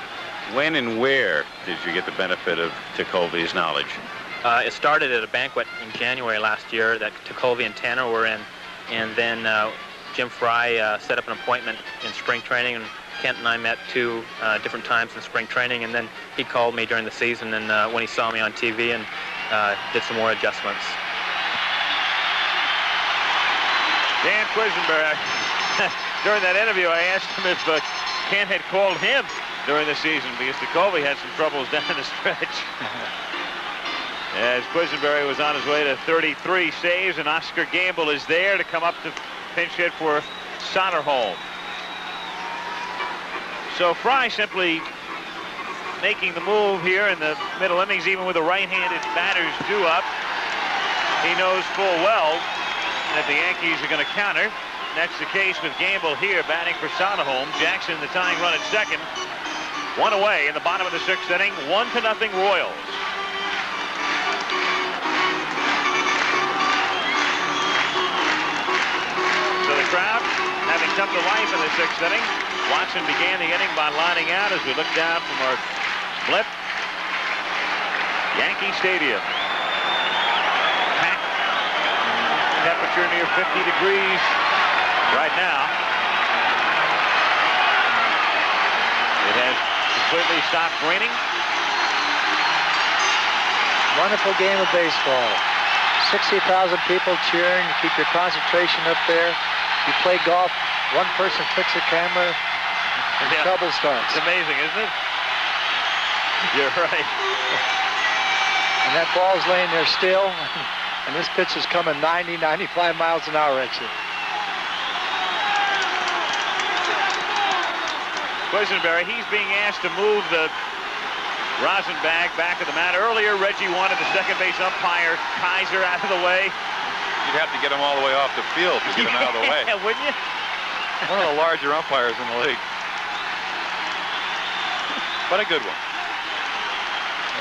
When and where did you get the benefit of Tekulve's knowledge? It started at a banquet in January last year that Tekulve and Tanner were in, and then Jim Fry set up an appointment in spring training, and Kent and I met 2 different times in spring training, and then he called me during the season, and when he saw me on TV, and did some more adjustments. Dan Quisenberry, during that interview, I asked him if Kent had called him during the season, because Tekulve had some troubles down the stretch. As Quisenberry was on his way to 33 saves, and Oscar Gamble is there to come up to pinch hit for Soderholm. So Fry simply making the move here in the middle innings, even with the right-handed batters due up. He knows full well that the Yankees are going to counter. That's the case with Gamble here batting for Soderholm. Jackson, the tying run at second. One away in the bottom of the 6th inning. 1-0 Royals. So the crowd having come to life in the 6th inning. Watson began the inning by lining out as we look down from our blip. Yankee Stadium. Packed. Temperature near 50 degrees right now. It has completely stopped raining. Wonderful game of baseball. 60,000 people cheering. You keep your concentration up there. You play golf. One person clicks a camera and trouble starts. It's amazing, isn't it? You're right. And that ball's laying there still. And this pitch is coming 90, 95 miles an hour at you. Quisenberry, he's being asked to move the rosin bag back of the mat. Earlier, Reggie wanted the second base umpire, Kaiser, out of the way. You'd have to get him all the way off the field to get him out of the way. Yeah, wouldn't you? One of the larger umpires in the league. But a good one.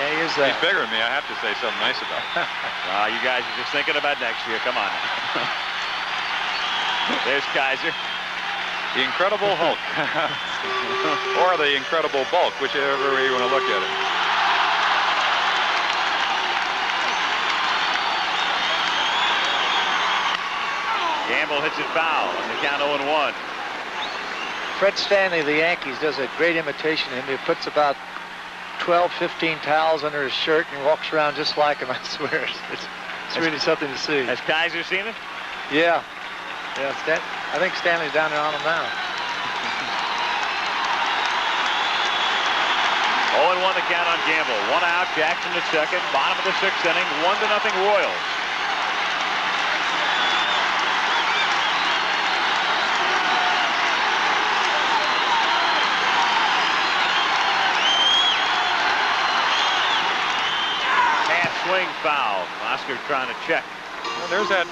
Yeah, he is that. He's bigger than me. I have to say something nice about him. You guys are just thinking about next year. Come on. There's Kaiser. The Incredible Hulk. Or the Incredible Bulk, whichever way you want to look at it. Gamble hits it foul on the count 0-1. Fred Stanley of the Yankees does a great imitation of him. He puts about 12, 15 towels under his shirt and walks around just like him, I swear. It's really something to see. Has Kaiser seen it? Yeah. Yeah, I think Stanley's down there on him now. 0-1 the count on Gamble. One out, Jackson at second. Bottom of the 6th inning, 1-0 Royals. Swing foul. Oscar trying to check. Well, there's that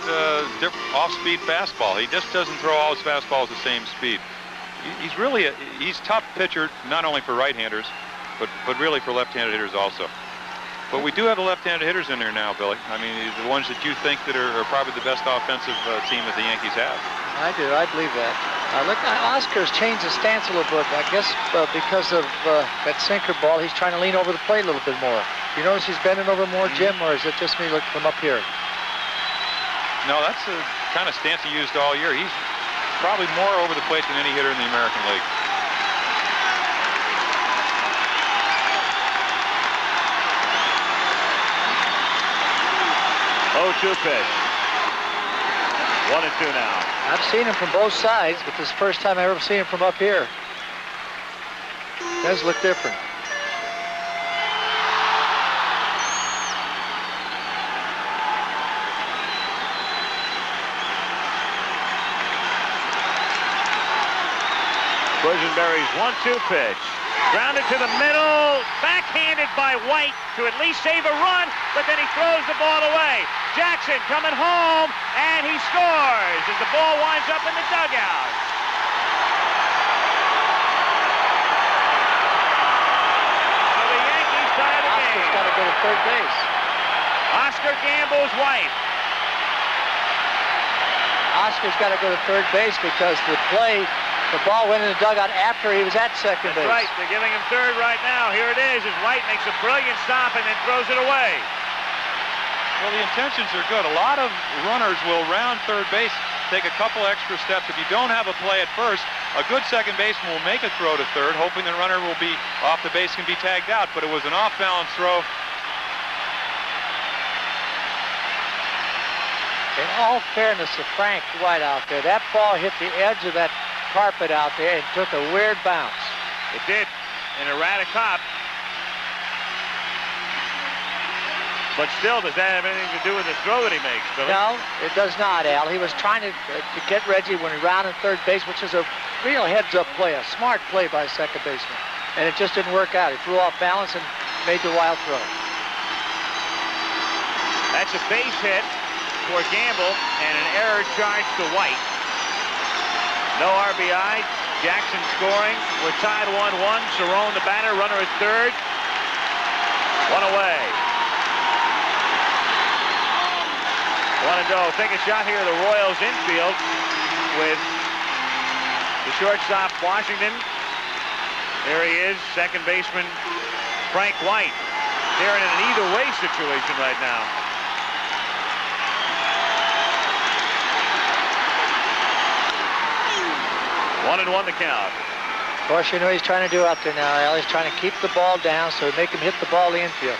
off-speed fastball. He just doesn't throw all his fastballs the same speed. He's really he's tough pitcher, not only for right-handers, but really for left-handed hitters also. But we do have the left-handed hitters in there now, Billy. I mean, the ones that you think that are probably the best offensive team that the Yankees have. I do. I believe that. Look, Oscar's changed his stance a little bit. I guess because of that sinker ball, he's trying to lean over the plate a little bit more. You notice he's bending over more, Jim, or is it just me looking from up here? No, that's the kind of stance he used all year. He's probably more over the plate than any hitter in the American League. Oh, 2 pitch. 1-2 now. I've seen him from both sides, but this is the first time I've ever seen him from up here. It does look different. Quisenberry's 1-2 pitch. Grounded to the middle. Backhanded by White to at least save a run, but then he throws the ball away. Jackson coming home, and he scores as the ball winds up in the dugout. So the Yankees tie the game. Oscar's got to go to third base. Oscar Gamble's White. Oscar's got to go to third base because the ball went in the dugout after he was at second base. That's right. They're giving him third right now. Here it is as White makes a brilliant stop and then throws it away. Well, the intentions are good. A lot of runners will round third base, take a couple extra steps. If you don't have a play at first, a good second baseman will make a throw to third, hoping the runner will be off the base and be tagged out. But it was an off-balance throw. In all fairness to Frank White out there, that ball hit the edge of that carpet out there and took a weird bounce. It did. An erratic hop. But still, does that have anything to do with the throw that he makes, Billy? No, it does not, Al. He was trying to get Reggie when he rounded third base, which is a real heads-up play, a smart play by a second baseman. And it just didn't work out. He threw off balance and made the wild throw. That's a base hit for Gamble and an error charge to White. No RBI. Jackson scoring. We're tied 1-1. Cerrone, the batter, runner at third. One away. 1-0. Take a shot here at the Royals infield with the shortstop Washington. There he is, second baseman Frank White. They're in an either-way situation right now. One and one the count. Of course, you know what he's trying to do out there now, Al. He's trying to keep the ball down so make him hit the ball in the infield.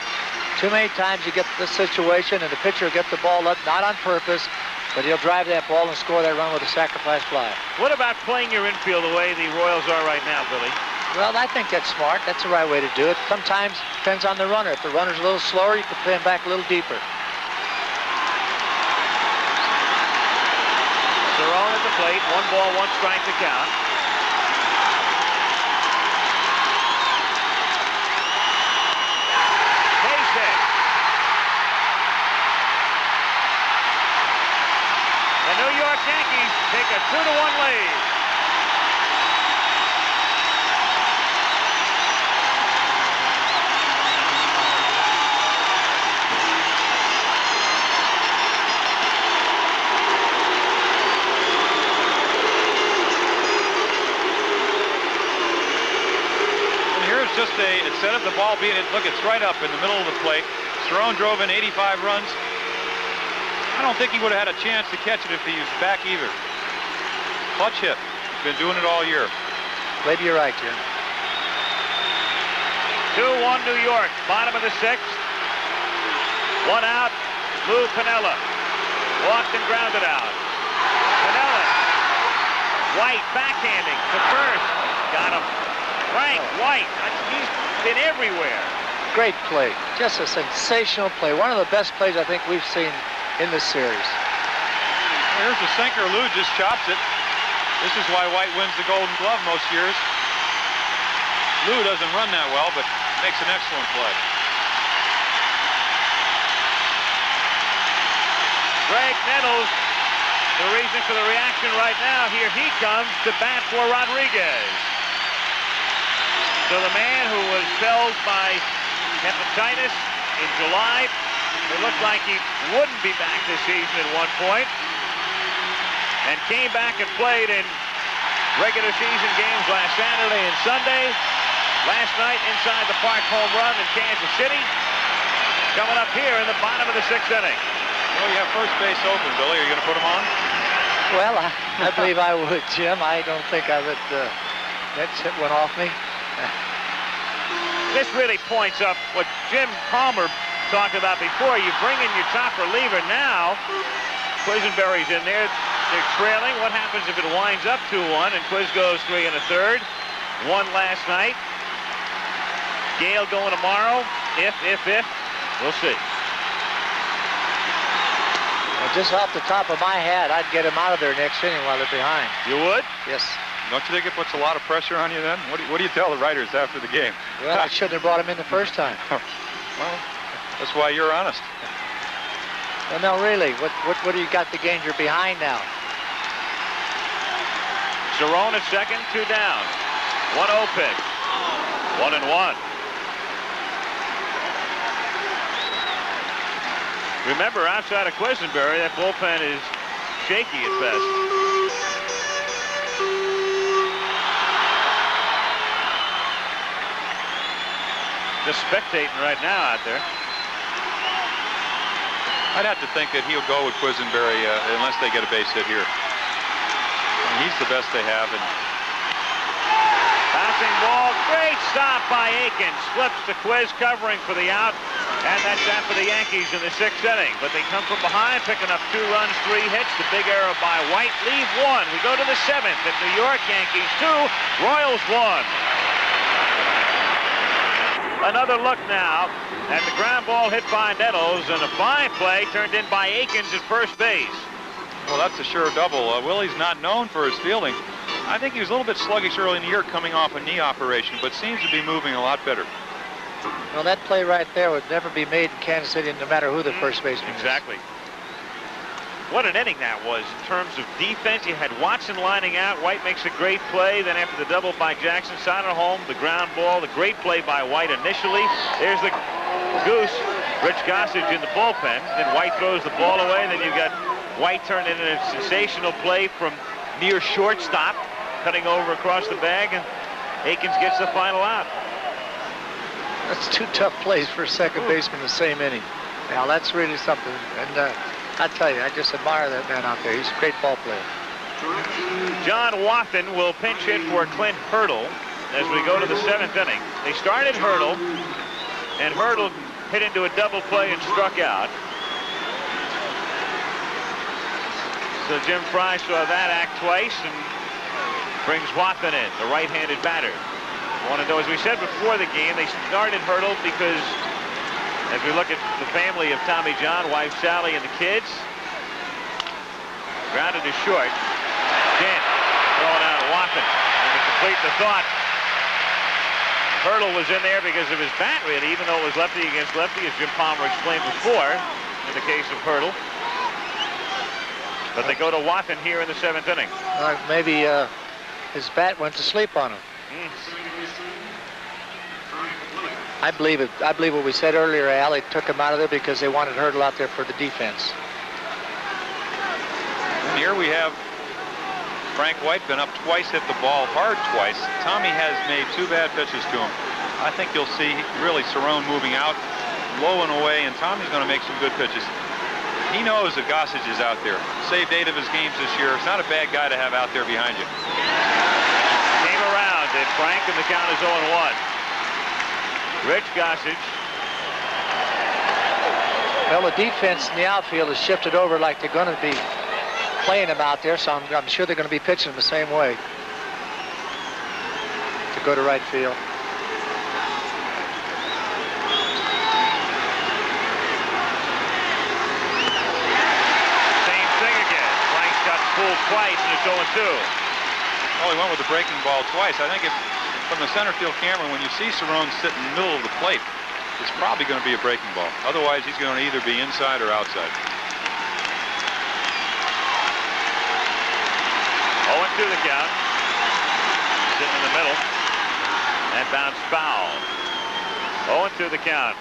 Too many times you get this situation and the pitcher will get the ball up, not on purpose, but he'll drive that ball and score that run with a sacrifice fly. What about playing your infield the way the Royals are right now, Billy? Well, I think that's smart. That's the right way to do it. Sometimes it depends on the runner. If the runner's a little slower, you can play him back a little deeper. Cerrone at the plate. 1 ball, 1 strike to count. Base hit. The New York Yankees take a 2-1 lead. Just instead of the ball being, look, it's right up in the middle of the plate. Cerrone drove in 85 runs. I don't think he would have had a chance to catch it if he was back either. Clutch hit. He's been doing it all year. Maybe you're right, Jim. 2-1 New York, bottom of the 6th. 1 out, Lou Piniella. Walked and grounded out. Piniella. White backhanding to first. Got him. Frank White, he's been everywhere. Great play. Just a sensational play. One of the best plays I think we've seen in this series. Here's the sinker. Lou just chops it. This is why White wins the Golden Glove most years. Lou doesn't run that well, but makes an excellent play. Greg Nettles, the reason for the reaction right now. Here he comes to bat for Rodriguez. So the man who was felled by hepatitis in July, it looked like he wouldn't be back this season at one point, and came back and played in regular season games last Saturday and Sunday. Last night inside the park home run in Kansas City. Coming up here in the bottom of the 6th inning. Well, you have first base open, Billy. Are you going to put him on? Well, I believe I would, Jim. I don't think I let that hit one off me. This really points up what Jim Palmer talked about before. You bring in your top reliever now. Quisenberry's in there. They're trailing. What happens if it winds up 2-1 and Quiz goes 3 1/3? 1 last night. Gale going tomorrow. If. We'll see. Well, just off the top of my head, I'd get him out of there next inning while they're behind. You would? Yes. Don't you think it puts a lot of pressure on you then? What do you tell the writers after the game? Well, I shouldn't have brought him in the first time. Well, that's why you're honest. Well, no, really. What do you got the game? You're behind now. Cerrone at second, 2 down. 1-0 pitch. 1-1. Remember, outside of Quisenberry, that bullpen is shaky at best. Just spectating right now out there. I'd have to think that he'll go with Quisenberry unless they get a base hit here. He's the best they have. And bouncing ball, great stop by Aikens. Flips to Quiz, covering for the out. And that's that for the Yankees in the 6th inning. But they come from behind, picking up 2 runs, 3 hits. The big error by White, leave 1. We go to the 7th at New York. Yankees 2, Royals 1. Another look now at the ground ball hit by Nettles, and a fine play turned in by Akins at first base. Well, that's a sure double. Willie's not known for his fielding. I think he was a little bit sluggish early in the year coming off a knee operation, but seems to be moving a lot better. Well, that play right there would never be made in Kansas City, no matter who the first baseman is. Exactly. What an inning that was in terms of defense. You had Watson lining out. White makes a great play. Then after the double by Jackson, side of home, the ground ball, the great play by White initially. There's the goose, Rich Gossage in the bullpen. Then White throws the ball away. Then you got White turned in a sensational play from near shortstop, cutting over across the bag, and Akins gets the final out. That's two tough plays for a second baseman in the same inning. Now that's really something. And I tell you, I just admire that man out there. He's a great ball player. John Wathan will pinch hit for Clint Hurdle as we go to the 7th inning. They started Hurdle, and Hurdle hit into a double play and struck out. So Jim Fry saw that act twice and brings Wathan in, the right-handed batter. I want to know, as we said before the game, they started Hurdle because as we look at the family of Tommy John, wife Sally, and the kids, grounded to short. Dent throwing out Wathan. And to complete the thought, Hurdle was in there because of his bat, really, even though it was lefty against lefty, as Jim Palmer explained before, in the case of Hurdle. But they go to Wathan here in the 7th inning. Maybe his bat went to sleep on him. I believe it. I believe what we said earlier, Al. They took him out of there because they wanted Hurdle out there for the defense. And here we have Frank White been up twice, hit the ball hard twice. Tommy has made 2 bad pitches to him. I think you'll see really Cerrone moving out, low and away, and Tommy's going to make some good pitches. He knows that Gossage is out there. Saved 8 of his games this year. It's not a bad guy to have out there behind you. Came around at Frank, and the count is 0-1. Rich Gossage. Well, the defense in the outfield has shifted over like they're going to be playing him out there, so I'm sure they're going to be pitching him the same way to go to right field. Same thing again. Frank's got pulled twice, and it's 0-2. Oh, he went with the breaking ball twice. I think if from the center field camera, when you see Cerrone sit in the middle of the plate, it's probably going to be a breaking ball. Otherwise, he's going to either be inside or outside. 0-2 the count. Sitting in the middle. And bounced foul. 0-2 the count.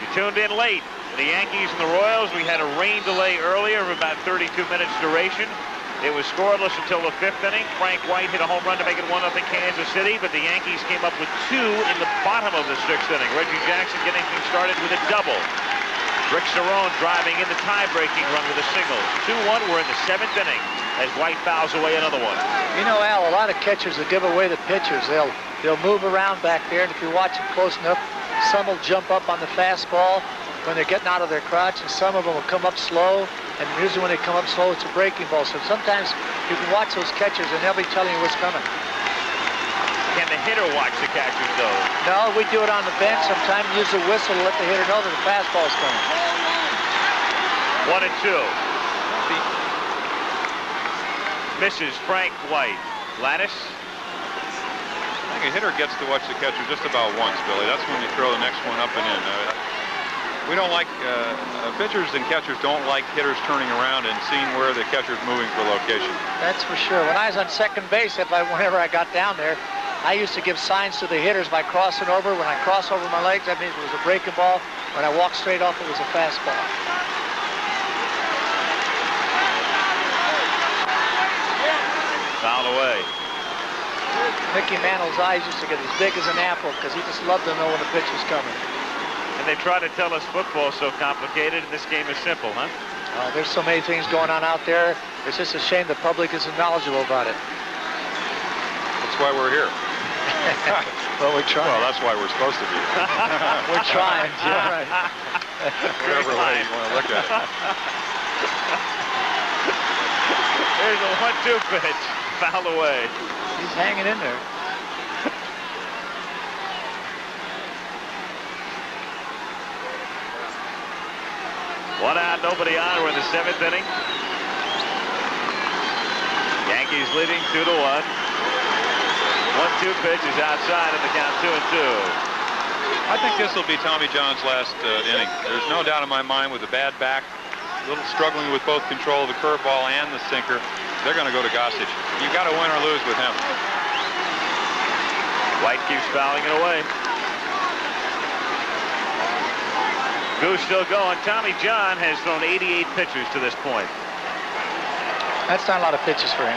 You tuned in late. The Yankees and the Royals, we had a rain delay earlier of about 32 minutes duration. It was scoreless until the 5th inning. Frank White hit a home run to make it 1-0 Kansas City, but the Yankees came up with 2 in the bottom of the 6th inning. Reggie Jackson getting things started with a double. Rick Cerrone driving in the tie-breaking run with a single. 2-1, we're in the 7th inning as White fouls away another one. You know, Al, a lot of catchers will give away the pitchers. They'll move around back there, and if you watch it close enough, some will jump up on the fastball when they're getting out of their crotch, and some of them will come up slow, and usually when they come up slow, it's a breaking ball. So sometimes you can watch those catchers, and they'll be telling you what's coming. Can the hitter watch the catchers, though? No, we do it on the bench. Sometimes use the whistle to let the hitter know that the fastball's coming. 1-2. Misses Frank White. Lattice. I think a hitter gets to watch the catcher just about once, Billy. That's when you throw the next one up and in. We don't like, pitchers and catchers don't like hitters turning around and seeing where the catcher's moving for location. That's for sure. When I was on second base, whenever I got down there, I used to give signs to the hitters by crossing over. When I cross over my legs, that means it was a breaking ball. When I walk straight off, it was a fastball. Foul away. Mickey Mantle's eyes used to get as big as an apple because he just loved to know when the pitch was coming. And they try to tell us football's so complicated, and this game is simple, huh? There's so many things going on out there. It's just a shame the public isn't knowledgeable about it. That's why we're here. Well, we're trying. Well, that's why we're supposed to be. We're trying. Yeah, right. Whatever way you want to look at it. There's a 1-2 pitch. Foul away. He's hanging in there. One out, nobody on. We're in the 7th inning. Yankees leading 2-1. 1-2 pitch is outside and the count 2-2. I think this will be Tommy John's last inning. There's no doubt in my mind with a bad back, a little struggling with both control of the curveball and the sinker. They're going to go to Gossage. You've got to win or lose with him. White keeps fouling it away. Goose still going. Tommy John has thrown 88 pitches to this point. That's not a lot of pitches for him.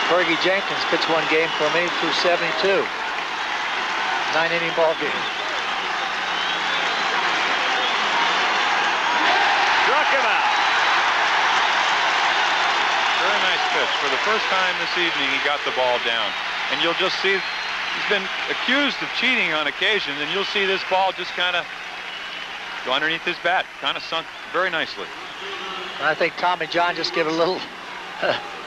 Fergie Jenkins pitched one game for me through 72. 9-inning ball game. Struck him out. Very nice pitch. For the first time this evening, he got the ball down. And you'll just see, he's been accused of cheating on occasion, and you'll see this ball just kind of go underneath his bat. Kind of sunk very nicely. I think Tommy John just gave a little,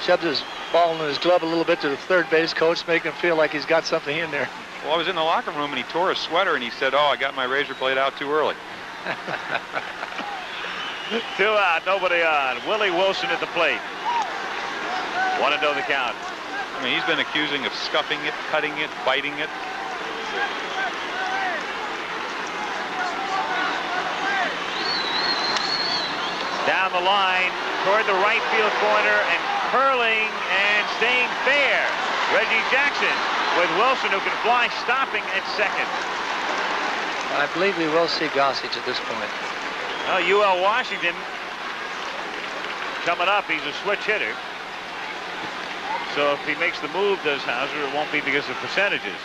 shoved his ball in his glove a little bit to the third base coach, making him feel like he's got something in there. Well, I was in the locker room and he tore his sweater and he said, "Oh, I got my razor blade out too early." 2 out, nobody on. Willie Wilson at the plate. 1-0 the count. I mean, he's been accusing of scuffing it, cutting it, biting it. Down the line toward the right field corner and curling and staying fair. Reggie Jackson with Wilson, who can fly, stopping at second. I believe we will see Gossage at this point. Well, UL Washington coming up. He's a switch hitter. So if he makes the move, does Hauser, it won't be because of percentages.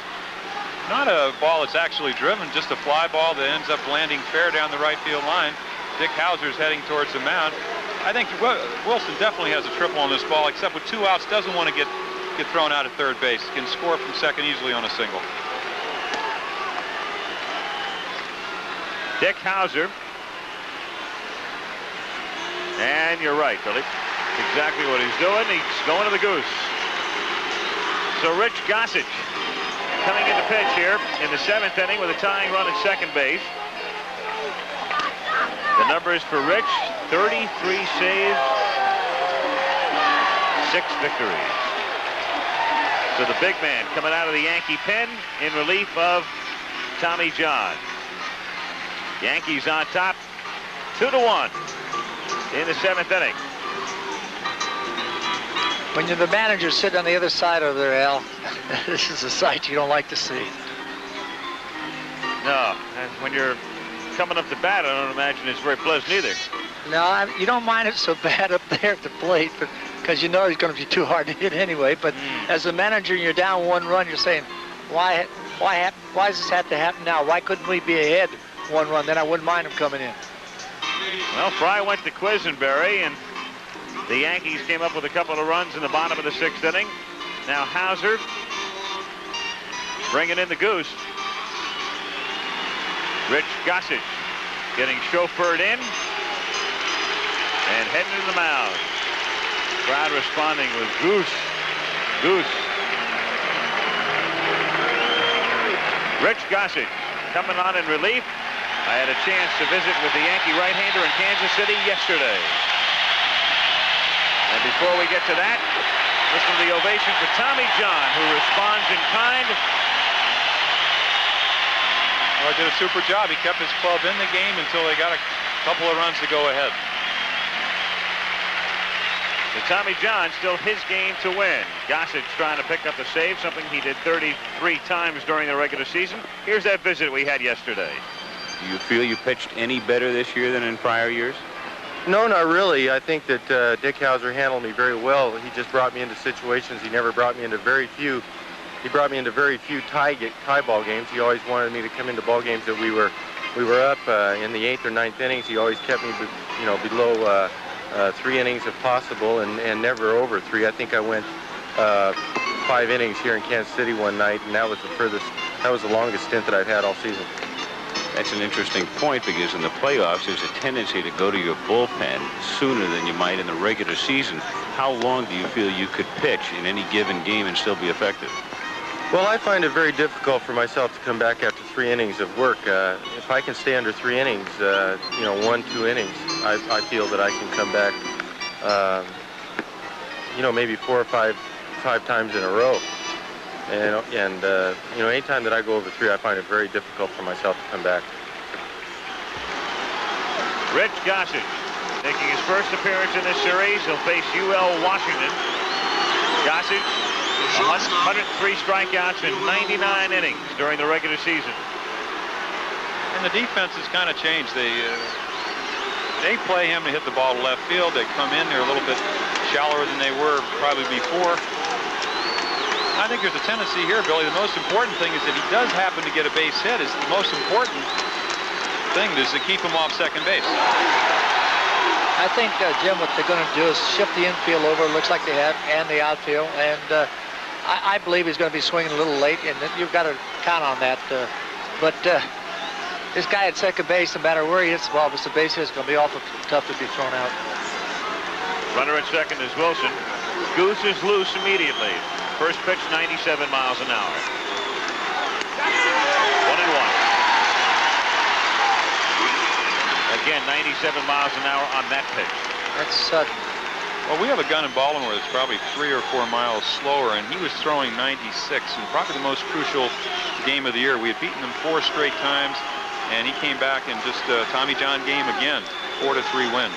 Not a ball that's actually driven, just a fly ball that ends up landing fair down the right field line. Dick Hauser's heading towards the mound. I think Wilson definitely has a triple on this ball, except with 2 outs, doesn't want to get thrown out at third base. Can score from second easily on a single. Dick Hauser. And you're right, Billy. Exactly what he's doing. He's going to the goose. So Rich Gossage coming in to pitch here in the 7th inning with a tying run at second base. The numbers for Rich: 33 saves, 6 victories. So the big man coming out of the Yankee pen in relief of Tommy John. Yankees on top, 2-1 in the 7th inning. When you're the manager sitting on the other side over there, Al, this is a sight you don't like to see. No, and when you're coming up to bat, I don't imagine it's very pleasant either. No, you don't mind it so bad up there at the plate, but because you know he's going to be too hard to hit anyway. But as a manager, you're down 1 run. You're saying, why does this have to happen now? Why couldn't we be ahead 1 run? Then I wouldn't mind him coming in. Well, Fry went to Quisenberry, and the Yankees came up with a couple of runs in the bottom of the 6th inning. Now Hauser bringing in the goose. Rich Gossage getting chauffeured in and heading to the mound. Crowd responding with goose, goose. Rich Gossage coming on in relief. I had a chance to visit with the Yankee right-hander in Kansas City yesterday. And before we get to that, listen to the ovation for Tommy John, who responds in kind. Well, he did a super job. He kept his club in the game until they got a couple of runs to go ahead. So Tommy John still his game to win. Gossage trying to pick up the save, something he did 33 times during the regular season. Here's that visit we had yesterday. Do you feel you pitched any better this year than in prior years? No, not really. I think that Dick Hauser handled me very well. He just brought me into situations. He never brought me into very few. He brought me into very few tie ball games. He always wanted me to come into ball games that we were up in the 8th or 9th innings. He always kept me, below 3 innings if possible, and never over 3. I think I went 5 innings here in Kansas City one night, and that was the longest stint that I've had all season. That's an interesting point, because in the playoffs, there's a tendency to go to your bullpen sooner than you might in the regular season. How long do you feel you could pitch in any given game and still be effective? Well, I find it very difficult for myself to come back after 3 innings of work. If I can stay under 3 innings, 1, 2 innings, I feel that I can come back, maybe 4 or 5 times in a row. And anytime that I go over 3, I find it very difficult for myself to come back. Rich Gossage making his first appearance in this series. He'll face UL Washington. Gossage, 103 strikeouts in 99 innings during the regular season. And the defense has kind of changed. They play him to hit the ball to left field. They come in, they're a little bit shallower than they were probably before. I think there's a tendency here, Billy. The most important thing is that he does happen to get a base hit. Is the most important thing is to keep him off second base. I think, Jim, what they're going to do is shift the infield over, looks like they have, and the outfield. And I believe he's going to be swinging a little late, and you've got to count on that. But this guy at second base, no matter where he hits the ball, if it's the base hit, it's going to be awful tough to be thrown out. Runner at second is Wilson. Goose is loose immediately. First pitch, 97 miles an hour. 1-1. Again, 97 miles an hour on that pitch. That's sudden. Well, we have a gun in Baltimore that's probably 3 or 4 miles slower, and he was throwing 96, and probably the most crucial game of the year. We had beaten him 4 straight times, and he came back in just a Tommy John game again, 4-3 win.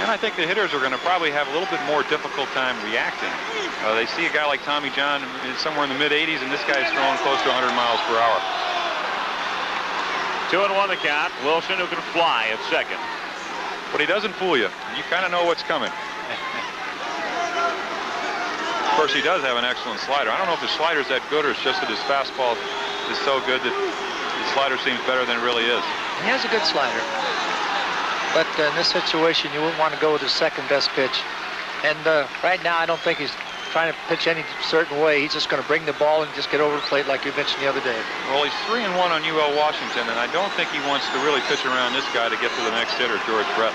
And I think the hitters are going to probably have a little bit more difficult time reacting. They see a guy like Tommy John somewhere in the mid-80s, and this guy's throwing close to 100 miles per hour. 2-1 the count. Wilson, who can fly at second. But he doesn't fool you. You kind of know what's coming. Of course, he does have an excellent slider. I don't know if his slider's that good, or it's just that his fastball is so good that his slider seems better than it really is. He has a good slider. But in this situation, you wouldn't want to go with his second best pitch. And right now, I don't think he's trying to pitch any certain way. He's just going to bring the ball and just get over the plate like you mentioned the other day. Well, he's 3-1 on UL Washington, and I don't think he wants to really pitch around this guy to get to the next hitter, George Brett.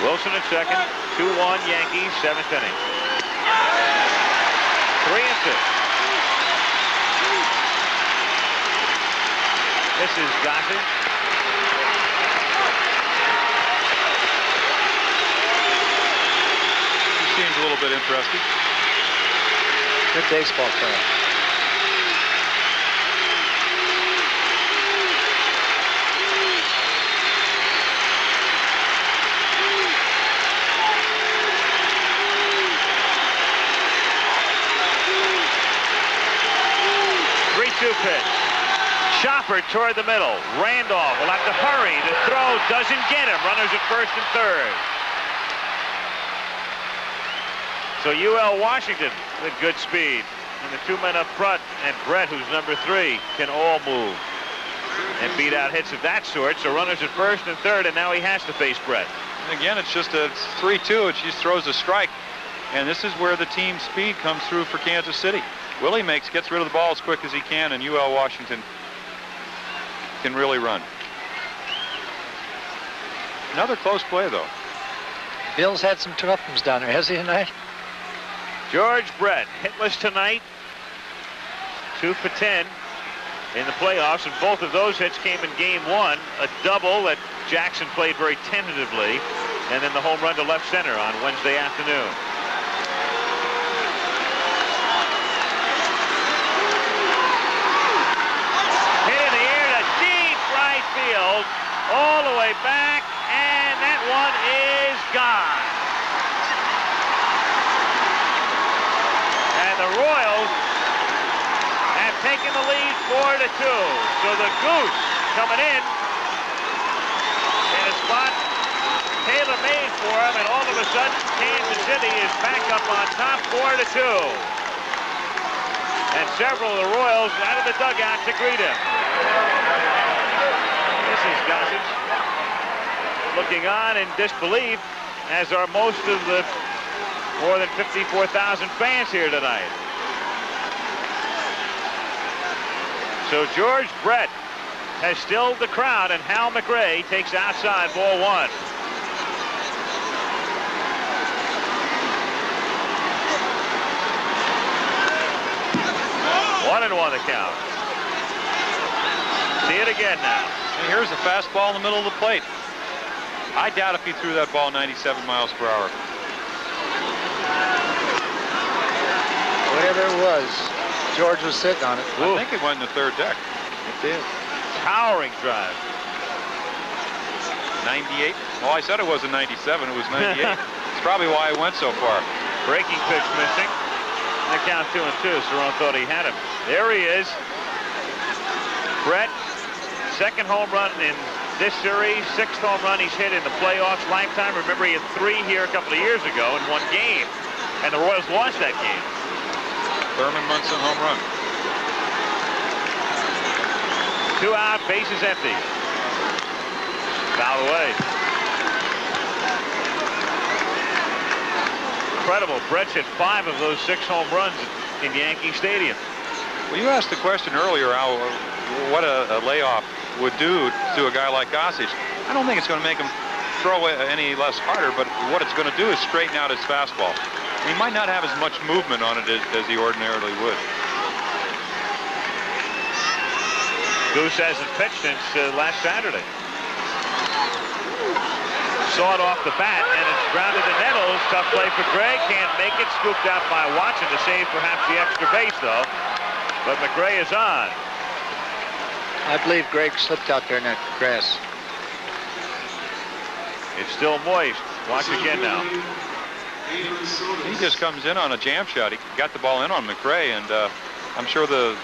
Wilson at second. 2-1 Yankees, 7th inning. 3-2. This is Gossage. He seems a little bit interested. Good baseball player. Pitch. Chopper toward the middle. Randolph will have to hurry. The throw doesn't get him. Runners at first and third. So UL Washington with good speed. And the 2 men up front and Brett, who's number 3, can all move and beat out hits of that sort. So runners at first and third, and now he has to face Brett. And again, it's just a 3-2. It just throws a strike. And this is where the team speed comes through for Kansas City. Willie gets rid of the ball as quick as he can, and UL Washington can really run. Another close play, though. Bill's had some tough ones down there, has he tonight? George Brett, hitless tonight. 2 for 10 in the playoffs, and both of those hits came in game 1. A double that Jackson played very tentatively, and then the home run to left center on Wednesday afternoon. Field, all the way back, and that one is gone. And the Royals have taken the lead 4-2. So the Goose coming in a spot tailor-made for him, and all of a sudden Kansas City is back up on top 4-2. And several of the Royals out of the dugout to greet him. This is Gossage looking on in disbelief, as are most of the more than 54,000 fans here tonight. So George Brett has stilled the crowd, and Hal McRae takes outside ball 1. One and one the count. See it again now. And here's the fastball in the middle of the plate. I doubt if he threw that ball 97 miles per hour. Whatever it was, George was sitting on it. I think it went in the third deck. It did. Towering drive. 98? Well, I said it wasn't 97, it was 98. It's probably why it went so far. Breaking pitch missing. And the count 2-2. Cerrone thought he had him. There he is. Brett, second home run in this series, 6th home run he's hit in the playoffs lifetime. Remember, he had 3 here a couple of years ago in 1 game, and the Royals lost that game. Thurman Munson home run. 2 out, bases empty. Foul away. Incredible. Brett's hit 5 of those 6 home runs in Yankee Stadium. Well, you asked the question earlier, Al, what a layoff would do to a guy like Gossage. I don't think it's going to make him throw any less harder, but what it's going to do is straighten out his fastball. He might not have as much movement on it as he ordinarily would. Goose hasn't pitched since last Saturday. Saw it off the bat, and it's grounded to Nettles. Tough play for Gregg. Can't make it. Scooped out by Watson to save perhaps the extra base, though. But McRae is on. I believe Gregg slipped out there in that grass. It's still moist. Watch again now. He just comes in on a jam shot. He got the ball in on McRae, and I'm sure the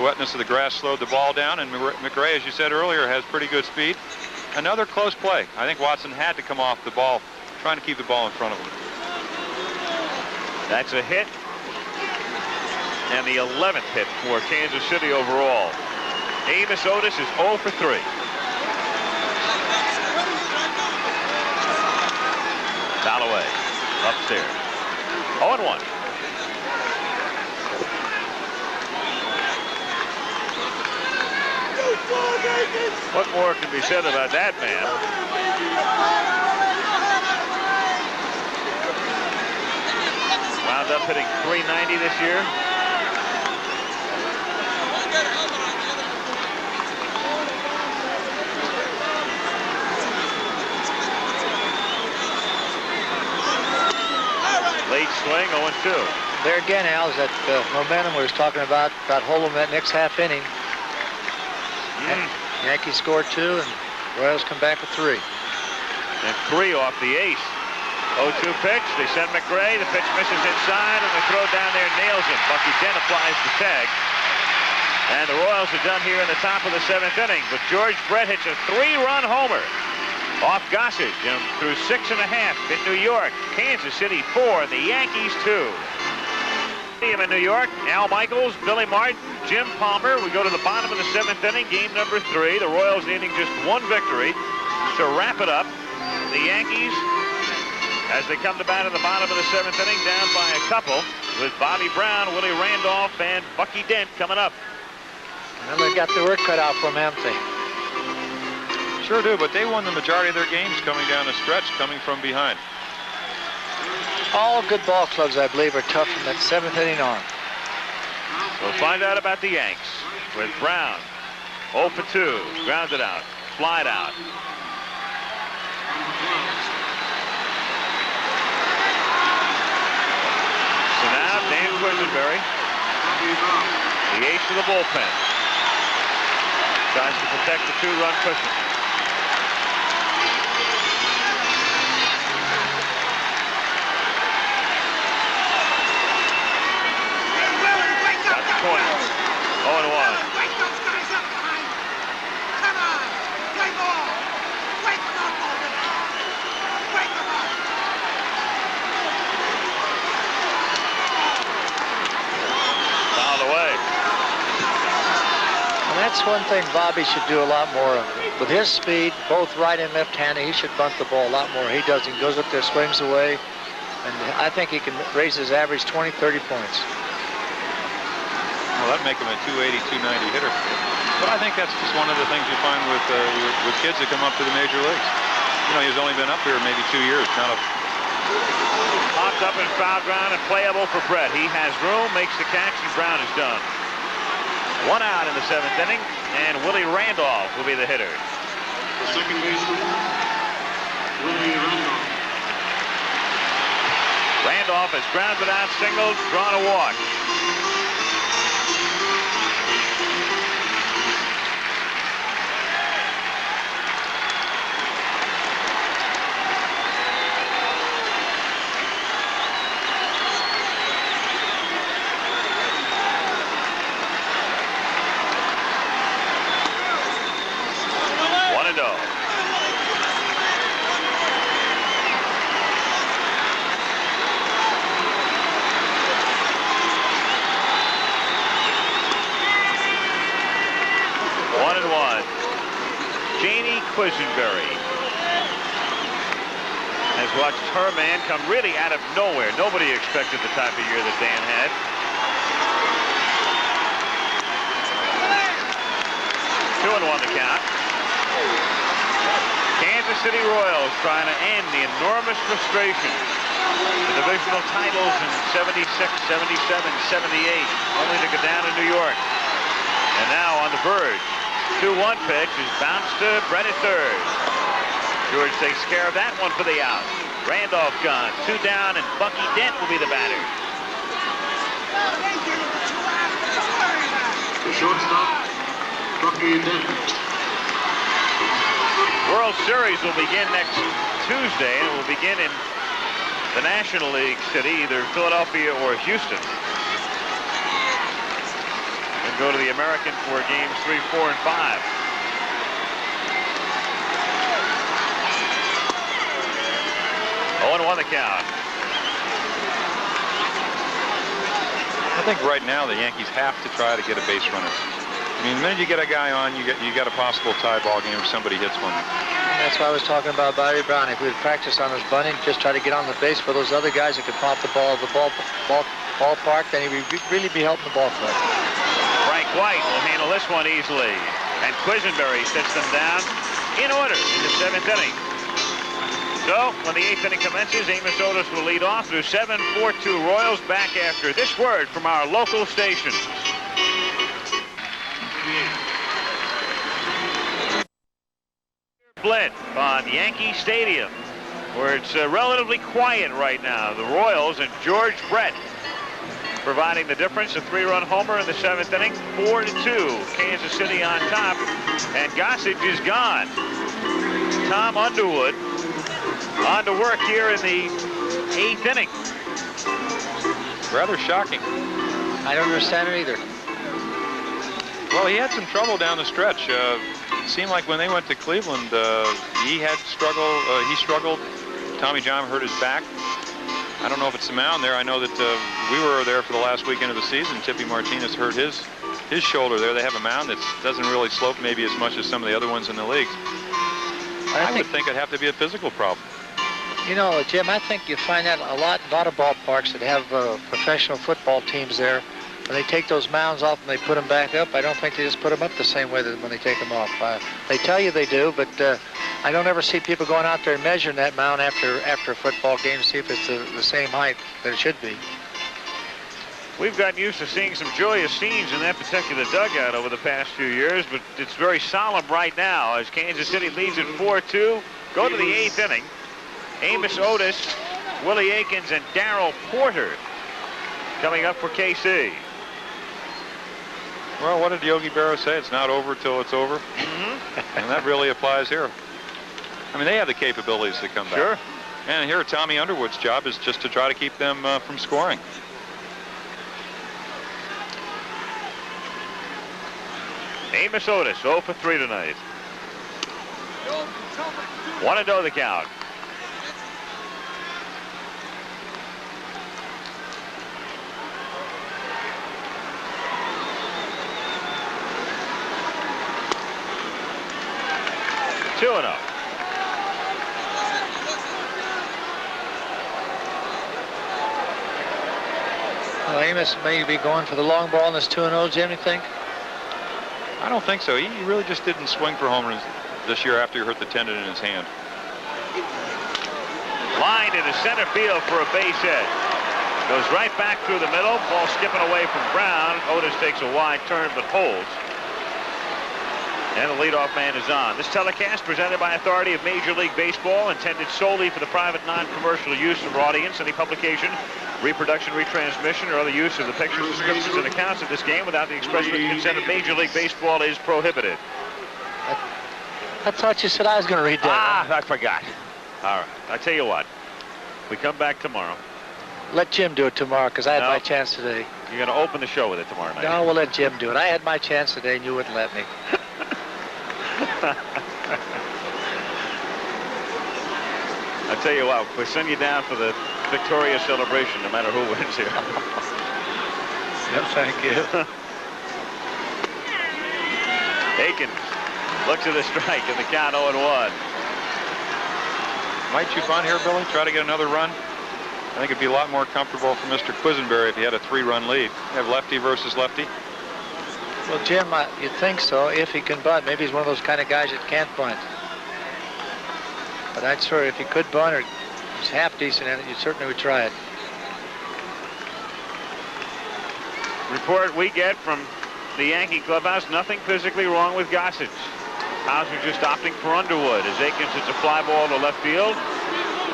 wetness of the grass slowed the ball down, and McRae, as you said earlier, has pretty good speed. Another close play. I think Watson had to come off the ball, trying to keep the ball in front of him. That's a hit, and the 11th hit for Kansas City overall. Amos Otis is 0 for 3. Foul away. Upstairs. 0-1. What more can be said about that man? Wound up hitting .390 this year. Late swing, 0-2. There again, Al, is that momentum we was talking about holding that next half inning. Yankees scored 2, and Royals come back with 3. And 3 off the ace. 0-2 pitch. They send McRae. The pitch misses inside, and the throw down there nails him. Bucky Dent applies the tag. And the Royals are done here in the top of the 7th inning. But George Brett hits a 3-run homer off Gossage, and through 6.5 in New York. Kansas City 4, and the Yankees 2. In New York, Al Michaels, Billy Martin, Jim Palmer. We go to the bottom of the 7th inning, game number 3. The Royals needing just 1 victory to wrap it up. The Yankees, as they come to bat in the bottom of the 7th inning, down by a couple, with Bobby Brown, Willie Randolph, and Bucky Dent coming up. Well, they got the work cut out for them, haven't they? Sure do, but they won the majority of their games coming down the stretch, coming from behind. All good ball clubs, I believe, are tough from that 7th inning on. We'll find out about the Yanks with Brown. 0 for 2. Grounded out. Flied out. So now Dan Quisenberry, the ace of the bullpen, tries to protect the 2-run cushion. Corner. 0-1. Wake those guys up behind you. Come on. Play ball. Wake them up over there. Wake them up. Fouled away. And that's one thing Bobby should do a lot more of. With his speed, both right and left-handed, he should bunt the ball a lot more. He doesn't. He goes up there, swings away, and I think he can raise his average 20, 30 points. Well, that'd make him a 280, 290 hitter. But I think that's just one of the things you find with kids that come up to the major leagues. You know, he's only been up here maybe 2 years. Not a... Popped up in foul ground and playable for Brett. He has room, makes the catch, and Brown is done. 1 out in the 7th inning, and Willie Randolph will be the hitter. The second baseman, Willie Randolph. Randolph has grounded out, singled, drawn a walk. Quisenberry has watched her man come really out of nowhere. Nobody expected the type of year that Dan had. Two and one to count. Kansas City Royals trying to end the enormous frustration. The divisional titles in 76, 77, 78, only to go down to New York. And now on the verge. 2-1 pitch is bounced to Brett at third. George takes care of that one for the out. Randolph gone. 2 down, and Bucky Dent will be the batter. The shortstop, Bucky Dent. World Series will begin next Tuesday, and it will begin in the National League city, either Philadelphia or Houston. Go to the American for games 3, 4, and 5. Oh, and 1 the count. I think right now the Yankees have to try to get a base runner. I mean, the minute you get a guy on, you got a possible tie ball game if somebody hits one. And that's why I was talking about Barry Brown. If we would practice on his bunting, just try to get on the base for those other guys that could pop the ball at the ballpark, then he would really be helping the ball club. Frank White will handle this one easily. And Quisenberry sets them down in order in the 7th inning. So, when the 8th inning commences, Amos Otis will lead off through 7-4-2 Royals. Back after this word from our local stations. Split on Yankee Stadium, where it's relatively quiet right now. The Royals and George Brett providing the difference. A 3-run homer in the 7th inning. 4-2. Kansas City on top. And Gossage is gone. Tom Underwood on to work here in the 8th inning. Rather shocking. I don't understand it either. Well, he had some trouble down the stretch. It seemed like when they went to Cleveland, he struggled. Tommy John hurt his back. I don't know if it's the mound there. I know that we were there for the last weekend of the season. Tippy Martinez hurt his shoulder there. They have a mound that doesn't really slope maybe as much as some of the other ones in the leagues. I would think it'd have to be a physical problem. You know, Jim, I think you find that a lot of ballparks that have professional football teams there. When they take those mounds off and they put them back up, I don't think they just put them up the same way that when they take them off. They tell you they do, but I don't ever see people going out there and measuring that mound after a football game to see if it's the same height that it should be. We've gotten used to seeing some joyous scenes in that particular dugout over the past few years, but it's very solemn right now as Kansas City leads at 4-2. Go to the 8th inning. Amos Otis, Willie Aikens, and Darrell Porter coming up for KC. Well, what did Yogi Berra say? It's not over till it's over. And that really applies here. I mean, they have the capabilities to come back. Sure. And here, Tommy Underwood's job is just to try to keep them from scoring. Amos Otis, 0 for 3 tonight. 1-0 the count. Two and up. Well, Amos may be going for the long ball in this 2-0, Jim, you think? I don't think so. He really just didn't swing for home runs this year after he hurt the tendon in his hand. Line into center field for a base hit. Goes right back through the middle. Ball skipping away from Brown. Otis takes a wide turn but holds. And the leadoff man is on. This telecast presented by authority of Major League Baseball, intended solely for the private non-commercial use of our audience. Any publication, reproduction, retransmission, or other use of the pictures, descriptions, and accounts of this game without the express written consent of Major League Baseball is prohibited. I thought you said I was going to read that. I forgot. All right. I tell you what. We come back tomorrow. Let Jim do it tomorrow, because I had my chance today. You're going to open the show with it tomorrow night. No, we'll let Jim do it. I had my chance today, and you wouldn't let me. I tell you what, we'll send you down for the Victoria celebration, no matter who wins here. Yep, thank you. Aiken looks at the strike, and the count 0-1. Might you bunt here, Billy? Try to get another run? I think it'd be a lot more comfortable for Mr. Quisenberry if he had a 3-run lead. You have lefty versus lefty. Well, Jim, you'd think so, if he can bunt. Maybe he's one of those kind of guys that can't bunt. But I'd swear if he could bunt or he's half decent at it, you certainly would try it. Report we get from the Yankee clubhouse, nothing physically wrong with Gossage. Hauser just opting for Underwood as Aikens hits a fly ball to left field.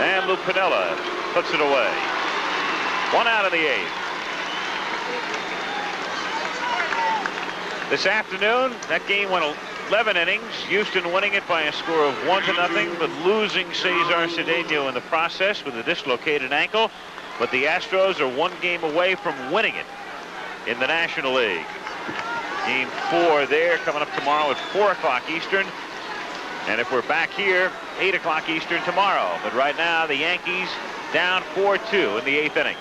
And Lou Piniella puts it away. 1 out of the 8th. This afternoon, that game went 11 innings. Houston winning it by a score of 1-0, but losing Cesar Cedeno in the process with a dislocated ankle. But the Astros are 1 game away from winning it in the National League. Game 4 there coming up tomorrow at 4 o'clock Eastern. And if we're back here, 8 o'clock Eastern tomorrow. But right now, the Yankees down 4-2 in the 8th inning.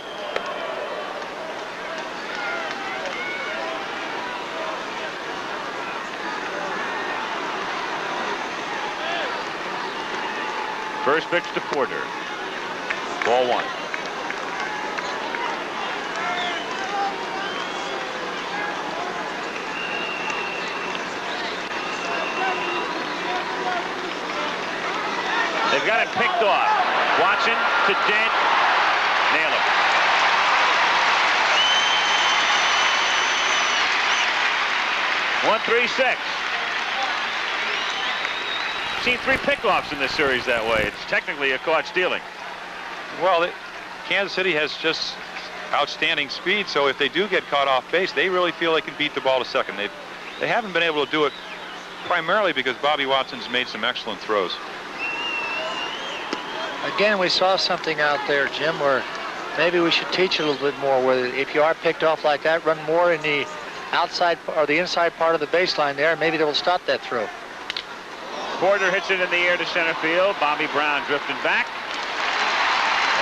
First pitch to Porter. Ball 1. They've got it picked off. Watson to Dent. Nail him. One, 3-6. Seen 3 pickoffs in this series that way. It's technically a caught stealing. Well, Kansas City has just outstanding speed, so if they do get caught off base, they really feel they can beat the ball to second. They haven't been able to do it primarily because Bobby Watson's made some excellent throws. Again, we saw something out there, Jim, where maybe we should teach it a little bit more, where if you are picked off like that, run more in the outside or the inside part of the baseline there, and maybe they will stop that throw. Porter hits it in the air to center field. Bobby Brown drifting back.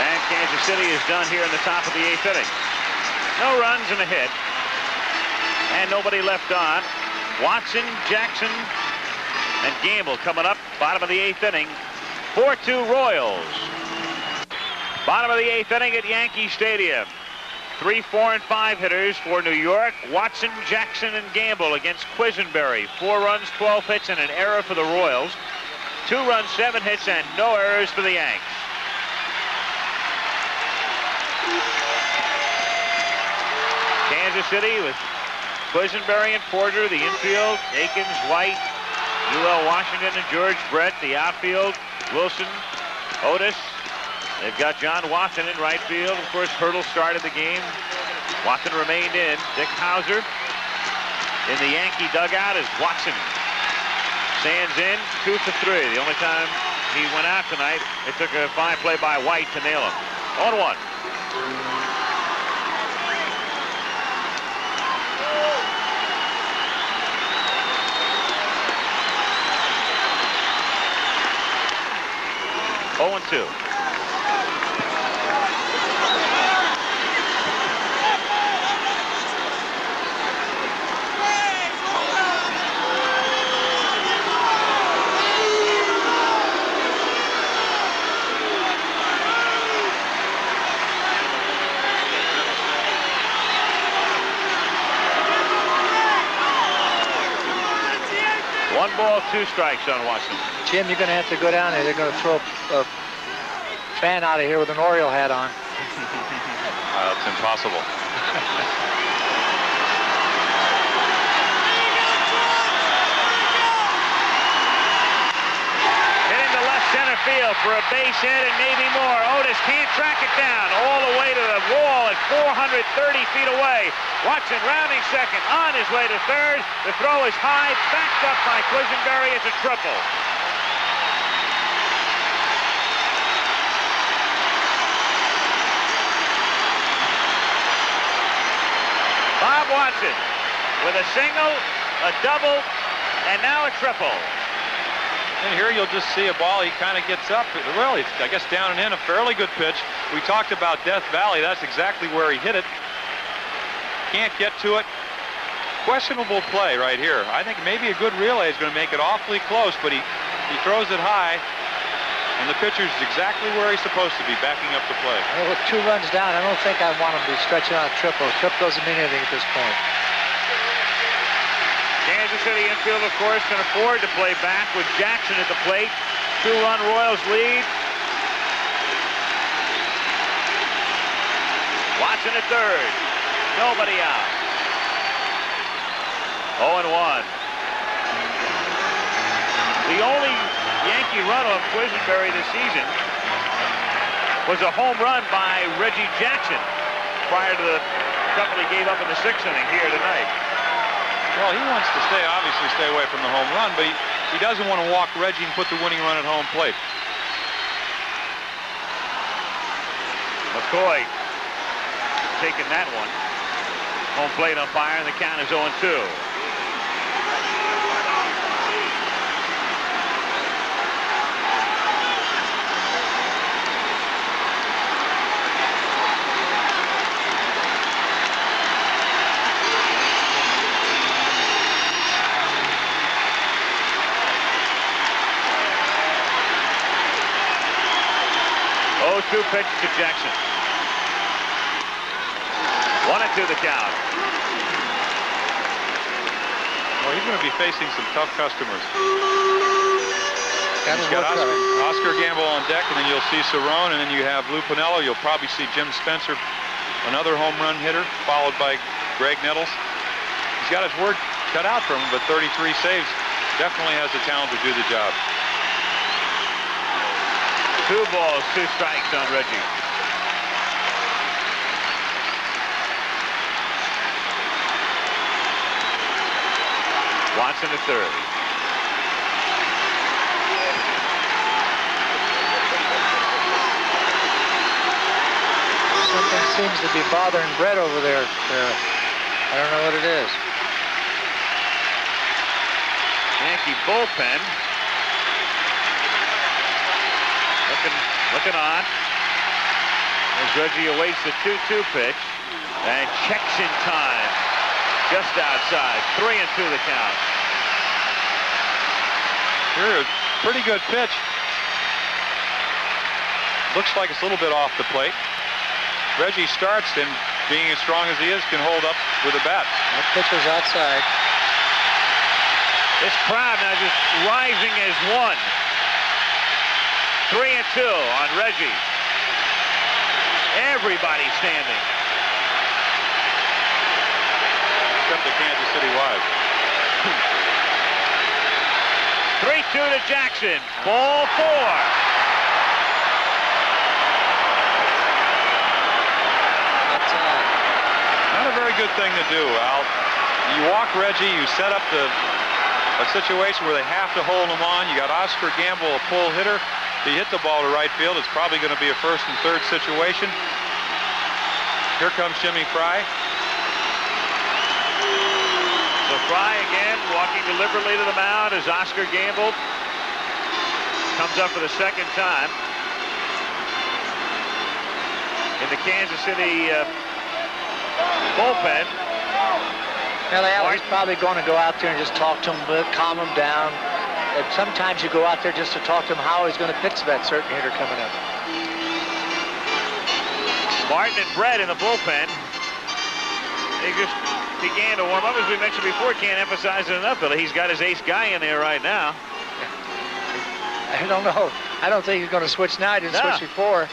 And Kansas City is done here in the top of the 8th inning. No runs and a hit. And nobody left on. Watson, Jackson, and Gamble coming up. Bottom of the 8th inning. 4-2 Royals. Bottom of the 8th inning at Yankee Stadium. 3, 4, and 5 hitters for New York. Watson, Jackson, and Gamble against Quisenberry. 4 runs, 12 hits, and an error for the Royals. 2 runs, 7 hits, and no errors for the Yanks. Kansas City with Quisenberry and Porter, the infield. Aikens, White, UL Washington, and George Brett. The outfield, Wilson, Otis. They've got John Watson in right field. Of course, Hurdle started the game. Watson remained in. Dick Hauser in the Yankee dugout as Watson stands in 2 for 3. The only time he went out tonight, it took a fine play by White to nail him. 0-1. Oh, 2. 1 ball, 2 strikes on Watson. Jim, you're going to have to go down there. They're going to throw a fan out of here with an Oriole hat on. It's impossible. Hitting to left center field for a base hit and maybe more. Otis can't track it down all the way to the wall at 430 feet away. Watson rounding second, on his way to third. The throw is high, backed up by Quisenberry. It's a triple. Bob Watson with a single, a double, and now a triple. And here you'll just see a ball, he kind of gets up. Well, it's, I guess down and in, a fairly good pitch. We talked about Death Valley. That's exactly where he hit it. Can't get to it. Questionable play right here. I think maybe a good relay is going to make it awfully close, but he throws it high, and the pitcher's exactly where he's supposed to be, backing up the play. Well, with 2 runs down, I don't think I want him to be stretching out a triple. A triple doesn't mean anything at this point. Kansas City infield, of course, can afford to play back with Jackson at the plate. 2-run Royals lead. Watson at third. Nobody out. 0-1. The only Yankee run off Quisenberry this season was a home run by Reggie Jackson prior to the couple he gave up in the 6th inning here tonight. Well, he wants to obviously stay away from the home run, but he doesn't want to walk Reggie and put the winning run at home plate. McCoy taking that one. Home plate umpire, and the count is 0-2. Two pitches to Jackson. 1-2 the count. Well, he's going to be facing some tough customers. He's got Oscar Gamble on deck, and then you'll see Cerrone, and then you have Lou Piniella. You'll probably see Jim Spencer, another home run hitter, followed by Greg Nettles. He's got his work cut out for him, but 33 saves. Definitely has the talent to do the job. 2 balls, 2 strikes on Reggie. Watson at third. Something seems to be bothering Brett over there. I don't know what it is. Yankee bullpen. Looking on as Reggie awaits the 2-2 pitch and checks in time just outside. 3-2 the count. Here, pretty good pitch. Looks like it's a little bit off the plate. Reggie starts, and being as strong as he is, can hold up with a bat. That pitch was outside. This crowd now just rising as one. 3-2 on Reggie. Everybody standing. Except the Kansas City Wives. 3-2 to Jackson. Ball 4. Outside. Not a very good thing to do, Al. You walk Reggie, you set up a situation where they have to hold him on. You got Oscar Gamble, a pull hitter. If he hit the ball to right field, it's probably going to be a 1st and 3rd situation. Here comes Jimmy Fry. So Fry again walking deliberately to the mound as Oscar Gamble comes up for the 2nd time. In the Kansas City bullpen. Well, he's probably going to go out there and just talk to him, calm him down. And sometimes you go out there just to talk to him how he's going to pitch that certain hitter coming up. Martin and Brett in the bullpen. They just began to warm up. As we mentioned before, can't emphasize it enough, Billy. He's got his ace guy in there right now. I don't know. I don't think he's going to switch now. He didn't switch before.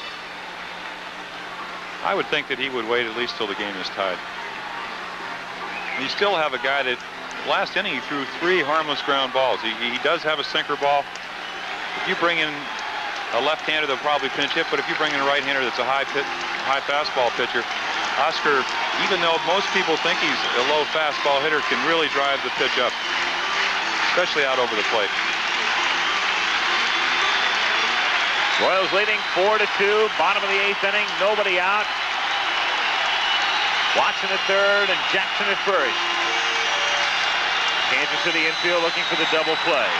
I would think that he would wait at least till the game is tied. You still have a guy that last inning he threw 3 harmless ground balls. He does have a sinker ball. If you bring in a left-hander, they'll probably pinch hit, but if you bring in a right-hander that's a high fastball pitcher, Oscar, even though most people think he's a low fastball hitter, can really drive the pitch up, especially out over the plate. Royals leading 4-2, bottom of the 8th inning, nobody out. Watson at third and Jackson at first. Kansas City infield looking for the double play.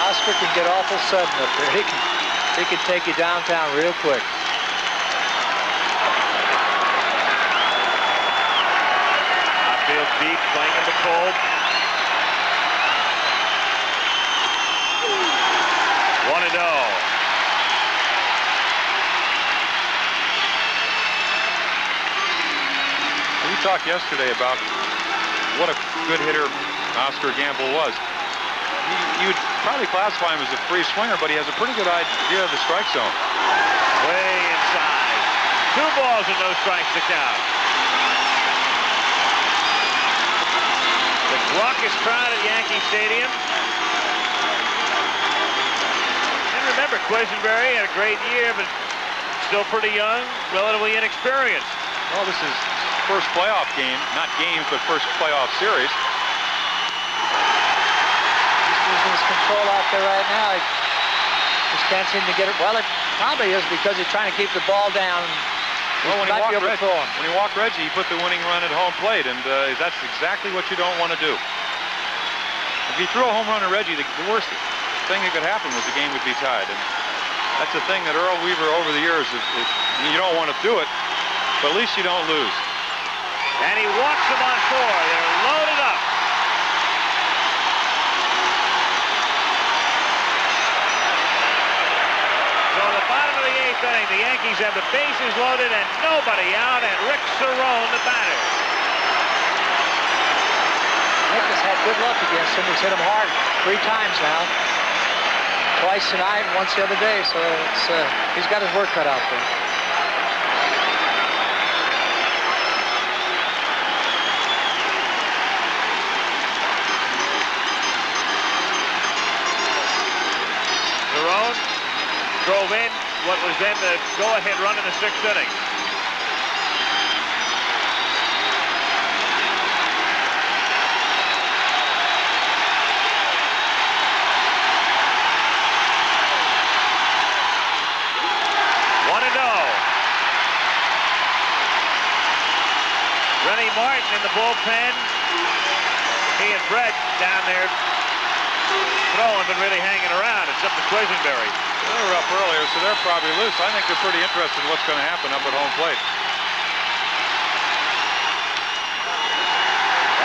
Oscar can get awful sudden up there. He can take you downtown real quick. Outfield deep, playing in the cold. 1-0. We talked yesterday about what a good hitter Oscar Gamble was. You'd probably classify him as a free swinger, but he has a pretty good idea of the strike zone. Way inside. 2 balls and no strikes to count. The raucous crowd at Yankee Stadium. And remember, Quisenberry had a great year, but still pretty young, relatively inexperienced. Well, this is first playoff game, not games, but first playoff series. Losing his control out there right now. He just can't seem to get it. Well, it probably is because he's trying to keep the ball down. Well, when he walked Reggie, he put the winning run at home plate, and that's exactly what you don't want to do. If he threw a home run to Reggie, the worst thing that could happen was the game would be tied, and that's the thing that Earl Weaver over the years, you don't want to do it, but at least you don't lose. And he walks them on 4. They're loaded up. The Yankees have the bases loaded and nobody out, and Rick Cerrone, the batter. Nick has had good luck against him. He's hit him hard 3 times now. Twice tonight and once the other day, so he's got his work cut out for him. Cerrone drove in what was then the go-ahead run in the 6th inning. Rennie Martin in the bullpen. He and Brett down there throwing, but really hanging around. It's up to Quisenberry. They were up earlier, so they're probably loose. I think they're pretty interested in what's going to happen up at home plate.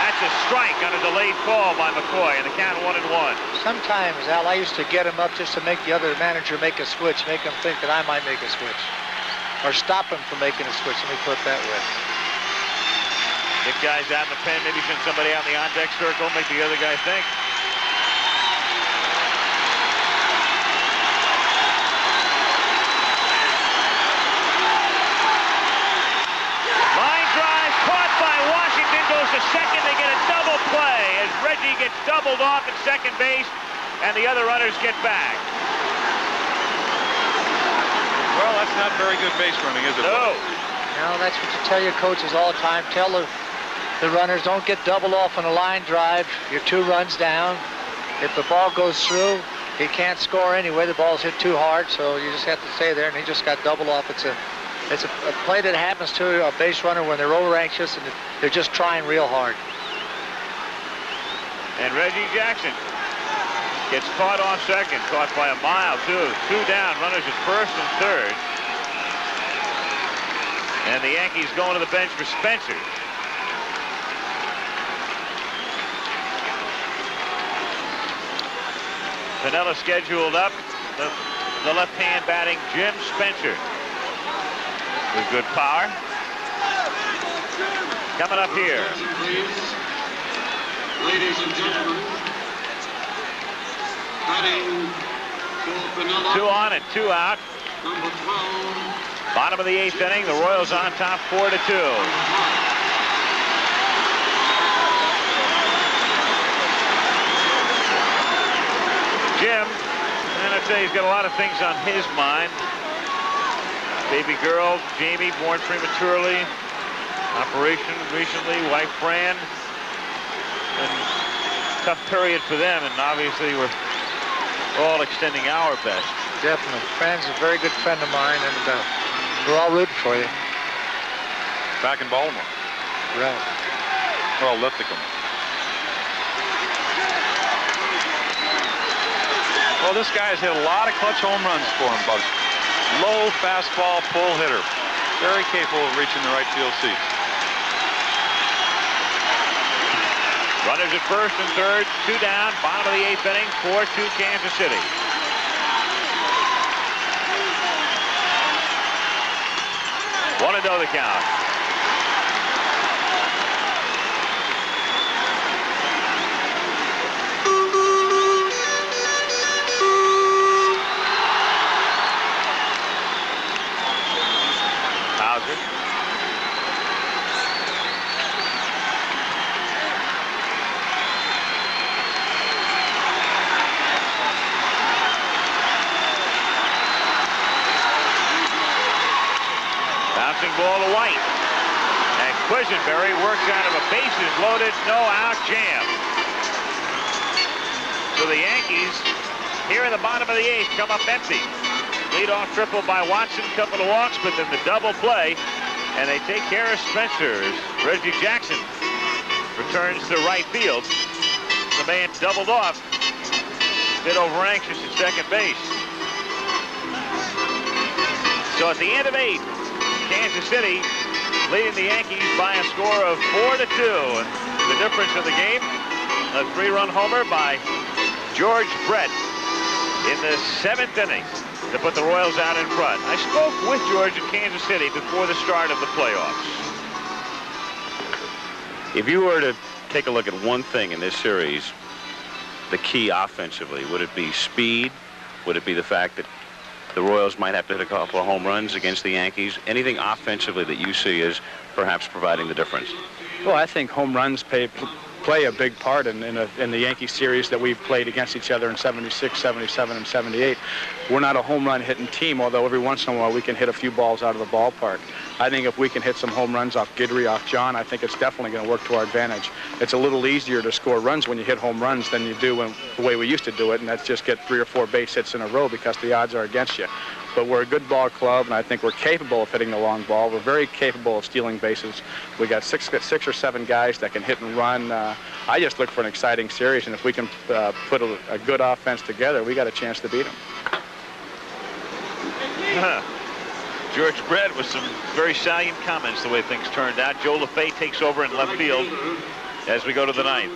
That's a strike on a delayed call by McCoy, and the count 1-1. Sometimes, Al, I used to get him up just to make the other manager make a switch, make him think that I might make a switch. Or stop him from making a switch, let me put it that way. Get guys out in the pen, maybe send somebody out in the on-deck circle, make the other guy think. Line drive caught by Washington, goes to second. They get a double play as Reggie gets doubled off at second base, and the other runners get back. Well, that's not very good base running, is it? No. No, that's what you tell your coaches all the time. Tell the runners, don't get doubled off on a line drive. You're 2 runs down. If the ball goes through, he can't score anyway. The ball's hit too hard, so you just have to stay there, and he just got doubled off. It's a play that happens to a base runner when they're over anxious and they're just trying real hard. And Reggie Jackson gets caught off second, caught by a mile, too. 2 down, runners at first and third. And the Yankees going to the bench for Spencer. Pinella scheduled up. The left hand batting Jim Spencer with good power. Coming up here. Ladies and gentlemen, batting for Pinella. 2 on and 2 out. Number 12. Bottom of the 8th inning. The Royals on top 4-2. Jim, and I'd say he's got a lot of things on his mind. Baby girl, Jamie, born prematurely. Operation recently, wife Fran. And tough period for them, and obviously we're all extending our best. Definitely. Fran's a very good friend of mine, and we're all rooting for you. Back in Baltimore. Right. We're all Lithicum. Well, this guy's hit a lot of clutch home runs for him, Bugs. Low fastball pull hitter. Very capable of reaching the right field seats. Runners at first and third, 2 down, bottom of the 8th inning, 4-2 Kansas City. One and 0 the count. Hauser. Bouncing ball to White. And Quisenberry works out of a bases loaded, no out jam. So the Yankees, here in the bottom of the 8th, come up empty. Leadoff triple by Watson, couple of walks, but then the double play, and they take care of Spencer as Reggie Jackson returns to right field. The man doubled off, a bit over anxious at second base. So at the end of 8, Kansas City leading the Yankees by a score of 4-2. And the difference in the game, a 3-run homer by George Brett in the 7th inning to put the Royals out in front. I spoke with George in Kansas City before the start of the playoffs. If you were to take a look at one thing in this series, the key offensively, would it be speed? Would it be the fact that the Royals might have to hit a couple of home runs against the Yankees? Anything offensively that you see as perhaps providing the difference? Well, I think home runs play a big part in the Yankee series that we've played against each other in 76, 77, and 78. We're not a home run hitting team, although every once in a while we can hit a few balls out of the ballpark. I think if we can hit some home runs off Guidry, off John, I think it's definitely going to work to our advantage. It's a little easier to score runs when you hit home runs than you do the way we used to do it, and that's just get 3 or 4 base hits in a row because the odds are against you. But we're a good ball club, and I think we're capable of hitting the long ball. We're very capable of stealing bases. We got six or seven guys that can hit and run. I just look for an exciting series, and if we can put a good offense together, we got a chance to beat them. George Brett with some very salient comments the way things turned out. Joe LaFay takes over in left field as we go to the 9th.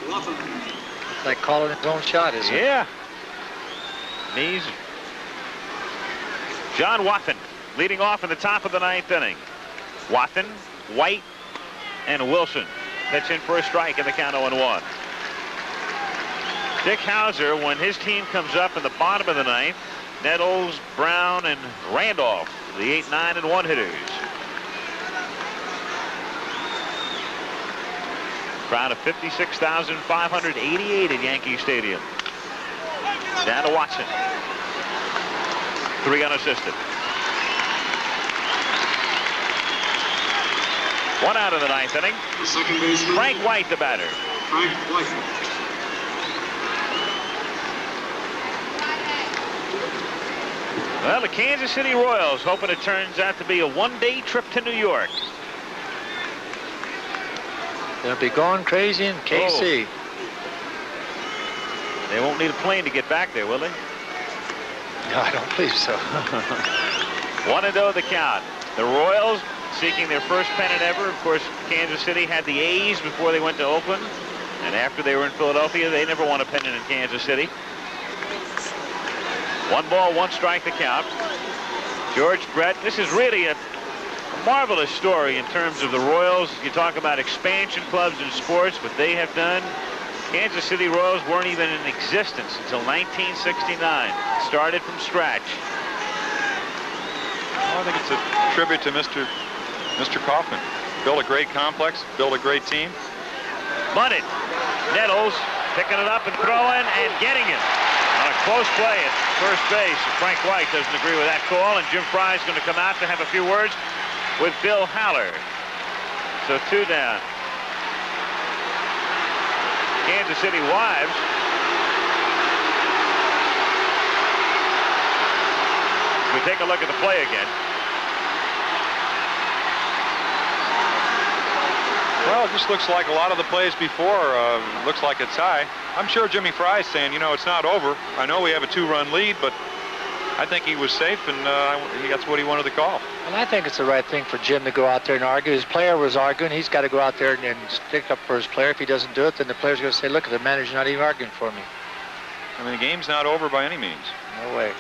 It's like calling his own shot, isn't it? Yeah. Knees. John Wathan leading off in the top of the 9th inning. Wathan, White, and Wilson pitch in for a strike in the count 0-1. Dick Hauser, when his team comes up in the bottom of the 9th, Nettles, Brown, and Randolph, the 8, 9, and 1 hitters. Crowd of 56,588 in Yankee Stadium. Down to Watson. 3 unassisted. 1 out of the 9th inning. Second baseman. Frank White, the batter. Frank White. Well, the Kansas City Royals hoping it turns out to be a one-day trip to New York. They'll be going crazy in KC. Oh. They won't need a plane to get back there, will they? No, I don't believe so. 1-0 the count. The Royals seeking their first pennant ever. Of course, Kansas City had the A's before they went to Oakland. And after they were in Philadelphia, they never won a pennant in Kansas City. 1 ball, 1 strike to count. George Brett, this is really a marvelous story in terms of the Royals. You talk about expansion clubs in sports, what they have done. Kansas City Royals weren't even in existence until 1969. Started from scratch. Well, I think it's a tribute to Mr. Kaufman. Built a great complex, built a great team. Bunted. Nettles picking it up and throwing and getting it. On a close play at first base. Frank White doesn't agree with that call, and Jim Fry is going to come out to have a few words with Bill Haller. So 2 down. Kansas City Wives. We take a look at the play again. Well, it just looks like a lot of the plays before. Looks like it's high. I'm sure Jimmy Fry's saying, you know, it's not over. I know we have a 2-run lead, but I think he was safe, and that's what he wanted to call. And I think it's the right thing for Jim to go out there and argue. His player was arguing. He's got to go out there and stick up for his player. If he doesn't do it, then the player's going to say, look, the manager's not even arguing for me. I mean, the game's not over by any means. No way.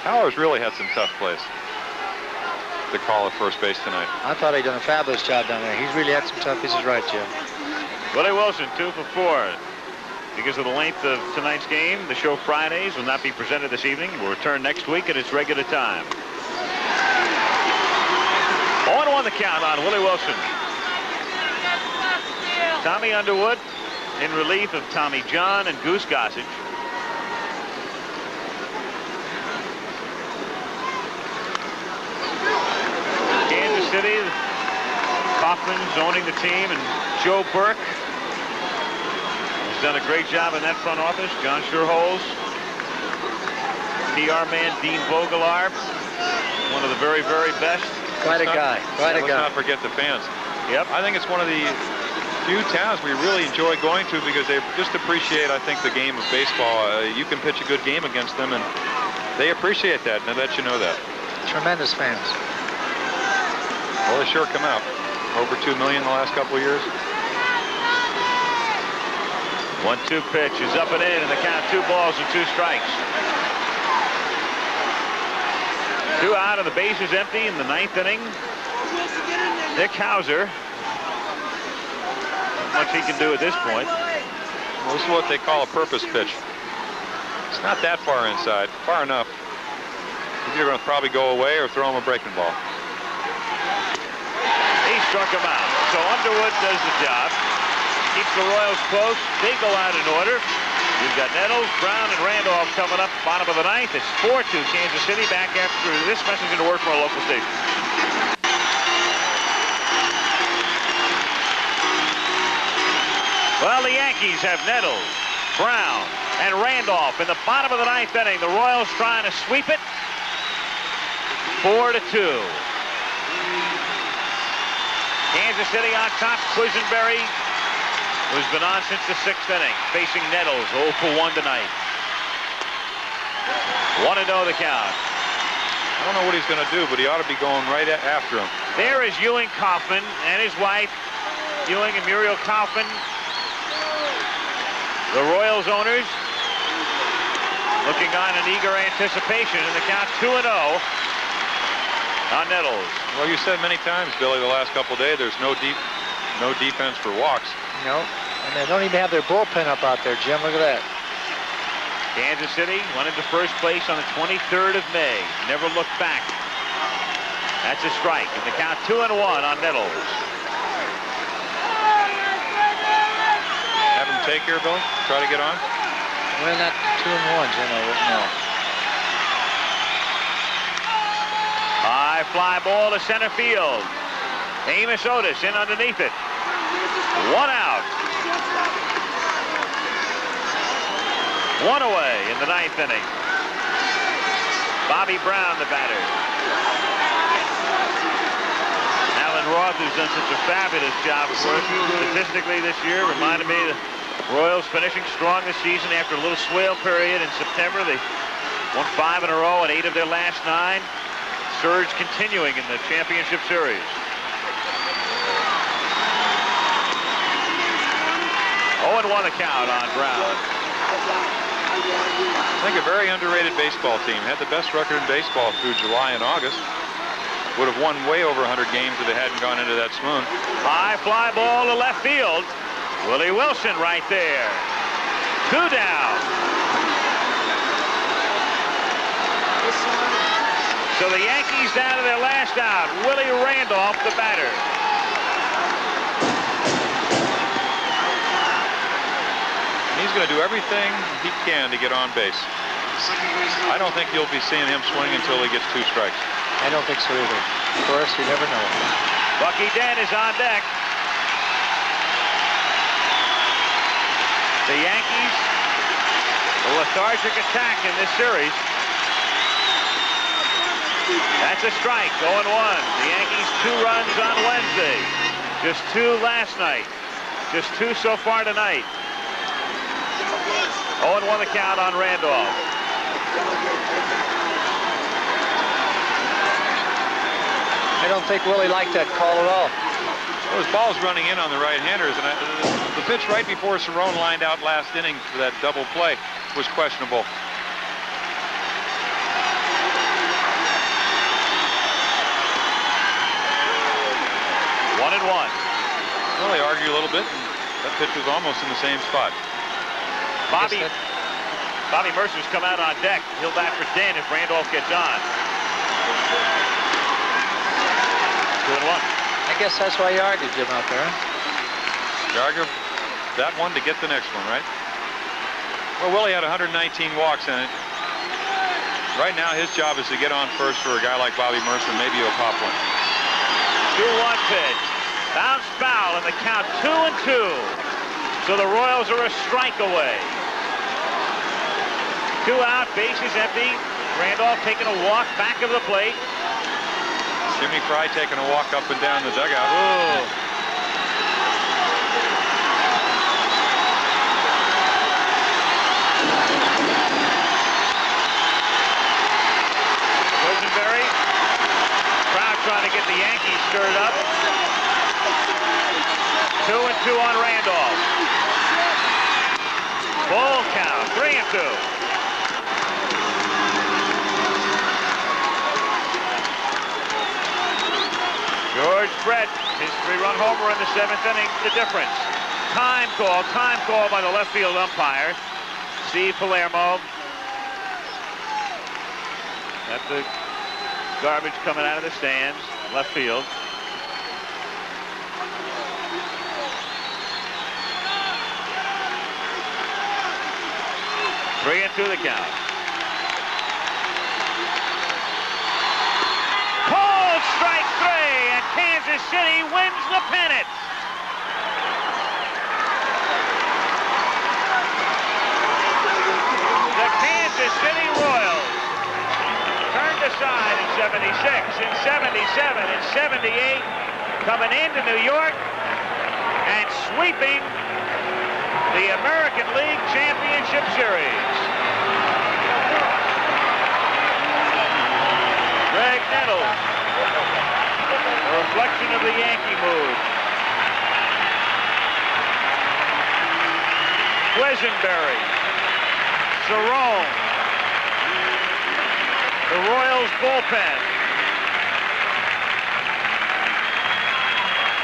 Howler's really had some tough plays to call at first base tonight. I thought he'd done a fabulous job down there. He's really had some tough pieces right, Jim. Willie Wilson, 2 for 4. Because of the length of tonight's game, the show Fridays will not be presented this evening. We'll return next week at its regular time. 0-1 the count on Willie Wilson. Tommy Underwood in relief of Tommy John and Goose Gossage. Kansas City, Kaufman's owning the team, and Joe Burke has done a great job in that front office. John Schuerholz, PR man Dean Vogelar, one of the very, very best. Quite a guy. Let's not forget the fans. Yep. I think it's one of the few towns we really enjoy going to because they just appreciate, I think, the game of baseball. You can pitch a good game against them, and they appreciate that, and I bet you know that. Tremendous fans. Well, they sure come out. Over 2 million the last couple of years. 1-2 pitch is up and in, and the count 2 balls and 2 strikes. 2 out and the base is empty in the 9th inning. Dick Hauser. Not much he can do at this point. Well, this is what they call a purpose pitch. It's not that far inside, far enough. He's either going to probably go away or throw him a breaking ball. He struck him out. So Underwood does the job. Keeps the Royals close. They go out in order. We've got Nettles, Brown, and Randolph coming up bottom of the 9th. It's 4-2 Kansas City. Back after this message into word from our local station. Well, the Yankees have Nettles, Brown, and Randolph in the bottom of the 9th inning. The Royals trying to sweep it. 4-2. Kansas City on top. Quisenberry, who's been on since the 6th inning, facing Nettles. 0 for 1 tonight. 1-0 the count. I don't know what he's going to do, but he ought to be going right after him. There is Ewing Kaufman and his wife, Ewing and Muriel Kaufman, the Royals owners, looking on in eager anticipation in the count 2-0 on Nettles. Well, you said many times, Billy, the last couple of days, there's no defense for walks. No, and they don't even have their bullpen up out there, Jim. Look at that. Kansas City went into first place on the 23rd of May. Never looked back. That's a strike. And the count 2-1 on Nettles. Have him take here, Billy? Try to get on? Well, not 2-1, Jim. I wouldn't know. High fly ball to center field. Amos Otis in underneath it. 1 out. 1 away in the 9th inning. Bobby Brown, the batter. Alan Roth, who's done such a fabulous job for us statistically this year, reminded me of the Royals finishing strong this season after a little swale period in September. They won 5 in a row and 8 of their last 9. Surge continuing in the championship series. 0-1 the count on Brown. I think a very underrated baseball team. Had the best record in baseball through July and August. Would have won way over 100 games if they hadn't gone into that swoon. High fly ball to left field. Willie Wilson right there. 2 down. So the Yankees down to their last out. Willie Randolph, the batter. He's going to do everything he can to get on base. I don't think you'll be seeing him swing until he gets 2 strikes. I don't think so either. Of course, you never know. Bucky Dent is on deck. The Yankees, a lethargic attack in this series. That's a strike, 0-1. The Yankees 2 runs on Wednesday. Just 2 last night. Just 2 so far tonight. 0-1 the count on Randolph. I don't think Willie liked that call at all. Those balls running in on the right-handers, and the pitch right before Cerrone lined out last inning for that double play was questionable. 1-1. Well, they argue a little bit, and that pitch was almost in the same spot. Bobby Mercer's come out on deck. He'll bat for Dent if Randolph gets on. 2-1. I guess that's why you argued, Jim, out there. You argue that one to get the next one, right? Well, Willie had 119 walks in it. Right now, his job is to get on first for a guy like Bobby Mercer. Maybe he'll pop one. 2-1 pitch. Bounce foul and the count 2-2. So the Royals are a strike away. 2 out, bases empty. Randolph taking a walk back of the plate. Jimmy Fry taking a walk up and down the dugout. Ooh. Quisenberry. Crowd trying to get the Yankees stirred up. 2-2 on Randolph. Full count, 3-2. George Brett, his 3-run homer in the 7th inning, the difference. Time call by the left field umpire, Steve Palermo. Got the garbage coming out of the stands, left field. Three and 2 the count. Called strike 3, and Kansas City wins the pennant. The Kansas City Royals turned aside in 76, in 77, in 78, coming into New York and sweeping the American League Championship Series. Greg Nettles, a reflection of the Yankee mood. Quisenberry, Cerrone, the Royals bullpen.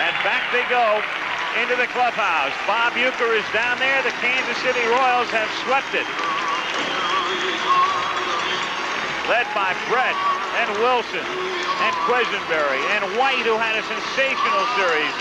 And back they go into the clubhouse. Bob Uecker is down there. The Kansas City Royals have swept it. Led by Brett and Wilson and Quisenberry and White, who had a sensational series